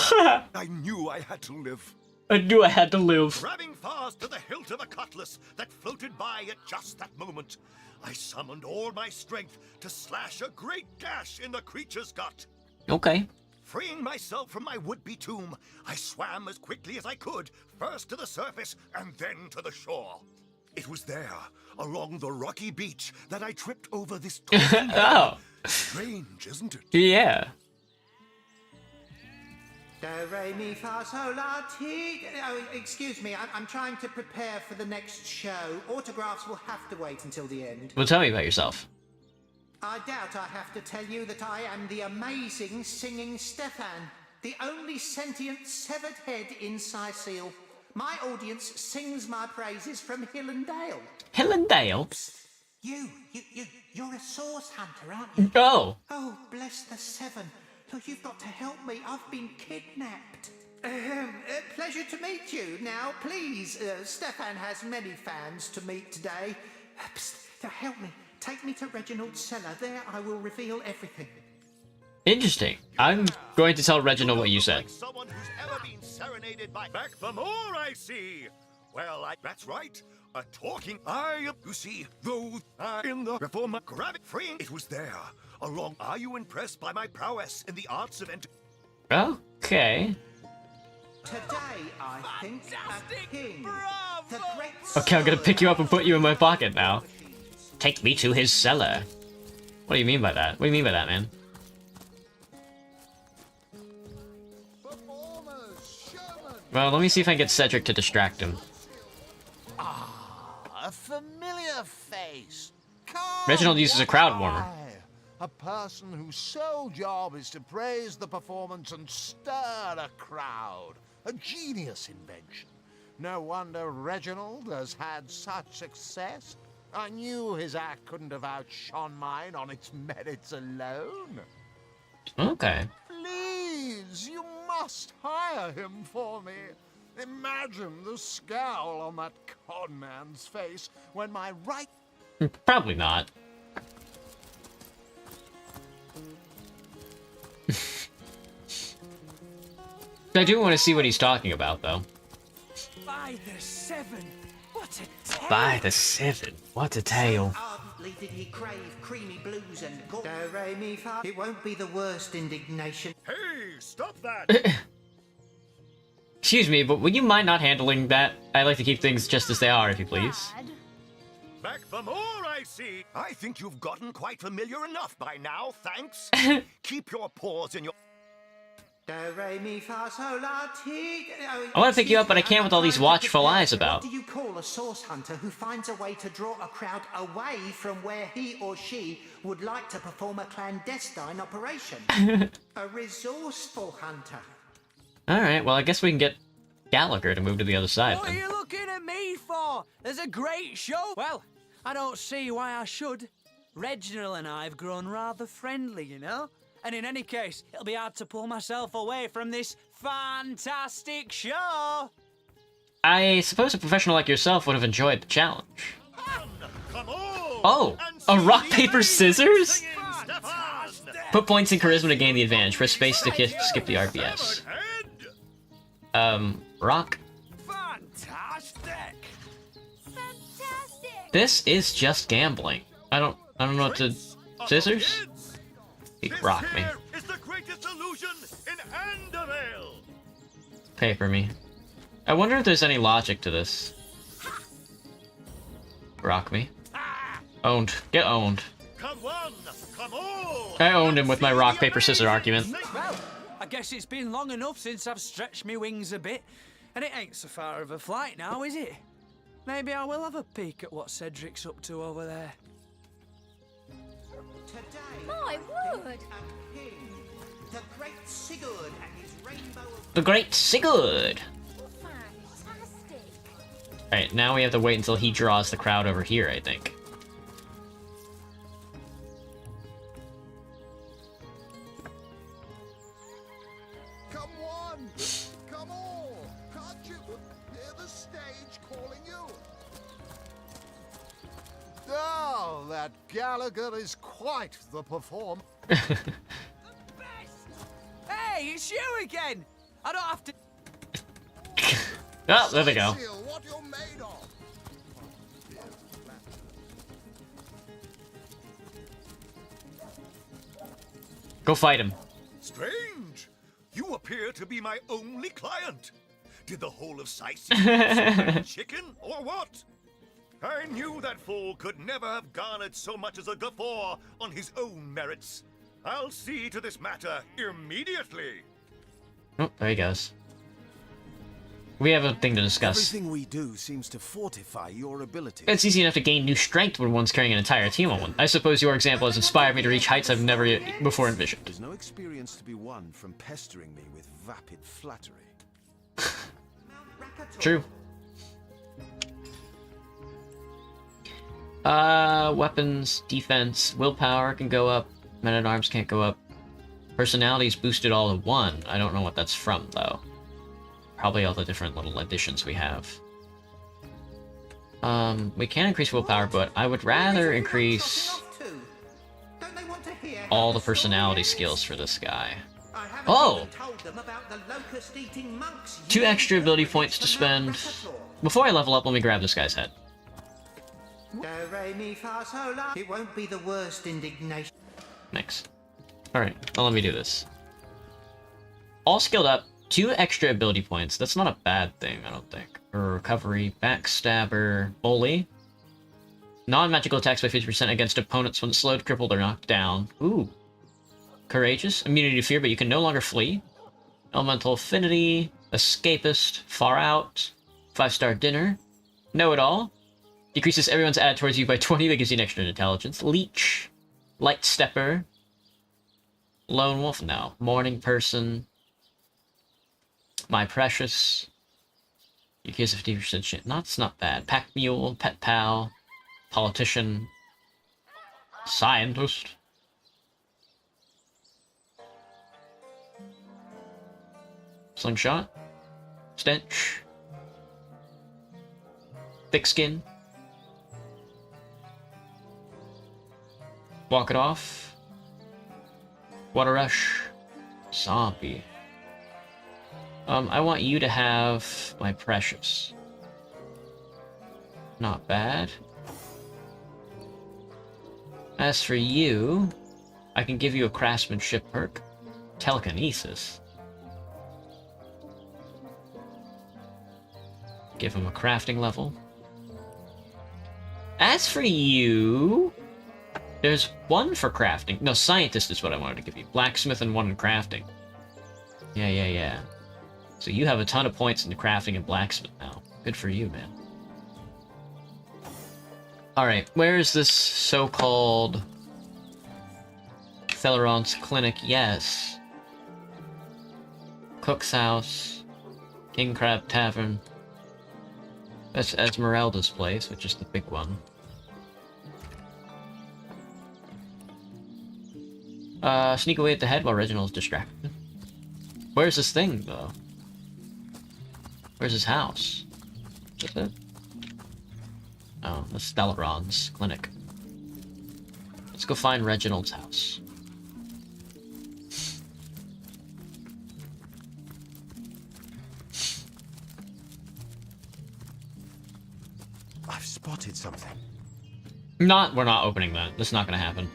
I knew I had to live. I knew I had to live. Grabbing fast to the hilt of a cutlass that floated by at just that moment, I summoned all my strength to slash a great gash in the creature's gut. Okay. Freeing myself from my would-be tomb, I swam as quickly as I could, first to the surface and then to the shore. It was there, along the rocky beach, that I tripped over this talking head. Oh. Strange, isn't it? Yeah. Do, re, mi, fa, sol, la, ti. Oh, excuse me, I'm trying to prepare for the next show. Autographs will have to wait until the end. Well, tell me about yourself. I doubt I have to tell you that I am the amazing singing Stefan, the only sentient severed head in Sicile. My audience sings my praises from Hill and Dale. Hill and Dale? You're a source hunter, aren't you? Oh. Oh, bless the seven. Look, you've got to help me. I've been kidnapped. Pleasure to meet you. Now, please, Stefan has many fans to meet today. Psst, now help me. Take me to Reginald's cellar. There I will reveal everything. Interesting. I'm going to tell Reginald what you said. Someone who's ever been serenaded by back for more, I see. Well, that's right. A talking eye. You see, those are in the reformer grabbing freeing. It was there. Along. Are you impressed by my prowess in the arts of Okay. Today, I think a king. The great Okay, I'm gonna pick you up and put you in my pocket now. Take me to his cellar. What do you mean by that? What do you mean by that, man? Well, let me see if I can get Cedric to distract him. A familiar face. Reginald uses a crowd warmer. A person whose sole job is to praise the performance and stir a crowd. A genius invention. No wonder Reginald has had such success. I knew his act couldn't have outshone mine on its merits alone. Okay. Please, you must hire him for me. Imagine the scowl on that con man's face when my right... Probably not. I do want to see what he's talking about, though. By the seven, what a tale! By the seven, what a tale. Ardently did he crave creamy blues and gold. Do, re, mi, fa. It won't be the worst indignation. Hey, stop that! Excuse me, but would you mind not handling that? I like to keep things just as they are, if you please. Back for more, I see. I think you've gotten quite familiar enough by now, thanks. Keep your paws in your... Do, re, mi, fa, sol, la, ti. I want to pick you up, but I can't with all these watchful eyes about. What do you call a source hunter who finds a way to draw a crowd away from where he or she would like to perform a clandestine operation? A resourceful hunter. Alright, well I guess we can get Gallagher to move to the other side What then. are you looking at me for? There's a great show. Well, I don't see why I should. Reginald and I have grown rather friendly, you know? And in any case, it'll be hard to pull myself away from this fantastic show. I suppose a professional like yourself would have enjoyed the challenge. Come on! Oh! A rock, paper, scissors? Put points in charisma to gain the advantage. Press space to skip the RBS. Rock. Fantastic! This is just gambling. I don't know what to... Scissors? Rock me. Is the greatest illusion in Andorel. Paper me. I wonder if there's any logic to this. Rock me. Owned. Get owned. Come on, come on. I owned him with my rock, paper, scissors argument. Well, I guess it's been long enough since I've stretched my wings a bit, and it ain't so far of a flight now, is it? Maybe I will have a peek at what Cedric's up to over there. My word! The great Sigurd and his rainbow of... The great Sigurd! Alright, now we have to wait until he draws the crowd over here, I think. Come one, come all. Can't you hear the stage calling you? Oh, that Gallagher is quite the performer. Hey, it's you again! I don't have to... Oh, there they go. What you're made of. Go fight him. Strange. You appear to be my only client. Did the whole of sightseeing chicken or what? I knew that fool could never have garnered so much as a guffaw on his own merits. I'll see to this matter immediately. Oh, there he goes. We have a thing to discuss. Everything we do seems to fortify your ability. It's easy enough to gain new strength when one's carrying an entire team on one. I suppose your example has inspired me to reach heights I've never before envisioned. There's no experience to be won from pestering me with vapid flattery. True. Weapons, defense, willpower can go up. Men-at-arms can't go up. Personality's boosted all to 1. I don't know what that's from, though. Probably all the different little additions we have. We can increase willpower, but I would rather increase all the personality skills for this guy. Oh! 2 extra ability points to spend. Before I level up, let me grab this guy's head. It won't be the worst indignation. Thanks. Alright, well, let me do this. All skilled up, 2 extra ability points. That's not a bad thing, I don't think. Recovery, Backstabber, Bully. Non-magical attacks by 50% against opponents when slowed, crippled, or knocked down. Ooh. Courageous, immunity to fear, but you can no longer flee. Elemental Affinity, Escapist, Far Out, 5-star Dinner, Know-It-All. Decreases everyone's add towards you by 20, that gives you an extra intelligence. Leech, Light Stepper, Lone Wolf, no. Morning Person, My Precious. You gives 50% shit. That's not bad. Pack Mule, Pet Pal, Politician, Scientist. Slingshot, Stench, Thick Skin, Walk It Off, Water Rush, Zombie. I want you to have My Precious. Not bad. As for you, I can give you a craftsmanship perk. Telekinesis. Give him a crafting level. As for you, there's 1 for crafting. No, scientist is what I wanted to give you. Blacksmith and 1 in crafting. Yeah. So you have a ton of points in the crafting and blacksmith now. Good for you, man. Alright, where is this so-called Theleron's clinic? Yes. Cook's house. King Crab Tavern. That's Esmeralda's place, which is the big one. Sneak away at the head while Reginald's distracted. Where's this thing, though? Where's his house? Is this it? Oh, that's Theleron's clinic. Let's go find Reginald's house. I've spotted something. We're not opening that. That's not gonna happen.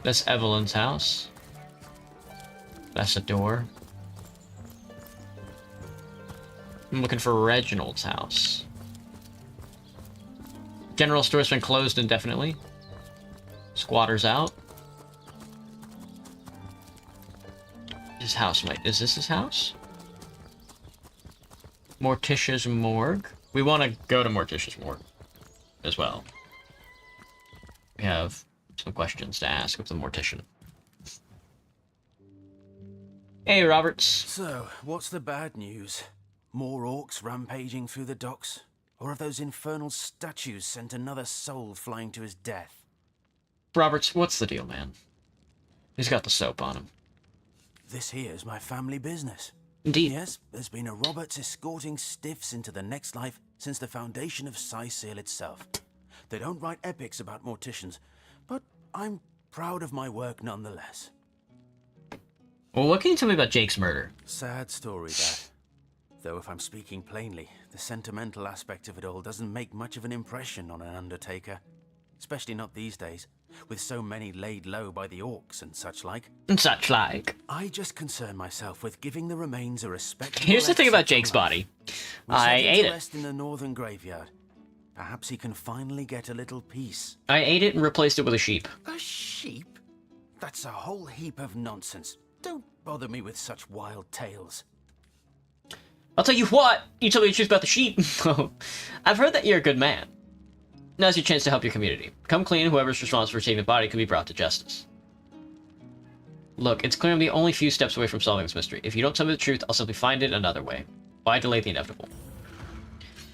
That's Evelyn's house. That's a door. I'm looking for Reginald's house. General store's been closed indefinitely. Squatters out. His house, wait, is this his house? Morticia's Morgue? We want to go to Morticia's Morgue as well. We have some questions to ask of the mortician. Hey, Roberts. So, what's the bad news? More orcs rampaging through the docks? Or have those infernal statues sent another soul flying to his death? Roberts, what's the deal, man? He's got the soap on him. This here's my family business. Indeed. Yes, there's been a Roberts escorting stiffs into the next life since the foundation of Seal itself. They don't write epics about morticians, but I'm proud of my work nonetheless. Well, what can you tell me about Jake's murder? Sad story, that. Though if I'm speaking plainly, the sentimental aspect of it all doesn't make much of an impression on an undertaker. Especially not these days, with so many laid low by the orcs and such like. And such like. I just concern myself with giving the remains a respectable... Here's the thing about Jake's body. I ate it. Rest in the northern graveyard. Perhaps he can finally get a little peace. I ate it and replaced it with a sheep. A sheep? That's a whole heap of nonsense. Don't bother me with such wild tales. I'll tell you what, you told me the truth about the sheep. I've heard that you're a good man. Now's your chance to help your community. Come clean, whoever's responsible for taking the body can be brought to justice. Look, it's clear I'm the only few steps away from solving this mystery. If you don't tell me the truth, I'll simply find it another way. Why delay the inevitable?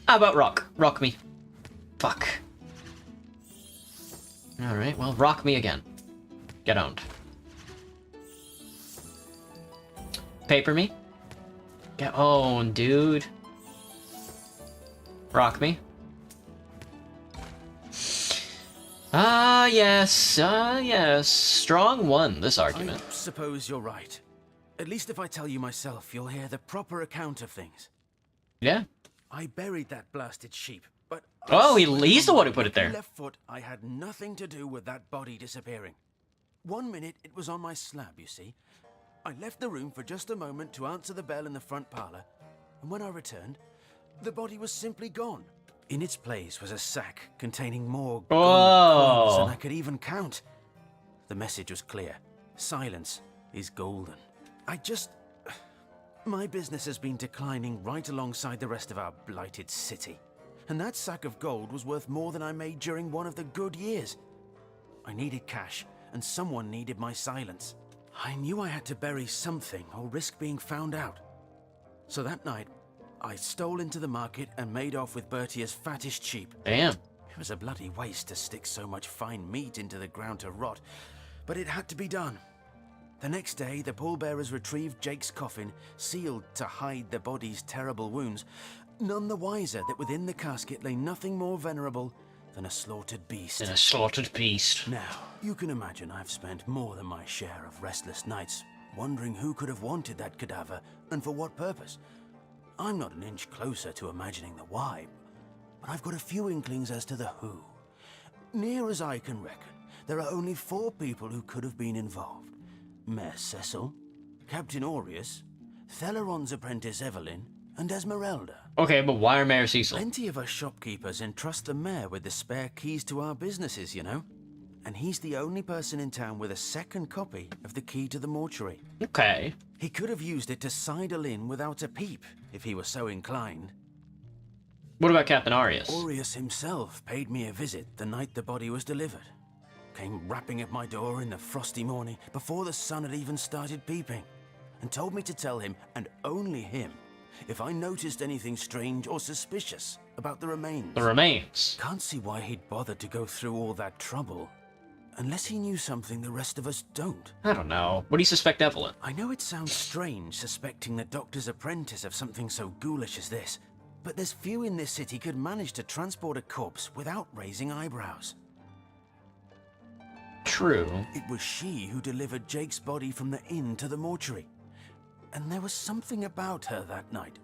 How about rock? Rock me. Fuck. Alright, well, rock me again. Get owned. Paper me. Get owned, dude. Rock me. Yes. Strong won this argument. I suppose you're right. At least if I tell you myself, you'll hear the proper account of things. Yeah. I buried that blasted sheep, but... Oh, he's the one who put it there. Left foot, I had nothing to do with that body disappearing. 1 minute, it was on my slab, you see. I left the room for just a moment to answer the bell in the front parlor, and when I returned, the body was simply gone. In its place was a sack containing more gold coins than I could even count. The message was clear. Silence is golden. My business has been declining right alongside the rest of our blighted city. And that sack of gold was worth more than I made during one of the good years. I needed cash, and someone needed my silence. I knew I had to bury something or risk being found out. So that night, I stole into the market and made off with Bertia's fattest sheep. Damn. It was a bloody waste to stick so much fine meat into the ground to rot, but it had to be done. The next day, the pallbearers retrieved Jake's coffin, sealed to hide the body's terrible wounds, none the wiser that within the casket lay nothing more venerable than a slaughtered beast. Now, you can imagine I've spent more than my share of restless nights, wondering who could have wanted that cadaver and for what purpose. I'm not an inch closer to imagining the why, but I've got a few inklings as to the who. Near as I can reckon, there are only 4 people who could have been involved. Mayor Cecil, Captain Aureus, Theleron's apprentice Evelyn, and Esmeralda. Okay, but why are Mayor Cecil? Plenty of us shopkeepers entrust the mayor with the spare keys to our businesses, you know. And he's the only person in town with a second copy of the key to the mortuary. Okay. He could have used it to sidle in without a peep, if he were so inclined. What about Captain Aureus? Aureus himself paid me a visit the night the body was delivered. Came rapping at my door in the frosty morning before the sun had even started peeping, and told me to tell him, and only him, if I noticed anything strange or suspicious about the remains. The remains? Can't see why he'd bothered to go through all that trouble. Unless he knew something the rest of us don't. I don't know. What do you suspect Evelyn? I know it sounds strange suspecting the doctor's apprentice of something so ghoulish as this, but there's few in this city could manage to transport a corpse without raising eyebrows. True. It was she who delivered Jake's body from the inn to the mortuary. And there was something about her that night.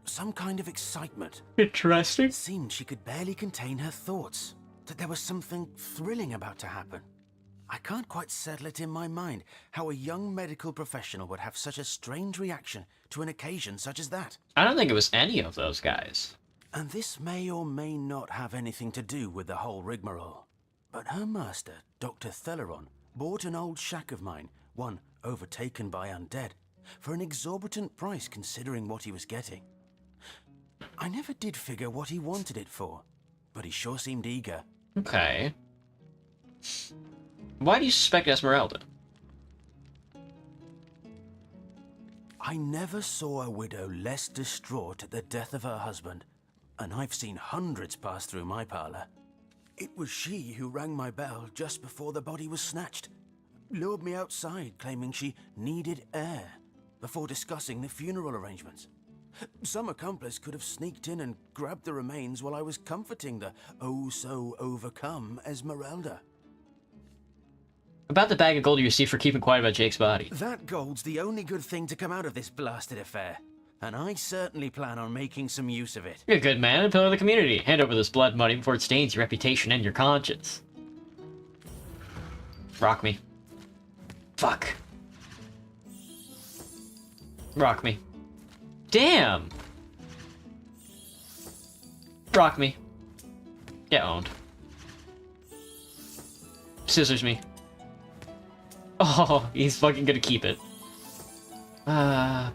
Some kind of excitement. Interesting. It seemed she could barely contain her thoughts. That there was something thrilling about to happen. I can't quite settle it in my mind how a young medical professional would have such a strange reaction to an occasion such as that. I don't think it was any of those guys. And this may or may not have anything to do with the whole rigmarole. But her master, Dr. Theleron, bought an old shack of mine, one overtaken by undead, for an exorbitant price considering what he was getting. I never did figure what he wanted it for, but he sure seemed eager. Okay. Why do you suspect Esmeralda? I never saw a widow less distraught at the death of her husband, and I've seen hundreds pass through my parlor. It was she who rang my bell just before the body was snatched, lured me outside claiming she needed air before discussing the funeral arrangements. Some accomplice could have sneaked in and grabbed the remains while I was comforting the oh-so-overcome Esmeralda. About the bag of gold you received for keeping quiet about Jake's body. That gold's the only good thing to come out of this blasted affair, and I certainly plan on making some use of it. You're a good man, a pillar of the community. Hand over this blood money before it stains your reputation and your conscience. Rock me. Fuck. Rock me. Damn! Rock me. Get owned. Scissors me. Oh, he's fucking gonna keep it.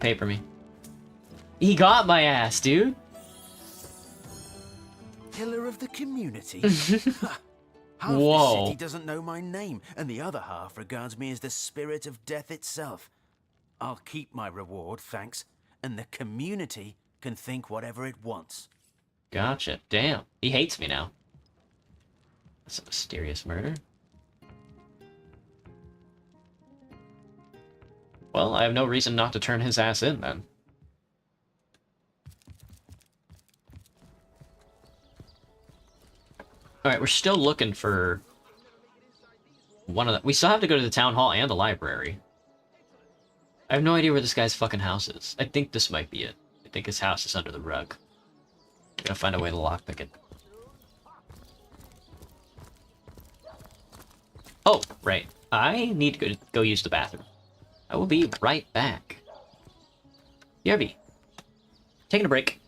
Paper me. He got my ass, dude. Pillar of the community? Half Whoa. the city doesn't know my name, and the other half regards me as the spirit of death itself. I'll keep my reward, thanks, and the community can think whatever it wants. Gotcha. Damn. He hates me now. That's a mysterious murder. Well, I have no reason not to turn his ass in, then. Alright, we're still looking for one of the... We still have to go to the town hall and the library. I have no idea where this guy's fucking house is. I think this might be it. I think his house is under the rug. Gotta find a way to lockpick it. Oh, right. I need to go use the bathroom. I will be right back. BRB. Taking a break.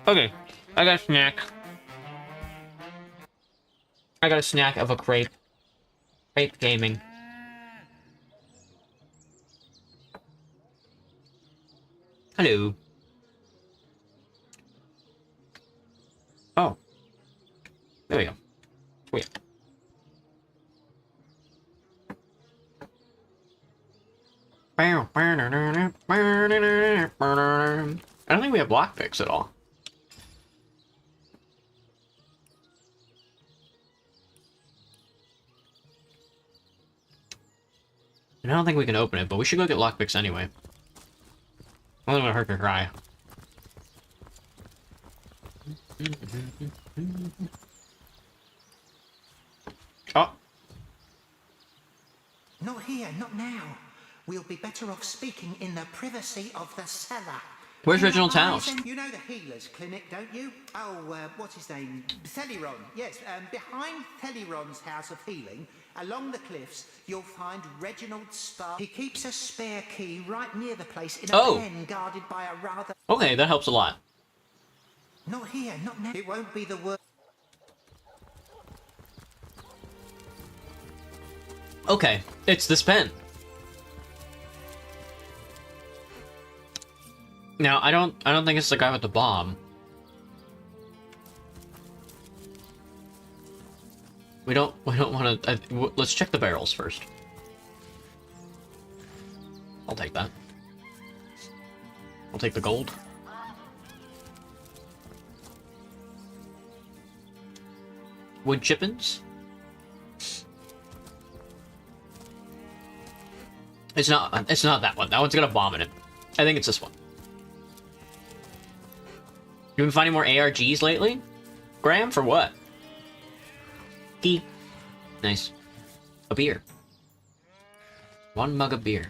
Okay, I got a snack. I got a snack of a crepe. Crepe gaming. Hello. Oh. There we go. Sweet. I don't think we have lockpicks at all. And I don't think we can open it, but we should go get lockpicks anyway. I don't want to hurt her cry. Oh. Not here, not now. We'll be better off speaking in the privacy of the cellar. Where's Reginald's house? You know the healer's clinic, don't you? Oh, what's his name? Theliron. Yes, behind Theliron's house of healing, along the cliffs, you'll find Reginald's spa. He keeps a spare key right near the place in a pen guarded by a rather... Okay, that helps a lot. Not here, not now. It won't be the worst. Okay, it's this pen. Now, I don't think it's the guy with the bomb. We don't want to. Let's check the barrels first. I'll take that. I'll take the gold. Wood chippings. It's not that one. That one's got a bomb in it. I think it's this one. You been finding more ARGs lately? Graham, for what? Tea. Nice. A beer. One mug of beer.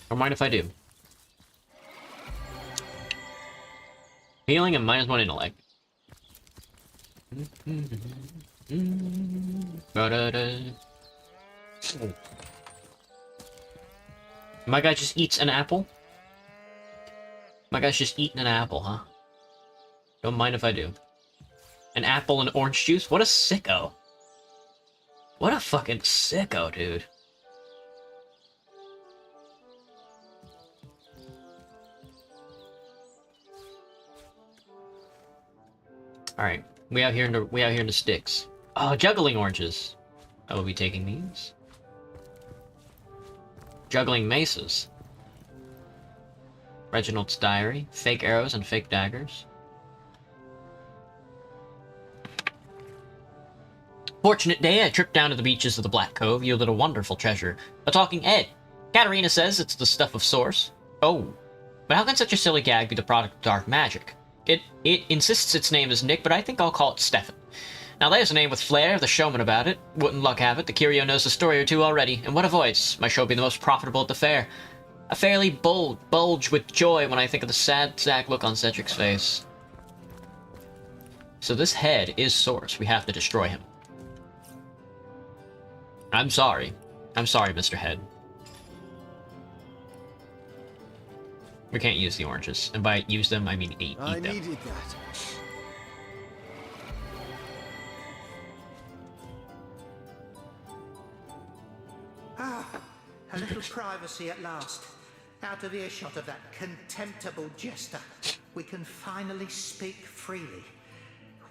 Don't mind if I do. Healing and -1 intellect. My guy just eats an apple? My guy's just eating an apple, huh? Don't mind if I do. An apple and orange juice? What a sicko. What a fucking sicko, dude. Alright, we out here in the sticks. Oh, juggling oranges. I will be taking these. Juggling maces. Reginald's diary, fake arrows and fake daggers. Fortunate day, I tripped down to the beaches of the Black Cove, yielded a wonderful treasure. A talking head. Katerina says it's the stuff of Source. Oh. But how can such a silly gag be the product of dark magic? It insists its name is Nick, but I think I'll call it Stefan. Now there's a name with flair, the showman about it. Wouldn't luck have it, the curio knows a story or two already, and what a voice. My show will be the most profitable at the fair. I fairly bulge with joy when I think of the sad sack look on Cedric's face. So this head is Source. We have to destroy him. I'm sorry. I'm sorry, Mr. Head. We can't use the oranges. And by use them, I mean eat them. I needed that. Ah, a little privacy at last. Out of earshot of that contemptible jester, we can finally speak freely.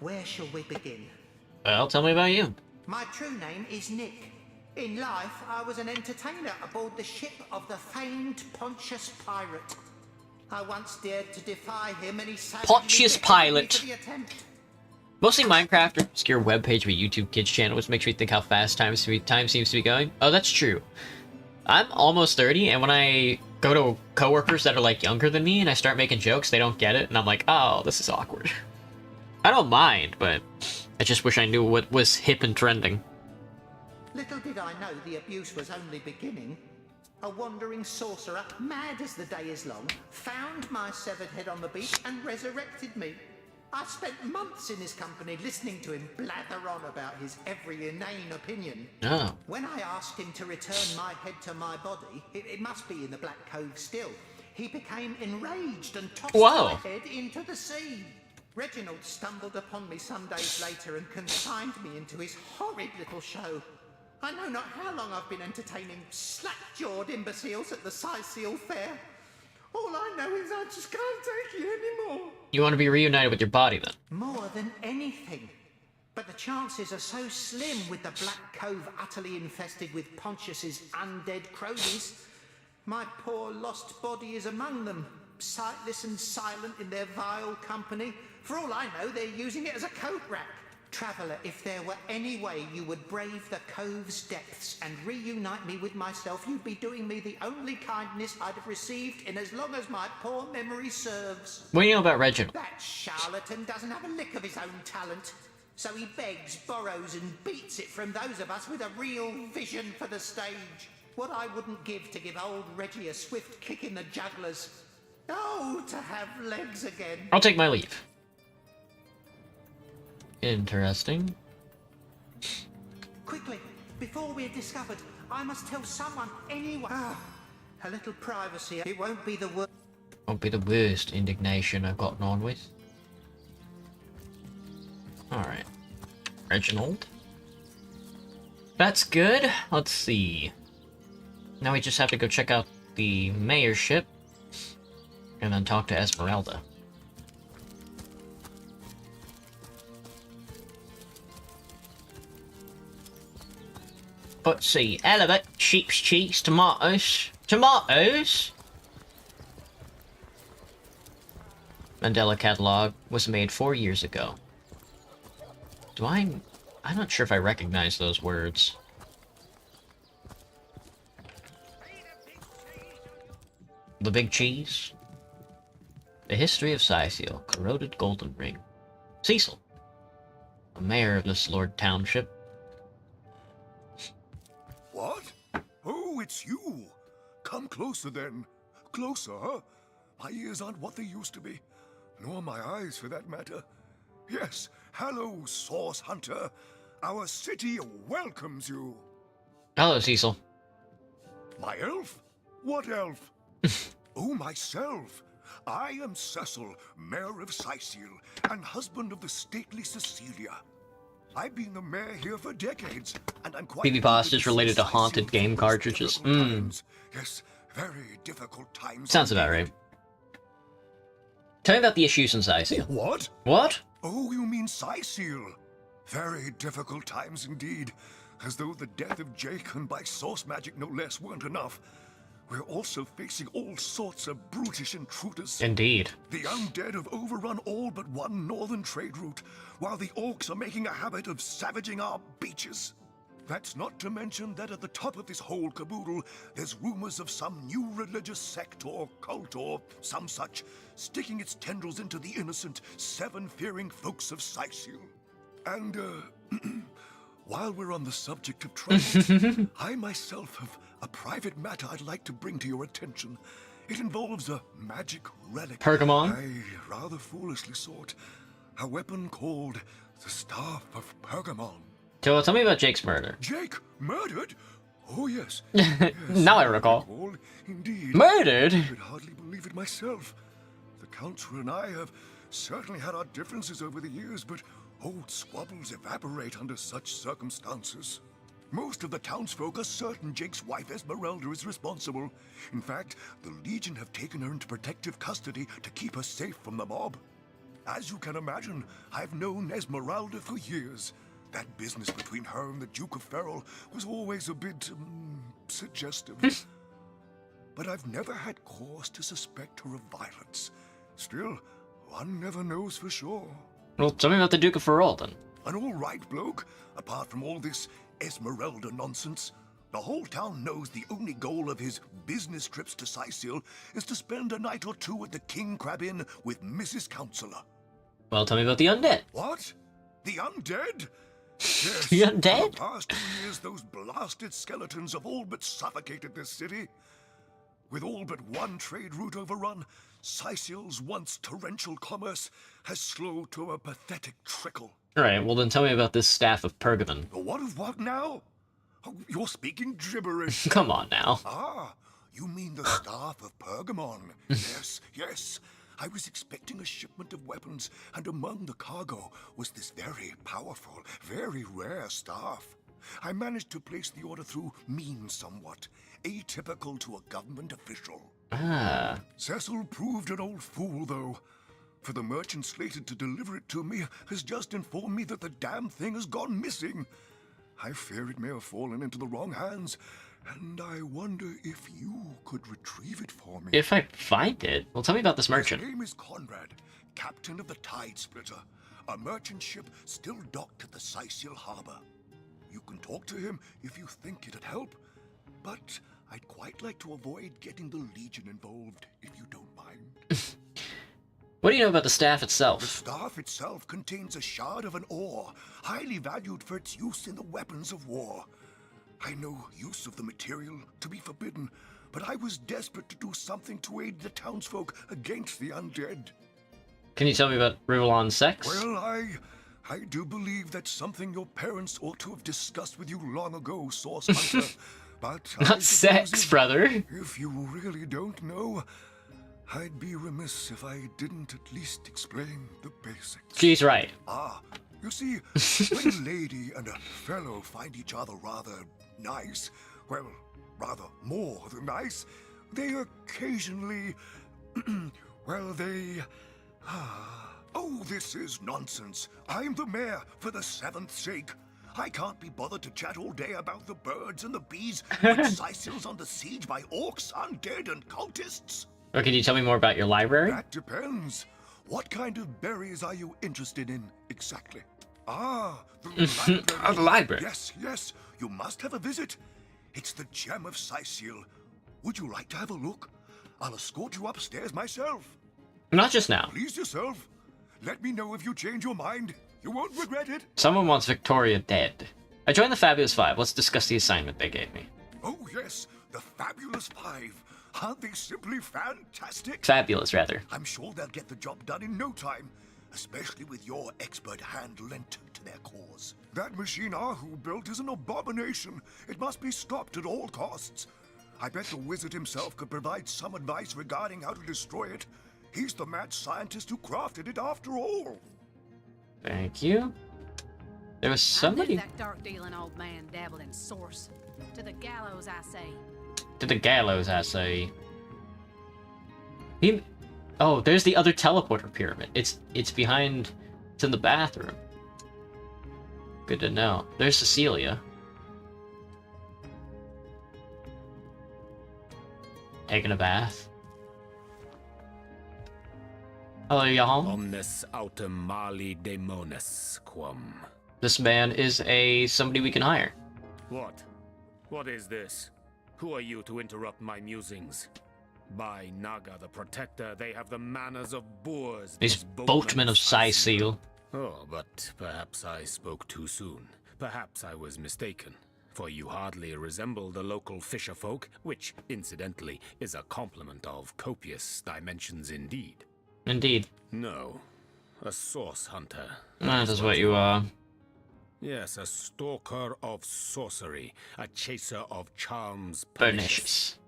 Where shall we begin? Well, tell me about you. My true name is Nick. In life, I was an entertainer aboard the ship of the famed Pontius Pirate. I once dared to defy him and he Pontius Pilot. Mostly Minecraft or obscure webpage of a YouTube kids channel, which makes me think how fast time seems to be going. Oh, that's true. I'm almost 30, and when I go to coworkers that are like younger than me and I start making jokes, they don't get it, and I'm like, oh, this is awkward. I don't mind, but I just wish I knew what was hip and trending. Little did I know the abuse was only beginning. A wandering sorcerer, mad as the day is long, found my severed head on the beach and resurrected me. I spent months in his company listening to him blather on about his every inane opinion. Oh. When I asked him to return my head to my body, it must be in the Black Cove still, He became enraged and tossed Whoa. my head into the sea. Reginald stumbled upon me some days later and consigned me into his horrid little show. I know not how long I've been entertaining slack-jawed imbeciles at the Sicil Fair. All I know is I just can't take it anymore. You want to be reunited with your body, then? More than anything. But the chances are so slim with the Black Cove utterly infested with Pontius's undead cronies. My poor lost body is among them, sightless and silent in their vile company. For all I know, they're using it as a coat rack. Traveller, if there were any way you would brave the cove's depths and reunite me with myself, you'd be doing me the only kindness I'd have received in as long as my poor memory serves. What do you know about Reginald? That charlatan doesn't have a lick of his own talent. So he begs, borrows and beats it from those of us with a real vision for the stage. What I wouldn't give to give old Reggie a swift kick in the jugglers. Oh, to have legs again. I'll take my leave. Interesting. Quickly, before we're discovered, I must tell someone, anyone. A little privacy. It won't be the worst. Won't be the worst indignation I've gotten on with. Alright. Reginald. That's good. Let's see. Now we just have to go check out the mayorship. And then talk to Esmeralda. Let's see. Elevate, sheep's cheeks, tomatoes. Tomatoes? Mandela catalog was made 4 years ago. I'm not sure if I recognize those words. The big cheese? The history of Sicil, corroded golden ring. Cecil, the mayor of this Lord Township. What? Oh, it's you. Come closer then. Closer, huh? My ears aren't what they used to be. Nor my eyes, for that matter. Yes, hello, Source Hunter. Our city welcomes you. Hello, Cecil. My elf? What elf? Oh, myself. I am Cecil, Mayor of Sicil, and husband of the stately Cecilia. I've been the mayor here for decades, and I'm quite... PB Past is related to haunted game cartridges. Yes, very difficult times. Sounds about right. Tell me about the issues in Sicil. What? What? Oh, you mean Sicil. Very difficult times indeed. As though the death of Jake, and by source magic no less, weren't enough. We're also facing all sorts of brutish intruders. Indeed. The undead have overrun all but one northern trade route, while the orcs are making a habit of savaging our beaches. That's not to mention that at the top of this whole caboodle, there's rumors of some new religious sect or cult or some such, sticking its tendrils into the innocent, seven-fearing folks of Sicil. And, while we're on the subject of trouble, I myself have a private matter I'd like to bring to your attention. It involves a magic relic. Pergamon? I rather foolishly sought. A weapon called the Staff of Pergamon. So tell me about Jake's murder. Jake? Murdered? Oh, yes. Now I recall. Indeed. Murdered? I could hardly believe it myself. The Council and I have certainly had our differences over the years, but old squabbles evaporate under such circumstances. Most of the townsfolk are certain Jake's wife Esmeralda is responsible. In fact, the Legion have taken her into protective custody to keep her safe from the mob. As you can imagine, I've known Esmeralda for years. That business between her and the Duke of Ferrol was always a bit, suggestive. But I've never had cause to suspect her of violence. Still, one never knows for sure. Well, tell me about the Duke of Ferrol, then. An all-right bloke, apart from all this Esmeralda nonsense. The whole town knows the only goal of his business trips to Sicil is to spend a night or two at the King Crab Inn with Mrs. Counselor. Well, tell me about the undead. What? The undead? Yes. The undead? For the past 2 years, those blasted skeletons have all but suffocated this city. With all but one trade route overrun, Sicil's once torrential commerce has slowed to a pathetic trickle. Alright, well then tell me about this Staff of Pergamon. What of what now? Oh, you're speaking gibberish. Come on now. Ah, You mean the staff of Pergamon? Yes, yes. I was expecting a shipment of weapons, and among the cargo was this very powerful, very rare staff. I managed to place the order through means somewhat, atypical to a government official. Ah. Cecil proved an old fool, though. For the merchant slated to deliver it to me has just informed me that the damn thing has gone missing. I fear it may have fallen into the wrong hands, and I wonder if you could retrieve it for me. If I find it? Well, tell me about this merchant. His name is Conrad, captain of the Tide Splitter, a merchant ship still docked at the Sicil harbor. You can talk to him if you think it'd help, but I'd quite like to avoid getting the Legion involved, if you don't mind. What do you know about the staff itself? The staff itself contains a shard of an ore, highly valued for its use in the weapons of war. I know use of the material to be forbidden, but I was desperate to do something to aid the townsfolk against the undead. Can you tell me about Rivellon's sex? Well, I do believe that's something your parents ought to have discussed with you long ago, Source Hunter. But not sex, brother. If you really don't know, I'd be remiss if I didn't at least explain the basics. She's right. Ah, you see, when a lady and a fellow find each other rather nice, well, rather more than nice, they occasionally, well, they... Oh, this is nonsense. I'm the mayor for the 7th sake. I can't be bothered to chat all day about the birds and the bees when Sicil's under siege by orcs, undead, and cultists. Or can you tell me more about your library? That depends. What kind of berries are you interested in, exactly? Ah, the library. The library. Yes, yes, you must have a visit. It's the gem of Sicil. Would you like to have a look? I'll escort you upstairs myself. Not just now. Please yourself. Let me know if you change your mind. You won't regret it. Someone wants Victoria dead. I joined the Fabulous Five. Let's discuss the assignment they gave me. Oh, yes, the Fabulous Five. Aren't they simply fantastic? Fabulous, rather. I'm sure they'll get the job done in no time, especially with your expert hand lent to their cause. That machine Ahu built is an abomination. It must be stopped at all costs. I bet the wizard himself could provide some advice regarding how to destroy it. He's the mad scientist who crafted it after all. Thank you. There was somebody... I knew that dark-dealing old man dabbled in source. To the gallows, I say. To the gallows, I say. He... Oh, there's the other teleporter pyramid. It's behind... It's in the bathroom. Good to know. There's Cecilia. Taking a bath. Hello, y'all. Omnes autem mali demonis quam. This man is somebody we can hire. What? What is this? Who are you to interrupt my musings? By Naga the Protector, they have the manners of boors. These boatmen of Sicil. Oh, but perhaps I spoke too soon. Perhaps I was mistaken. For you hardly resemble the local fisher folk, which, incidentally, is a compliment of copious dimensions indeed. Indeed. No. A source hunter. That is what you are. Yes, a stalker of sorcery, a chaser of charms Pernicious.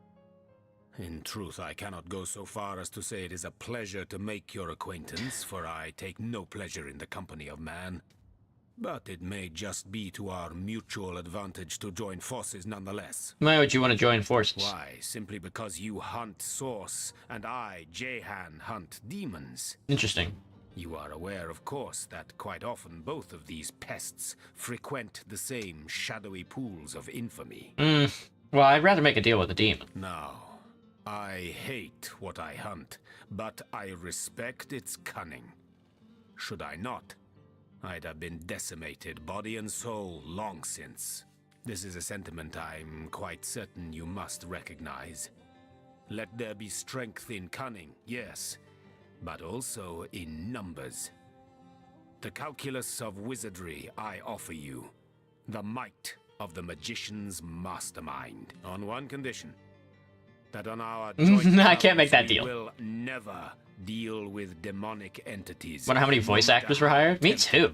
In truth, I cannot go so far as to say it is a pleasure to make your acquaintance, for I take no pleasure in the company of man. But it may just be to our mutual advantage to join forces nonetheless. Why would you want to join forces? Why? Simply because you hunt source, and I, Jehan, hunt demons. Interesting. You are aware, of course, that quite often both of these pests frequent the same shadowy pools of infamy. Well, I'd rather make a deal with a demon. Now, I hate what I hunt, but I respect its cunning. Should I not, I'd have been decimated, body and soul, long since. This is a sentiment I'm quite certain you must recognize. Let there be strength in cunning, yes, but also in numbers. The calculus of wizardry I offer you, the might of the magician's mastermind, on one condition. That on our joint I can't make that deal. We will never deal with demonic entities. Wonder how many voice actors were hired? Me too.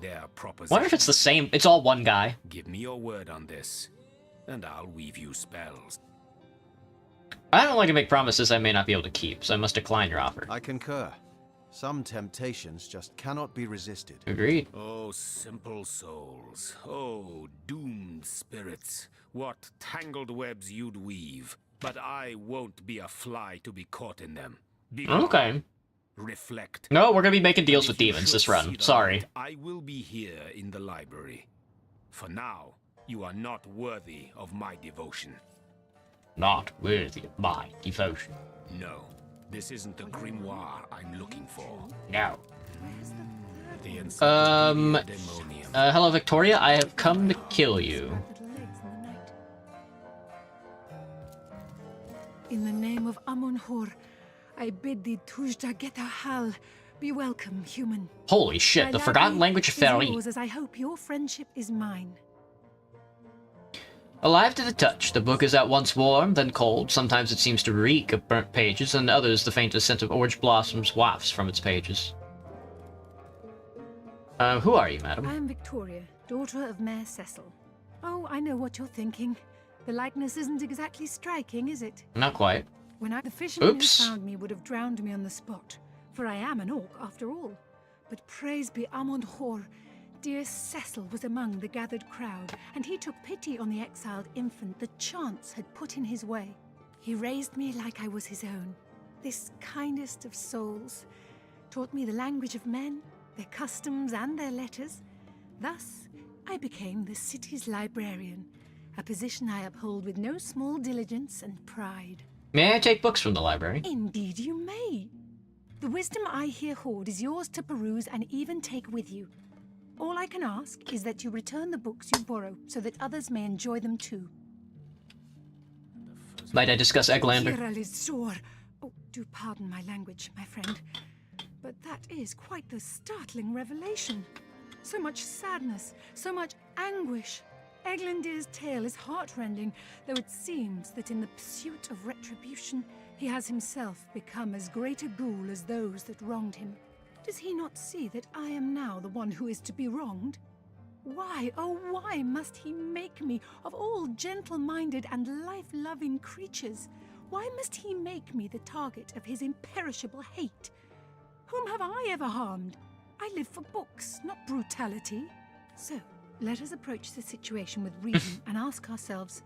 Wonder if it's the same. It's all one guy. Give me your word on this, and I'll weave you spells. I don't like to make promises I may not be able to keep, so I must decline your offer. I concur. Some temptations just cannot be resisted. Agreed. Oh, simple souls. Oh, doomed spirits. What tangled webs you'd weave. But I won't be a fly to be caught in them. Be Okay. reflect. No, we're gonna be making deals with demons this run. Sorry. I will be here in the library. For now, you are not worthy of my devotion. Not worthy of my devotion. No, this isn't the grimoire I'm looking for. No. The Encyclopedia Daemonium. Hello, Victoria. I have come to kill you. In the name of Amon-Hor, I bid thee Tujta Geta Hal. Be welcome, human. Holy shit, My the forgotten laddie language of is fairy. yours, as I hope your friendship is mine. Alive to the touch, the book is at once warm, then cold. Sometimes it seems to reek of burnt pages, and others the faintest scent of orange blossoms wafts from its pages. Who are you, madam? I am Victoria, daughter of Mayor Cecil. Oh, I know what you're thinking. The likeness isn't exactly striking, is it? Not quite. The fisherman Oops. who found me would have drowned me on the spot, for I am an orc after all. But praise be Amon-Hor, dear Cecil was among the gathered crowd, and he took pity on the exiled infant that chance had put in his way. He raised me like I was his own, this kindest of souls, taught me the language of men, their customs and their letters. Thus, I became the city's librarian, a position I uphold with no small diligence and pride. May I take books from the library? Indeed you may. The wisdom I here hoard is yours to peruse and even take with you. All I can ask is that you return the books you borrow so that others may enjoy them too. Might I discuss Eglander? Kiralizor. Oh, do pardon my language, my friend. But that is quite the startling revelation. So much sadness, so much anguish. Eglandir's tale is heartrending, though it seems that in the pursuit of retribution, he has himself become as great a ghoul as those that wronged him. Does he not see that I am now the one who is to be wronged? Why, oh why must he make me, of all gentle-minded and life-loving creatures, why must he make me the target of his imperishable hate? Whom have I ever harmed? I live for books, not brutality. So, let us approach the situation with reason and ask ourselves,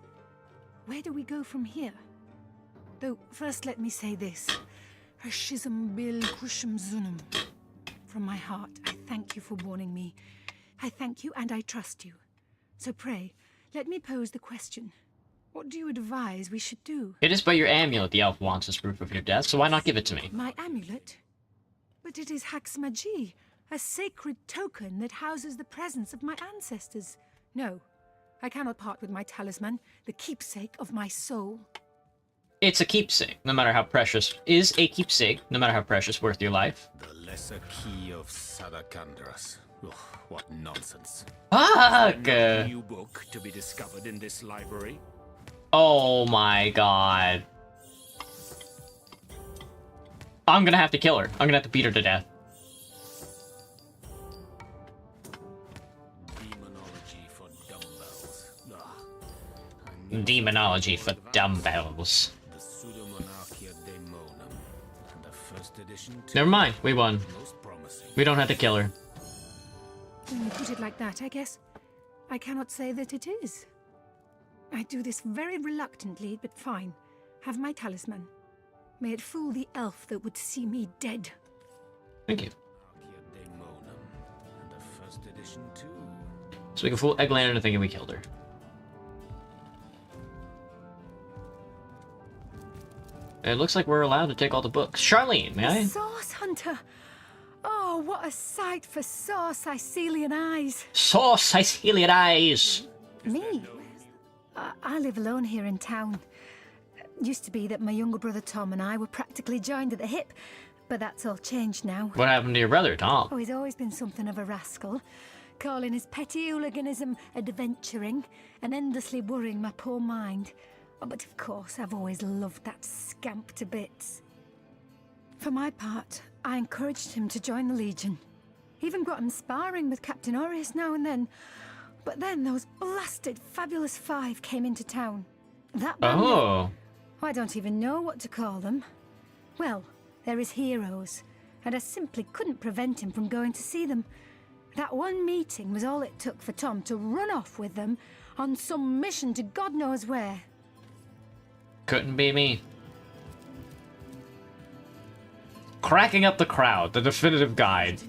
where do we go from here? Though, first let me say this. Hashizm bil kushum zunum. From my heart, I thank you for warning me. I thank you and I trust you. So pray, let me pose the question. What do you advise we should do? It is but your amulet the elf wants as proof of your death, so why not give it to me? My amulet? But it is Haxmagi, a sacred token that houses the presence of my ancestors. No, I cannot part with my talisman, the keepsake of my soul. It's a keepsake, no matter how precious. Is a keepsake, no matter how precious, worth your life? The lesser key of Sadakandras. Ugh, what nonsense. Fuck! A new book to be discovered in this library? Oh my god. I'm gonna have to kill her. I'm gonna have to beat her to death. Demonology for dumbbells. Demonology for dumbbells. The Pseudomonarchia Daemonum. And the first edition too. Never mind, we won. Most promising. We don't have to kill her. When you put it like that, I guess I cannot say that it is. I do this very reluctantly, but fine. Have my talisman. May it fool the elf that would see me dead. Thank you. Daemonum. And the first edition too. So we can fool Eglander into thinking we killed her. It looks like we're allowed to take all the books. Charlene, may I? Sauce hunter! Oh, what a sight for sore Sicilian eyes! Sore Sicilian eyes! Me? I live alone here in town. Used to be that my younger brother Tom and I were practically joined at the hip, but that's all changed now. What happened to your brother, Tom? Oh, he's always been something of a rascal, calling his petty hooliganism adventuring and endlessly worrying my poor mind. Oh, but of course, I've always loved that scamp to bits. For my part, I encouraged him to join the Legion. Even got him sparring with Captain Orius now and then. But then those blasted Fabulous Five came into town. That band Oh. I don't even know what to call them. Well, they're his heroes, and I simply couldn't prevent him from going to see them. That one meeting was all it took for Tom to run off with them on some mission to God knows where. Couldn't be me. Cracking up the crowd, the definitive guide.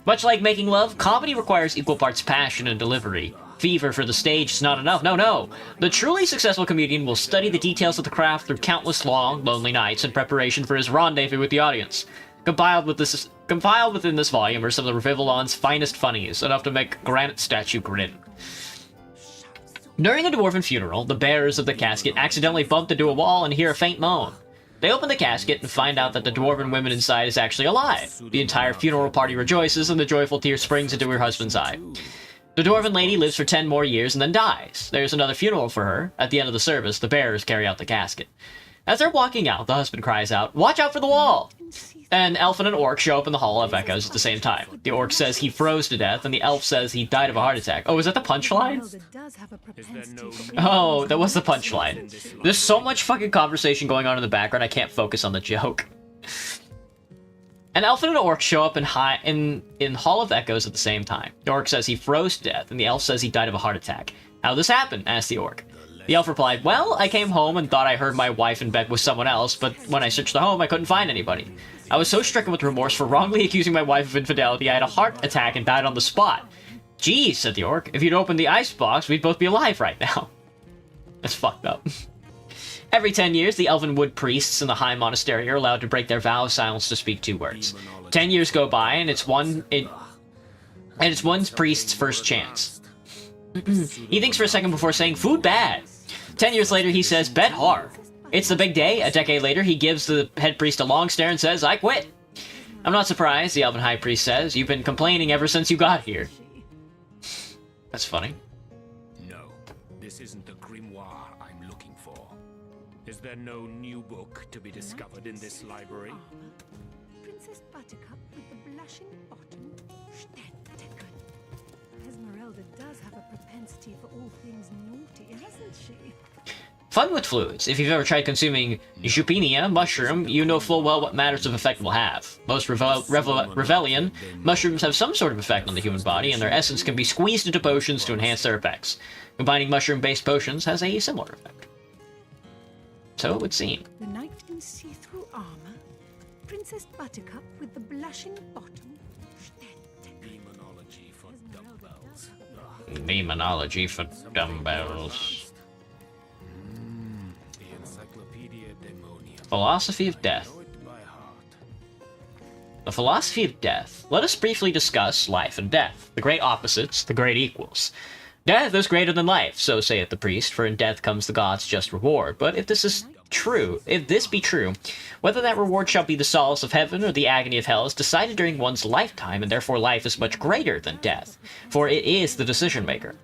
Much like making love, comedy requires equal parts passion and delivery. Fever for the stage is not enough. No, no. The truly successful comedian will study the details of the craft through countless long, lonely nights in preparation for his rendezvous with the audience. Compiled within this volume are some of the Revivillon's finest funnies, enough to make a granite statue grin. During a dwarven funeral, the bearers of the casket accidentally bump into a wall and hear a faint moan. They open the casket and find out that the dwarven woman inside is actually alive. The entire funeral party rejoices, and the joyful tear springs into her husband's eye. The dwarven lady lives for 10 more years and then dies. There's another funeral for her. At the end of the service, the bearers carry out the casket. As they're walking out, the husband cries out, "Watch out for the wall!" An elf and an orc show up in the Hall of Echoes at the same time. The orc says he froze to death, and the elf says he died of a heart attack. Oh, is that the punchline? Oh, that was the punchline. There's so much fucking conversation going on in the background, I can't focus on the joke. An elf and an orc show up in Hall of Echoes at the same time. The orc says he froze to death, and the elf says he died of a heart attack. How'd this happen? Asked the orc. The elf replied, "Well, I came home and thought I heard my wife in bed with someone else, but when I searched the home, I couldn't find anybody. I was so stricken with remorse for wrongly accusing my wife of infidelity, I had a heart attack and died on the spot." "Geez," said the orc, "if you'd opened the icebox, we'd both be alive right now." That's fucked up. Every 10 years, the elven wood priests in the high monastery are allowed to break their vow of silence to speak 2 words. 10 years go by, and it's one priest's first chance. He thinks for a second before saying, "Food bad." 10 years later, he says, "Bet hard." It's the big day. A decade later, he gives the head priest a long stare and says, "I quit." "I'm not surprised," the elven high priest says. "You've been complaining ever since you got here." That's funny. No, this isn't the grimoire I'm looking for. Is there no new book to be discovered in this library? Princess Buttercup with the blushing bottom. Esmeralda does have a propensity for all things naughty, hasn't she? Fun with fluids. If you've ever tried consuming Jupinia mushroom, you know full well what matters of effect it will have. Most Revellion mushrooms have some sort of effect on the human body, and their essence can be squeezed into potions to enhance their effects. Combining mushroom-based potions has a similar effect. So it would seem. The knight in see-through armor. Princess Buttercup with the blushing bottom. Demonology for dumbbells. Demonology for dumbbells. The Encyclopedia Demonium. Philosophy of Death. The philosophy of death. Let us briefly discuss life and death, the great opposites, the great equals. Death is greater than life, so saith the priest, for in death comes the gods' just reward. But if this be true, whether that reward shall be the solace of heaven or the agony of hell is decided during one's lifetime, and therefore life is much greater than death, for it is the decision-maker.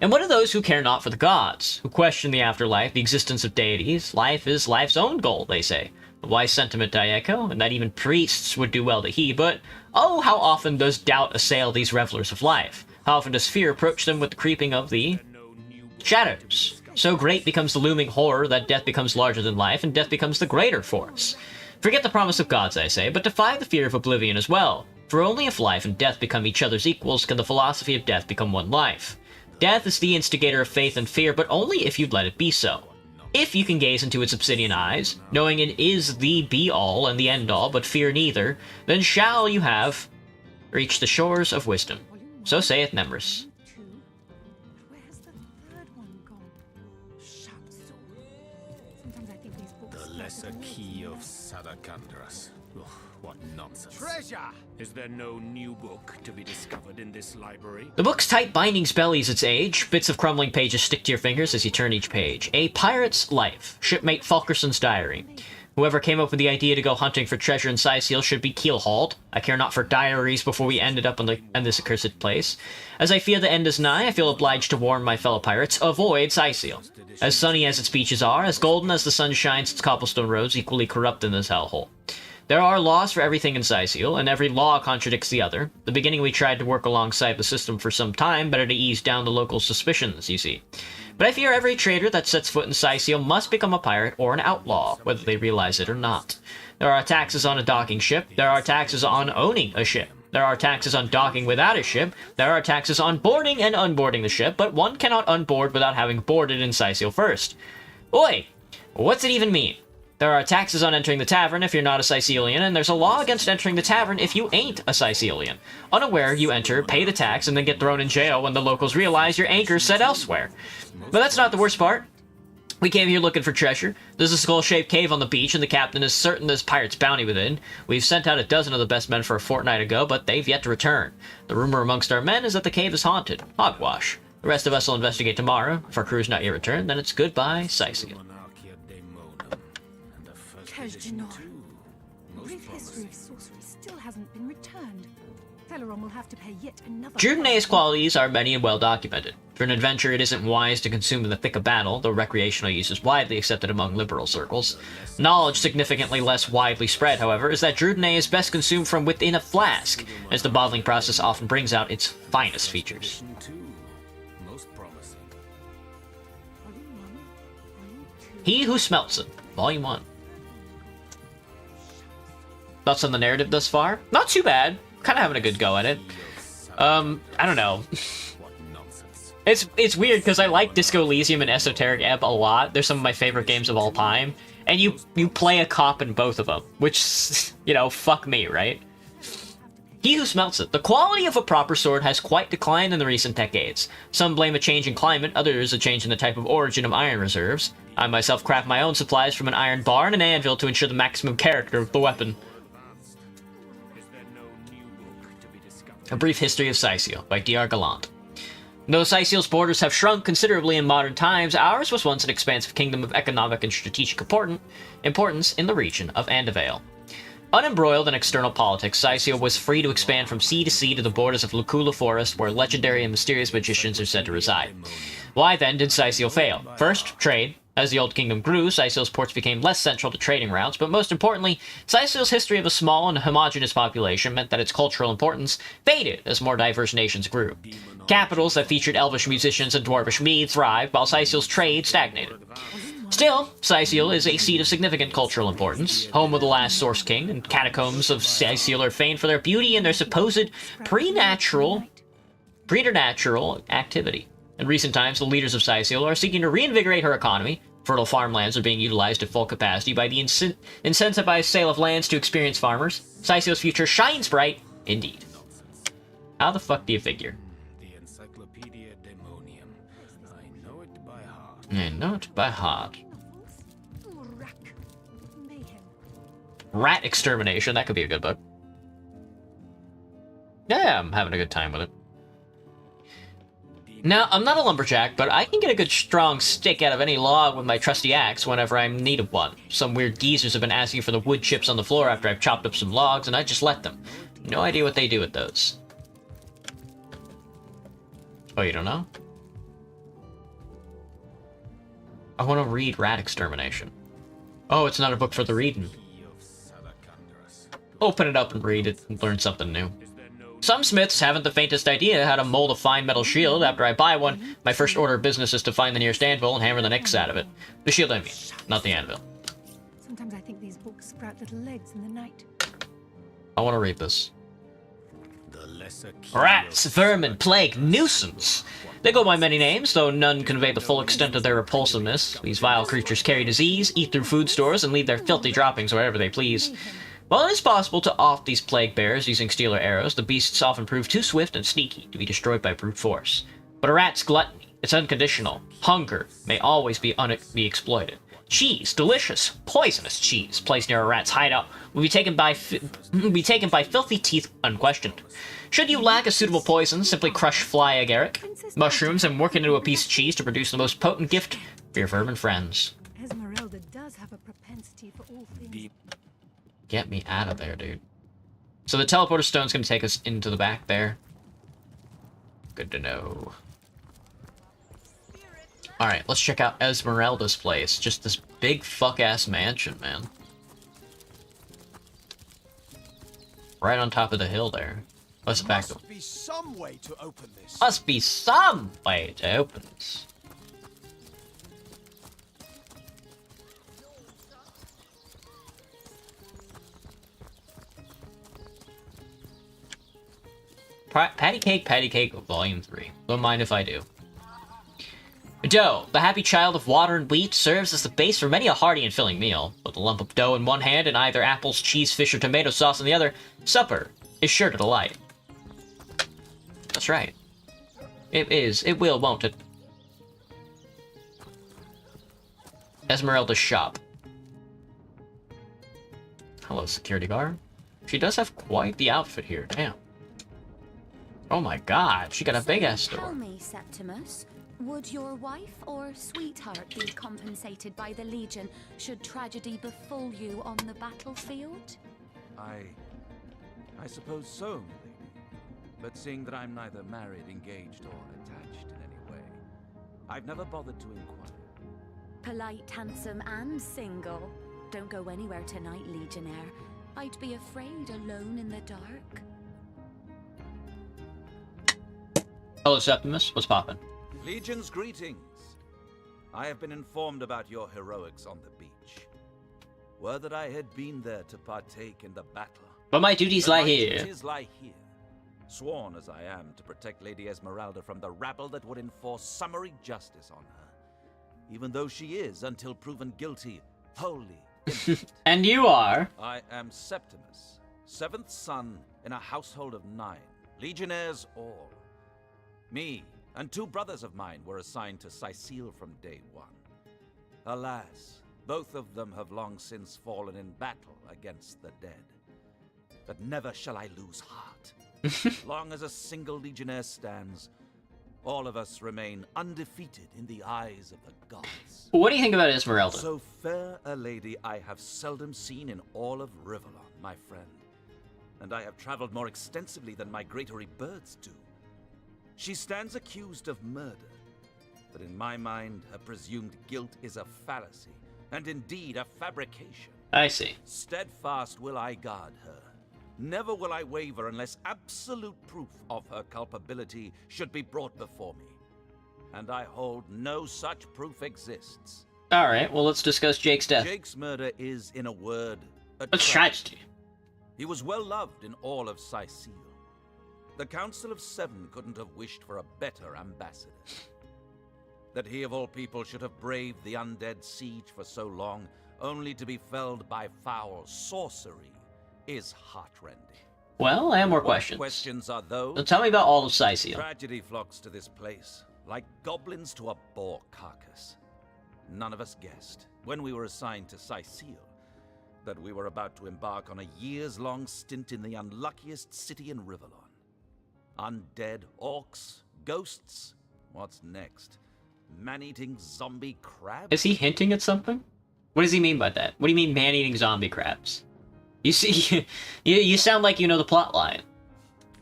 And what of those who care not for the gods, who question the afterlife, the existence of deities? Life is life's own goal, they say. A wise sentiment I echo, and that even priests would do well to heed, but oh, how often does doubt assail these revelers of life? How often does fear approach them with the creeping of the shadows? So great becomes the looming horror that death becomes larger than life, and death becomes the greater force. Forget the promise of gods, I say, but defy the fear of oblivion as well. For only if life and death become each other's equals can the philosophy of death become one life. Death is the instigator of faith and fear, but only if you'd let it be so. If you can gaze into its obsidian eyes, knowing it is the be-all and the end-all, but fear neither, then shall you have reached the shores of wisdom. So saith Nemrus. The lesser key of Sadakandras. Ugh, what nonsense. Treasure! Is there no new book to be discovered in this library? The book's tight bindings bellies its age. Bits of crumbling pages stick to your fingers as you turn each page. A Pirate's Life. Shipmate Fulkerson's Diary. Whoever came up with the idea to go hunting for treasure in Scythiel should be keel-hauled. I care not for diaries before we ended up in this accursed place. As I fear the end is nigh, I feel obliged to warn my fellow pirates, avoid Scythiel. As sunny as its beaches are, as golden as the sun shines its cobblestone roads, equally corrupt in this hellhole. There are laws for everything in Syciel, and every law contradicts the other. At the beginning we tried to work alongside the system for some time, better to ease down the local suspicions, you see. But I fear every trader that sets foot in Syciel must become a pirate or an outlaw, whether they realize it or not. There are taxes on a docking ship, there are taxes on owning a ship. There are taxes on docking without a ship, there are taxes on boarding and unboarding the ship, but one cannot unboard without having boarded in Syciel first. Oi! What's it even mean? There are taxes on entering the tavern if you're not a Sycelian, and there's a law against entering the tavern if you ain't a Sycelian. Unaware, you enter, pay the tax, and then get thrown in jail when the locals realize your anchor's set elsewhere. But that's not the worst part. We came here looking for treasure. There's a skull-shaped cave on the beach, and the captain is certain there's pirate's bounty within. We've sent out a dozen of the best men for a fortnight ago, but they've yet to return. The rumor amongst our men is that the cave is haunted. Hogwash. The rest of us will investigate tomorrow. If our crew's not yet returned, then it's goodbye, Syciel. A brief history of sorcery still hasn't been returned. Celeron will have to pay yet another... Drudene's qualities are many and well documented. For an adventure, it isn't wise to consume in the thick of battle, though recreational use is widely accepted among liberal circles. Knowledge significantly less widely spread, however, is that Drudene is best consumed from within a flask, as the bottling process often brings out its finest features. He Who Smelts It, Volume 1. Thoughts on the narrative thus far? Not too bad. Kind of having a good go at it. I don't know. It's weird because I like Disco Elysium and Esoteric Ebb a lot. They're some of my favorite games of all time. And you play a cop in both of them, which, you know, fuck me, right? He Who Smelts It. The quality of a proper sword has quite declined in the recent decades. Some blame a change in climate, others a change in the type of origin of iron reserves. I myself craft my own supplies from an iron bar and an anvil to ensure the maximum character of the weapon. A Brief History of Syciel by D.R. Gallant. Though Syciel's borders have shrunk considerably in modern times, ours was once an expansive kingdom of economic and strategic importance in the region of Andevale. Unembroiled in external politics, Syciel was free to expand from sea to sea to the borders of Lucula Forest, where legendary and mysterious magicians are said to reside. Why then did Syciel fail? First, trade. As the Old Kingdom grew, Syciel's ports became less central to trading routes, but most importantly, Syciel's history of a small and homogeneous population meant that its cultural importance faded as more diverse nations grew. Capitals that featured elvish musicians and dwarvish mead thrived, while Syciel's trade stagnated. Still, Syciel is a seat of significant cultural importance, home of the last Source King, and catacombs of Syciel are famed for their beauty and their supposed preternatural activity. In recent times, the leaders of Syciel are seeking to reinvigorate her economy. Fertile farmlands are being utilized at full capacity by the incentivized sale of lands to experienced farmers. Syciel's future shines bright, indeed. How the fuck do you figure? The Encyclopedia Daemonium. I know it by heart. I know it by heart. Rat Extermination, that could be a good book. Yeah, I'm having a good time with it. Now, I'm not a lumberjack, but I can get a good strong stick out of any log with my trusty axe whenever I'm in need of one. Some weird geezers have been asking for the wood chips on the floor after I've chopped up some logs, and I just let them. No idea what they do with those. Oh, you don't know? I want to read Rat Extermination. Oh, it's not a book for the reading. Open it up and read it and learn something new. Some smiths haven't the faintest idea how to mold a fine metal shield. After I buy one, my first order of business is to find the nearest anvil and hammer the nicks out of it. The shield, I mean, not the anvil. Sometimes I think these books sprout little legs in the night. I want to read this. Rats, vermin, plague, nuisance. They go by many names, though none convey the full extent of their repulsiveness. These vile creatures carry disease, eat through food stores, and leave their filthy droppings wherever they please. While it is possible to off these plague bears using steel or arrows, the beasts often prove too swift and sneaky to be destroyed by brute force. But a rat's gluttony, its unconditional hunger, may always be exploited. Cheese, delicious, poisonous cheese, placed near a rat's hideout, will be taken by filthy teeth unquestioned. Should you lack a suitable poison, simply crush fly agaric, mushrooms, and work it into a piece of cheese to produce the most potent gift for your vermin friends. Esmeralda does have a propensity for all things. Get me out of there, dude. So the teleporter stone's gonna take us into the back there. Good to know. Alright, let's check out Esmeralda's place. Just this big fuck-ass mansion, man. Right on top of the hill there. What's the back door? Must be some way to open this. Must be some way to open this. Patty Cake, Volume 3. Don't mind if I do. Dough, the happy child of water and wheat, serves as the base for many a hearty and filling meal. With a lump of dough in one hand and either apples, cheese, fish, or tomato sauce in the other, supper is sure to delight. That's right. It is. It will, won't it? Esmeralda's shop. Hello, security guard. She does have quite the outfit here. Damn. Oh my god, she got a big-ass store. Tell me, Septimus, would your wife or sweetheart be compensated by the Legion should tragedy befall you on the battlefield? I suppose so, milady. But seeing that I'm neither married, engaged, or attached in any way, I've never bothered to inquire. Polite, handsome, and single. Don't go anywhere tonight, Legionnaire. I'd be afraid alone in the dark. Hello, Septimus. What's poppin'? Legion's greetings. I have been informed about your heroics on the beach. Were that I had been there to partake in the battle. But my duties lie here. My duties lie here. Sworn as I am to protect Lady Esmeralda from the rabble that would enforce summary justice on her. Even though she is, until proven guilty, wholly innocent. And you are? I am Septimus, 7th son in a household of 9, legionnaires all. Me and 2 brothers of mine were assigned to Sicile from day 1. Alas, both of them have long since fallen in battle against the dead. But never shall I lose heart. Long as a single legionnaire stands, all of us remain undefeated in the eyes of the gods. What do you think about Esmeralda? So fair a lady I have seldom seen in all of Rivellon, my friend. And I have traveled more extensively than migratory birds do. She stands accused of murder, but in my mind, her presumed guilt is a fallacy, and indeed a fabrication. I see. Steadfast will I guard her. Never will I waver unless absolute proof of her culpability should be brought before me. And I hold no such proof exists. Alright, well let's discuss Jake's death. Jake's murder is, in a word, a tragedy. He was well loved in all of Sicile. The Council of 7 couldn't have wished for a better ambassador. That he of all people should have braved the undead siege for so long, only to be felled by foul sorcery, is heartrending. Well, I have more questions. What questions are those? So tell me about all of Sicile. Tragedy flocks to this place, like goblins to a boar carcass. None of us guessed, when we were assigned to Sicile, that we were about to embark on a years-long stint in the unluckiest city in Rivellon. Undead orcs, ghosts. What's next? Man-eating zombie crabs? Is he hinting at something? What does he mean by that? What do you mean man-eating zombie crabs? You see, you sound like you know the plot line.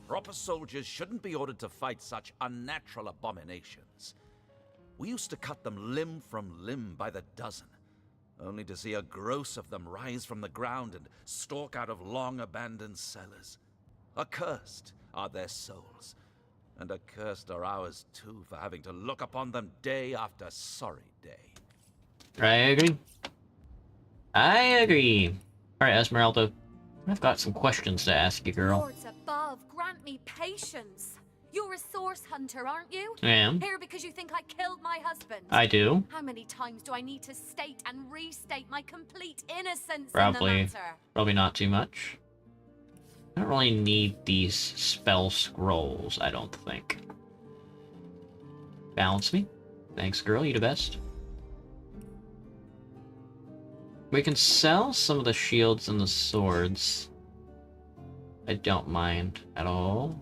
Proper soldiers shouldn't be ordered to fight such unnatural abominations. We used to cut them limb from limb by the dozen, only to see a gross of them rise from the ground and stalk out of long-abandoned cellars. Accursed are their souls, and accursed are ours too for having to look upon them day after sorry day. I agree. I agree. Alright, Esmeralda, I've got some questions to ask you, girl. Lords above, grant me patience. You're a source hunter, aren't you? I am. Here because you think I killed my husband. I do. How many times do I need to state and restate my complete innocence Probably, in the matter? probably not too much. I don't really need these spell scrolls, I don't think. Balance me. Thanks, girl, you the best. We can sell some of the shields and the swords. I don't mind at all.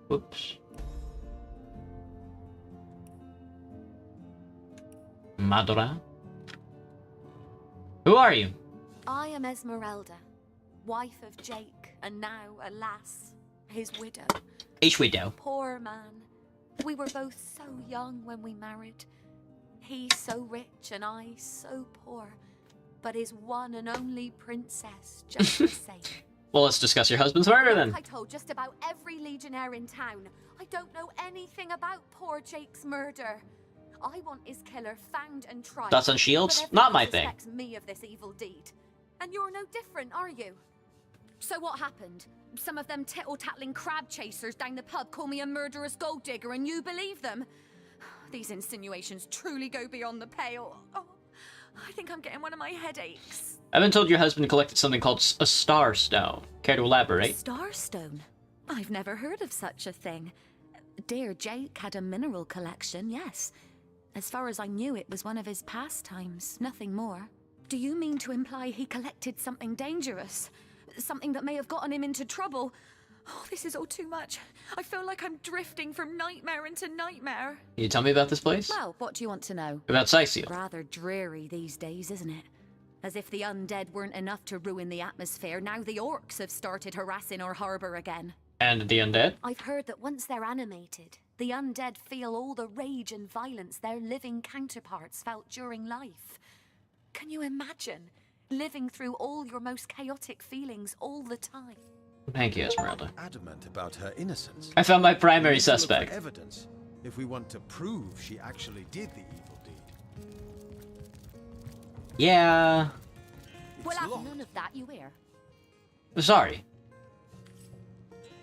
Whoops. Madora? Who are you? I am Esmeralda, wife of Jake, and now, alas, his widow. His widow. Poor man. We were both so young when we married. He so rich and I so poor. but his one and only princess, just the same. Well, let's discuss your husband's murder then. I told just about every legionnaire in town. I don't know anything about poor Jake's murder. I want his killer found and tried. Thoughts on shields? But Not my everyone thing. suspects me of this evil deed. And you're no different, are you? So what happened? Some of them tittle-tattling crab chasers down the pub call me a murderous gold digger and you believe them? These insinuations truly go beyond the pale. Oh, I think I'm getting one of my headaches. I've been told your husband collected something called a star stone. Care to elaborate? Starstone? I've never heard of such a thing. Dear Jake had a mineral collection, yes. As far as I knew, it was one of his pastimes, nothing more. Do you mean to imply he collected something dangerous? Something that may have gotten him into trouble? Oh, this is all too much. I feel like I'm drifting from nightmare into nightmare. Can you tell me about this place? Well, what do you want to know? About Cyseal. Rather dreary these days, isn't it? As if the undead weren't enough to ruin the atmosphere, now the orcs have started harassing our harbour again. And the undead? I've heard that once they're animated, the undead feel all the rage and violence their living counterparts felt during life. Can you imagine living through all your most chaotic feelings all the time? Thank you, Esmeralda. Adamant about her innocence. I found my primary We need to look for suspect. evidence if we want to prove she actually did the evil deed. Yeah. We'll have none of that, you hear? Sorry.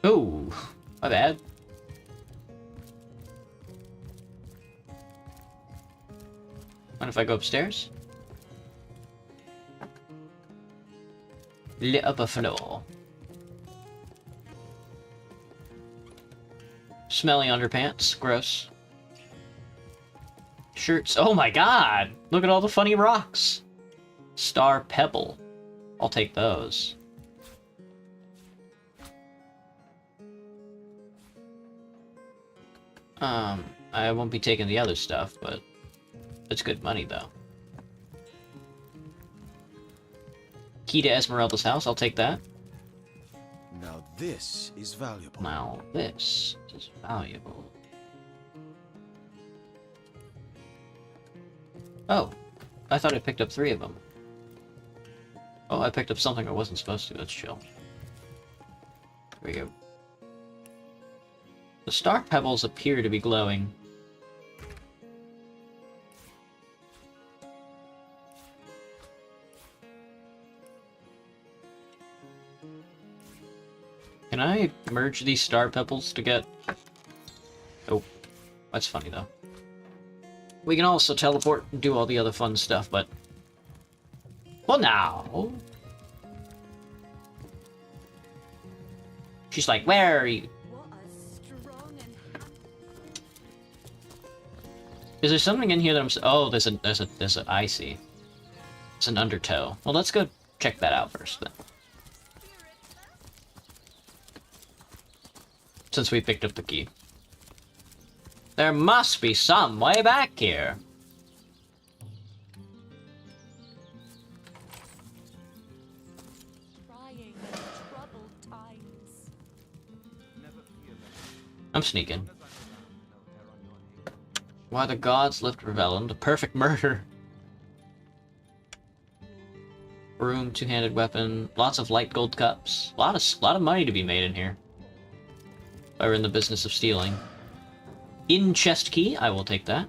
Oh, my bad. Mind if I go upstairs? Lit up a floor. Smelly underpants. Gross. Shirts. Oh my god! Look at all the funny rocks. Star Pebble. I'll take those. I won't be taking the other stuff, but it's good money though. Key to Esmeralda's house, I'll take that. Now this is valuable. Now this is valuable. Oh, I thought I picked up 3 of them. Oh, I picked up something I wasn't supposed to. That's chill. There we go. The star pebbles appear to be glowing. Can I merge these star pebbles to get... Oh, that's funny though. We can also teleport and do all the other fun stuff, but... Well, now... She's like, where are you? Is there something in here that I'm... Oh, there's a... I see. It's an undertow. Well, let's go check that out first, then. Since we picked up the key. There must be some way back here. I'm sneaking. Why the gods lift Revelin, the perfect murder. Broom, two-handed weapon, lots of light gold cups. A lot of money to be made in here. If I were in the business of stealing. In-chest key, I will take that.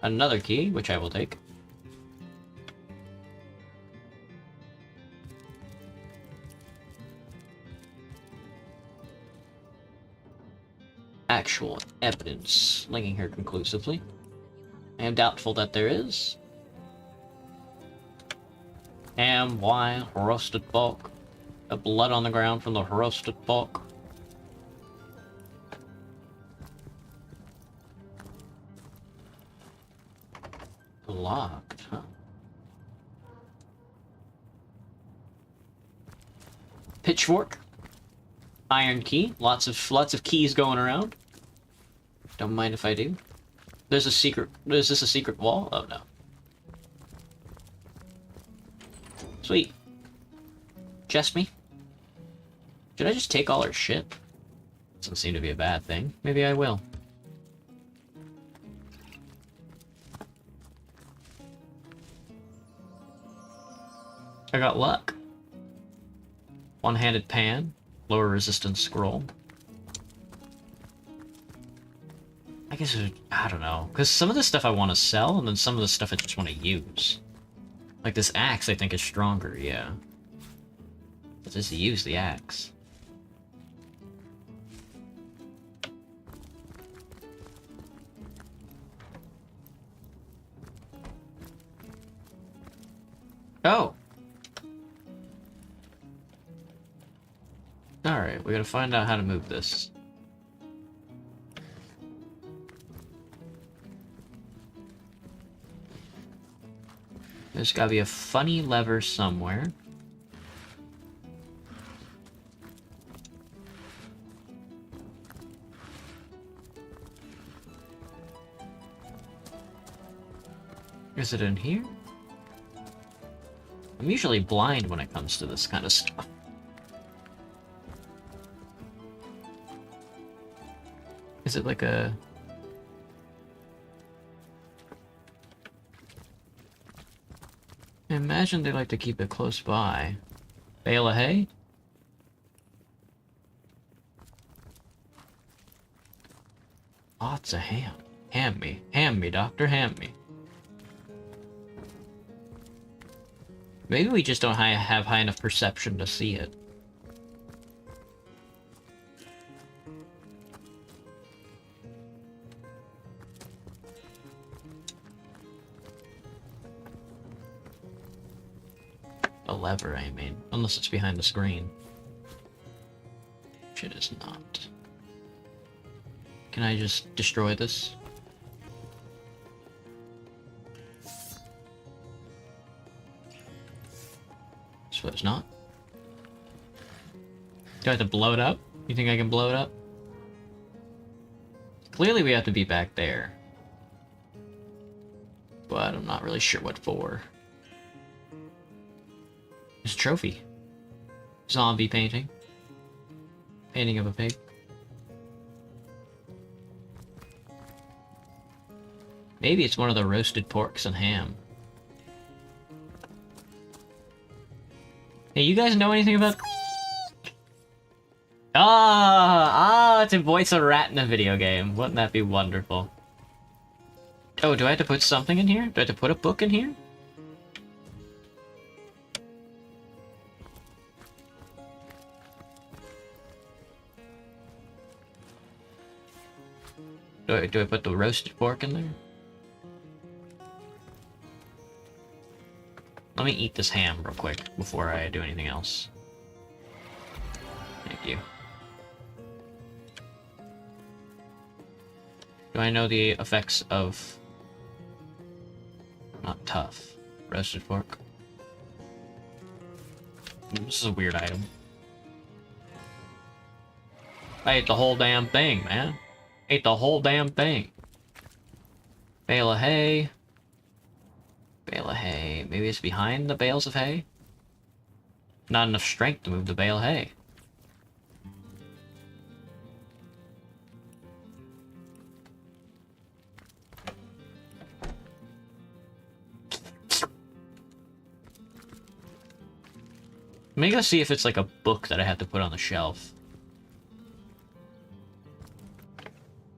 Another key, which I will take. Actual evidence linking her conclusively. I am doubtful that there is. Ham, wine, roasted pork. The blood on the ground from the roasted pork. Locked, huh? Pitchfork. Iron key. Lots of keys going around. Don't mind if I do. There's a secret. Is this a secret wall? Oh no. Sweet. Chest me. Should I just take all her shit? Doesn't seem to be a bad thing. Maybe I will. I got luck. One-handed pan. Lower resistance scroll. I guess, I don't know. Because some of the stuff I want to sell, and then some of the stuff I just want to use. Like this axe I think is stronger, yeah. Let's just use the axe. Oh! Alright, we gotta find out how to move this. There's gotta be a funny lever somewhere. Is it in here? I'm usually blind when it comes to this kind of stuff. Is it like a... I imagine they like to keep it close by. Bale of hay? Oh, it's a ham. Ham me, doctor, ham me. Maybe we just don't have high enough perception to see it. A lever, I mean. Unless it's behind the screen. Which it is not. Can I just destroy this? Suppose not. Do I have to blow it up? You think I can blow it up? Clearly we have to be back there. But I'm not really sure what for. There's a trophy. Zombie painting. Painting of a pig. Maybe it's one of the roasted porks and ham. Hey, you guys know anything about... to voice a rat in a video game. Wouldn't that be wonderful? Oh, do I have to put something in here? Do I have to put a book in here? Do I put the roasted pork in there? Let me eat this ham real quick before I do anything else. Thank you. Do I know the effects of... Not tough. Roasted pork. This is a weird item. I ate the whole damn thing, man. Ate the whole damn thing. Bale of hay. Bale of hay. Maybe it's behind the bales of hay? Not enough strength to move the bale of hay. Let me go see if it's like a book that I have to put on the shelf.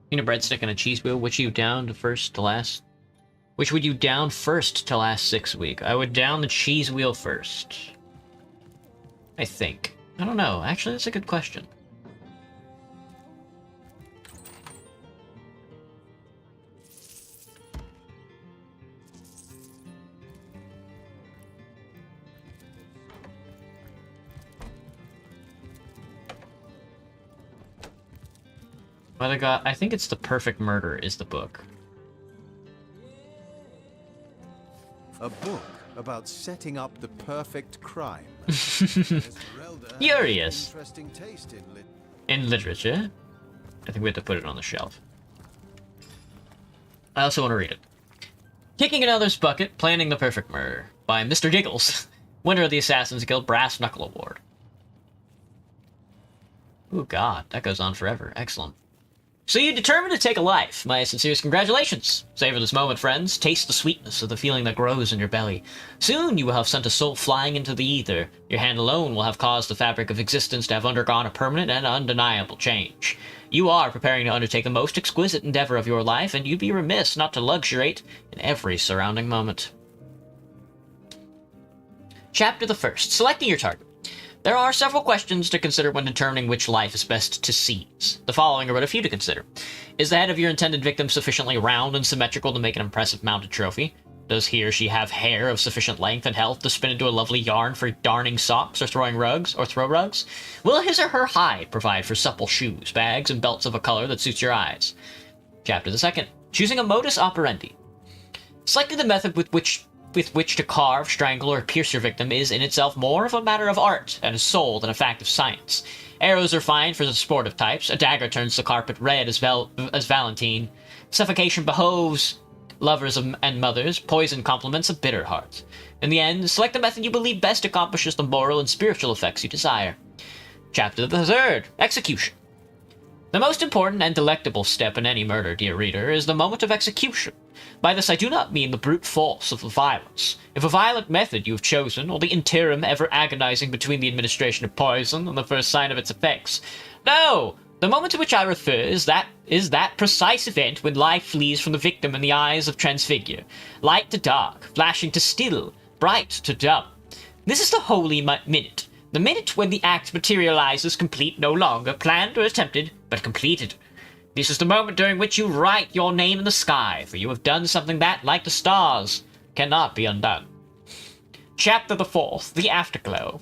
Need a breadstick and a cheese wheel. Which you down to first to last? Which would you down first to last 6 weeks? I would down the cheese wheel first. I think. I don't know. Actually, that's a good question. What I got, I think it's The Perfect Murder is the book. A book about setting up the perfect crime. Furious. Interesting taste In literature. I think we have to put it on the shelf. I also want to read it. Kicking Another's Bucket, Planning the Perfect Murder by Mr. Giggles, winner of the Assassin's Guild Brass Knuckle Award. Oh god, that goes on forever. Excellent. So you determined to take a life. My sincerest congratulations. Savor this moment, friends. Taste the sweetness of the feeling that grows in your belly. Soon you will have sent a soul flying into the ether. Your hand alone will have caused the fabric of existence to have undergone a permanent and undeniable change. You are preparing to undertake the most exquisite endeavor of your life, and you'd be remiss not to luxuriate in every surrounding moment. Chapter the 1st. Selecting your target. There are several questions to consider when determining which life is best to seize. The following are but a few to consider. Is the head of your intended victim sufficiently round and symmetrical to make an impressive mounted trophy? Does he or she have hair of sufficient length and health to spin into a lovely yarn for darning socks or throwing rugs or throw rugs? Will his or her hide provide for supple shoes, bags, and belts of a color that suits your eyes? Chapter the 2nd. Choosing a modus operandi. Selecting the method with which to carve, strangle, or pierce your victim is in itself more of a matter of art and a soul than a fact of science. Arrows are fine for the sportive types. A dagger turns the carpet red as Valentine. Suffocation behoves lovers and mothers. Poison compliments a bitter heart. In the end, select the method you believe best accomplishes the moral and spiritual effects you desire. Chapter the 3rd. Execution. The most important and delectable step in any murder, dear reader, is the moment of execution. By this I do not mean the brute force of the violence. If a violent method you have chosen, or the interim ever agonizing between the administration of poison and the first sign of its effects. No! The moment to which I refer is that precise event when life flees from the victim in the eyes of transfigure. Light to dark, flashing to still, bright to dumb. This is the holy minute. The minute when the act materializes complete, no longer planned or attempted, but completed. This is the moment during which you write your name in the sky, for you have done something that, like the stars, cannot be undone. Chapter the 4th. The Afterglow.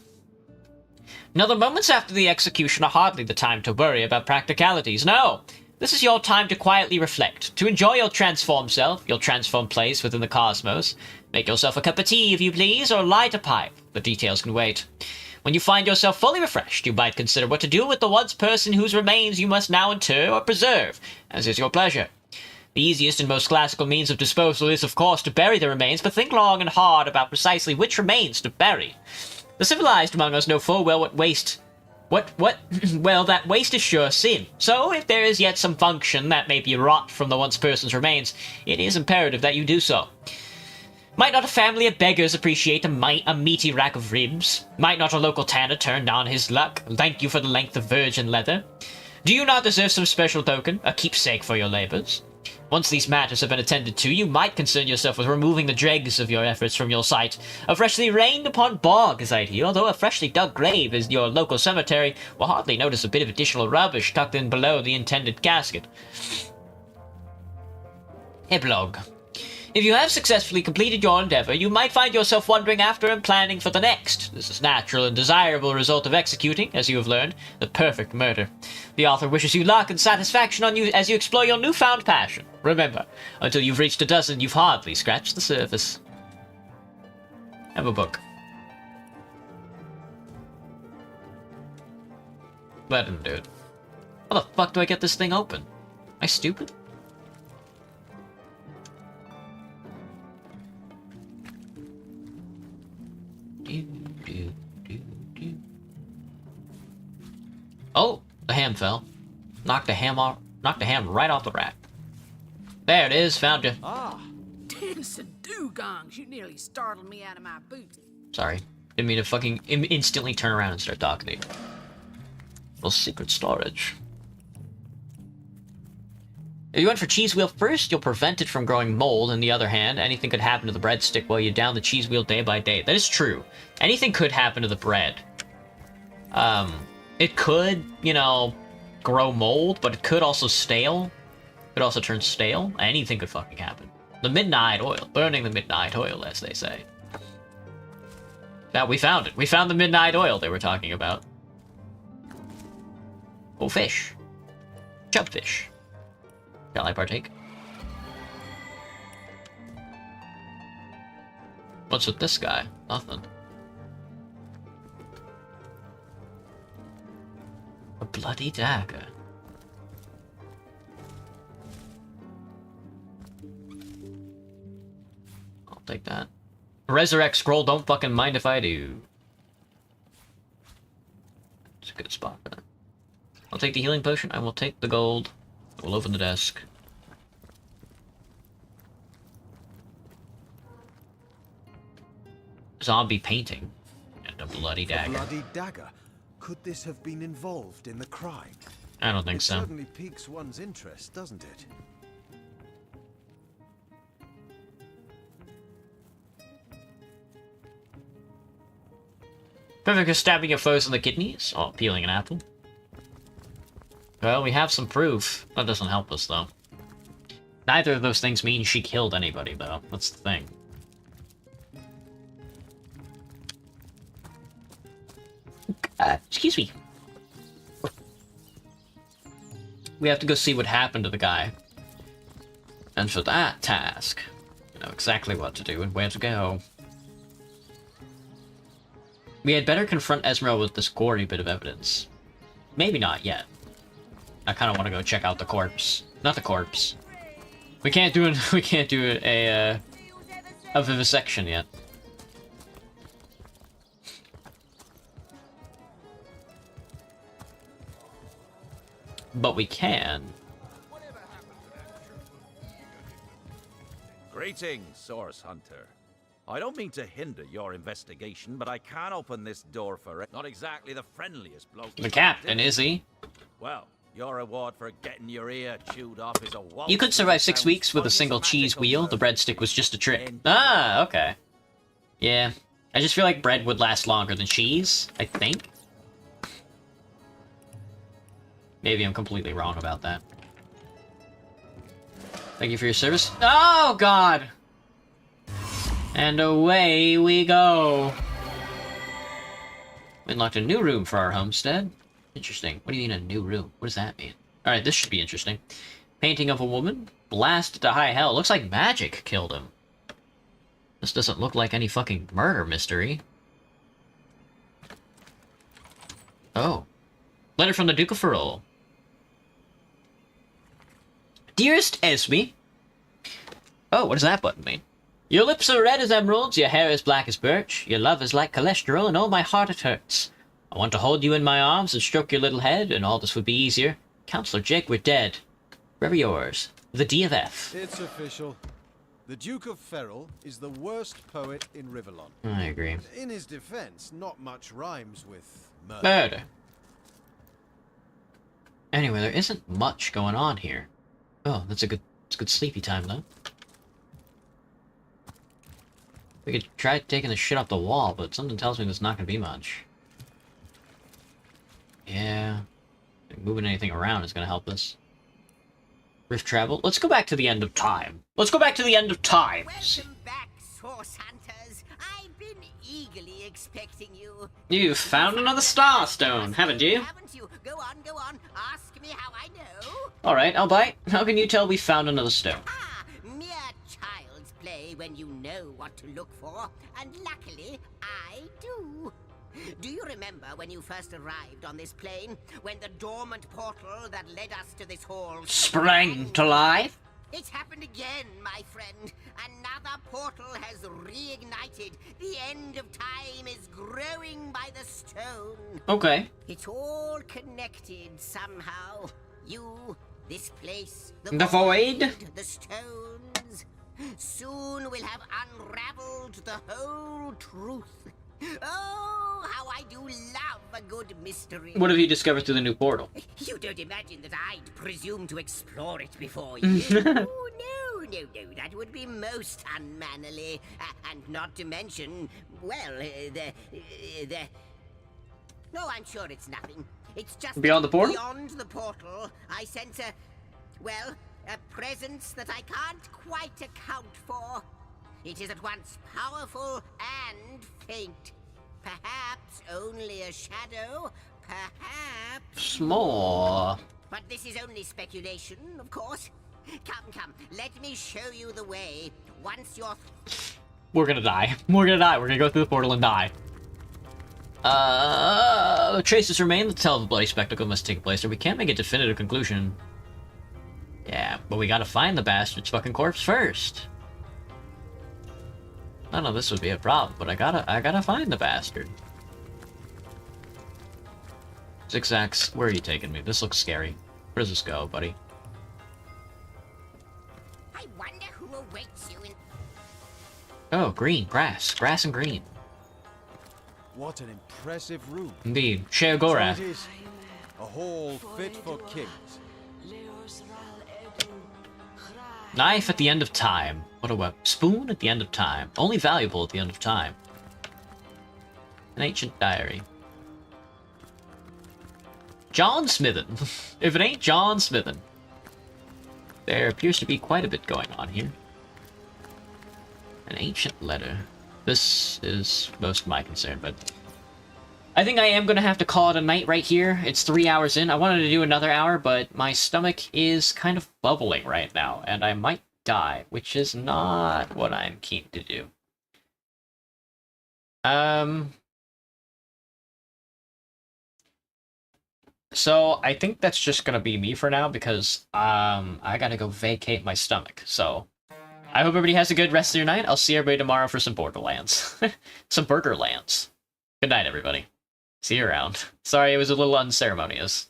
Now, the moments after the execution are hardly the time to worry about practicalities. No! This is your time to quietly reflect, to enjoy your transformed self, your transformed place within the cosmos. Make yourself a cup of tea, if you please, or light a pipe. The details can wait. When you find yourself fully refreshed, you might consider what to do with the once person whose remains you must now inter or preserve, as is your pleasure. The easiest and most classical means of disposal is, of course, to bury the remains, but think long and hard about precisely which remains to bury. The civilized among us know full well well, that waste is sure sin. So, if there is yet some function that may be wrought from the once person's remains, it is imperative that you do so. Might not a family of beggars appreciate a meaty rack of ribs? Might not a local tanner turn down his luck? Thank you for the length of virgin leather? Do you not deserve some special token, a keepsake for your labors? Once these matters have been attended to, you might concern yourself with removing the dregs of your efforts from your sight. A freshly rained upon bog is ideal, although a freshly dug grave in your local cemetery will hardly notice a bit of additional rubbish tucked in below the intended casket. Epilogue. If you have successfully completed your endeavor, you might find yourself wondering after and planning for the next. This is a natural and desirable result of executing, as you have learned, the perfect murder. The author wishes you luck and satisfaction as you explore your newfound passion. Remember, until you've reached a dozen, you've hardly scratched the surface. Have a book. Let him do it. How the fuck do I get this thing open? Am I stupid? Oh, the ham fell. Knocked the ham right off the rack. There it is, found you. Ah, Denson Dugongs, you nearly startled me out of my boots. Sorry, didn't mean to fucking instantly turn around and start talking to you. Little secret storage. If you went for cheese wheel first, you'll prevent it from growing mold. On the other hand, anything could happen to the breadstick while you down the cheese wheel day by day. That is true. Anything could happen to the bread. It could, you know, grow mold, but it could also stale. It could also turn stale. Anything could fucking happen. The midnight oil. Burning the midnight oil, as they say. Now, we found it. We found the midnight oil they were talking about. Oh, fish. Chubfish. Shall I partake? What's with this guy? Nothing. A bloody dagger. I'll take that. Resurrect scroll, don't fucking mind if I do. It's a good spot for that. I'll take the healing potion, I will take the gold. We'll open the desk. Zombie painting. And a bloody dagger. A bloody dagger? Could this have been involved in the crime? I don't think so. It certainly piques one's interest, doesn't it? Perfect for stabbing your foes in the kidneys, or peeling an apple. Well, we have some proof. That doesn't help us, though. Neither of those things mean she killed anybody, though. That's the thing. Excuse me. We have to go see what happened to the guy. And for that task, we know exactly what to do and where to go. We had better confront Esmeralda with this gory bit of evidence. Maybe not yet. I kind of want to go check out the corpse. Not the corpse. We can't do it. We can't do a vivisection yet. But we can. Greetings, Source Hunter. I don't mean to hinder your investigation, but I can open this door for it. Not exactly the friendliest bloke. The captain, is he? Well, your reward for getting your ear chewed off is a waltz. You could survive 6 weeks with a single cheese wheel. The breadstick was just a trick. Ah, okay. Yeah. I just feel like bread would last longer than cheese, I think. Maybe I'm completely wrong about that. Thank you for your service. Oh, God! And away we go. We unlocked a new room for our homestead. Interesting. What do you mean a new room? What does that mean? Alright, this should be interesting. Painting of a woman. Blasted to high hell. Looks like magic killed him. This doesn't look like any fucking murder mystery. Oh. Letter from the Duke of Ferrol. Dearest Esme. Oh, what does that button mean? Your lips are red as emeralds, your hair is black as birch, your love is like cholesterol, and oh my heart it hurts. I want to hold you in my arms and stroke your little head, and all this would be easier. Counselor Jake, we're dead. Forever yours, the D of F. It's official. The Duke of Ferrol is the worst poet in Rivellon. I agree. In his defense, not much rhymes with murder. Murder. Anyway, there isn't much going on here. Oh, it's a good sleepy time, though. We could try taking the shit off the wall, but something tells me there's not gonna be much. Yeah. Moving anything around is gonna help us. Rift travel. Let's go back to the end of time. Let's go back to the end of times. Welcome back, Source Hunters. I've been eagerly expecting you. You've found another star stone, haven't you? Haven't you? Go on, go on. Ask me how I know. Alright, I'll bite. How can you tell we found another stone? Mere child's play when you know what to look for, and luckily, I do. Do you remember when you first arrived on this plane? When the dormant portal that led us to this hall Sprang to life? It's happened again, my friend. Another portal has reignited. The end of time is growing by the stone. Okay. It's all connected somehow. You, this place, The void? the stones. Soon we'll have unraveled the whole truth. Oh, how I do love a good mystery. What have you discovered through the new portal? You don't imagine that I'd presume to explore it before you? Oh, no, that would be most unmannerly. And not to mention, well, No, I'm sure it's nothing. It's just Beyond the portal? Beyond the portal, I sense a presence that I can't quite account for. It is at once powerful and faint. Perhaps only a shadow, perhaps... Small. But this is only speculation, of course. Come, let me show you the way. Once you're... We're gonna die. We're gonna go through the portal and die. Traces remain that tell the bloody spectacle must take place, or we can't make a definitive conclusion. Yeah, but we gotta find the bastard's fucking corpse first. I know this would be a problem, but I gotta find the bastard. Zigzags, where are you taking me? This looks scary. Where does this go, buddy? Oh, green. Grass. Grass and green. What an impressive room. Indeed. Sheogorath. So it is a hall fit for kings. Knife at the end of time. What a weapon. Spoon at the end of time. Only valuable at the end of time. An ancient diary. John Smithen. If it ain't John Smithen. There appears to be quite a bit going on here. An ancient letter. This is most of my concern, but I think I am going to have to call it a night right here. It's 3 hours in. I wanted to do another hour, but my stomach is kind of bubbling right now, and I might die, which is not what I'm keen to do. So I think that's just going to be me for now, because I got to go vacate my stomach. So I hope everybody has a good rest of your night. I'll see everybody tomorrow for some Borderlands. Some Burgerlands. Good night, everybody. See you around. Sorry, it was a little unceremonious.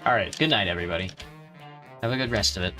Alright, good night, everybody. Have a good rest of it.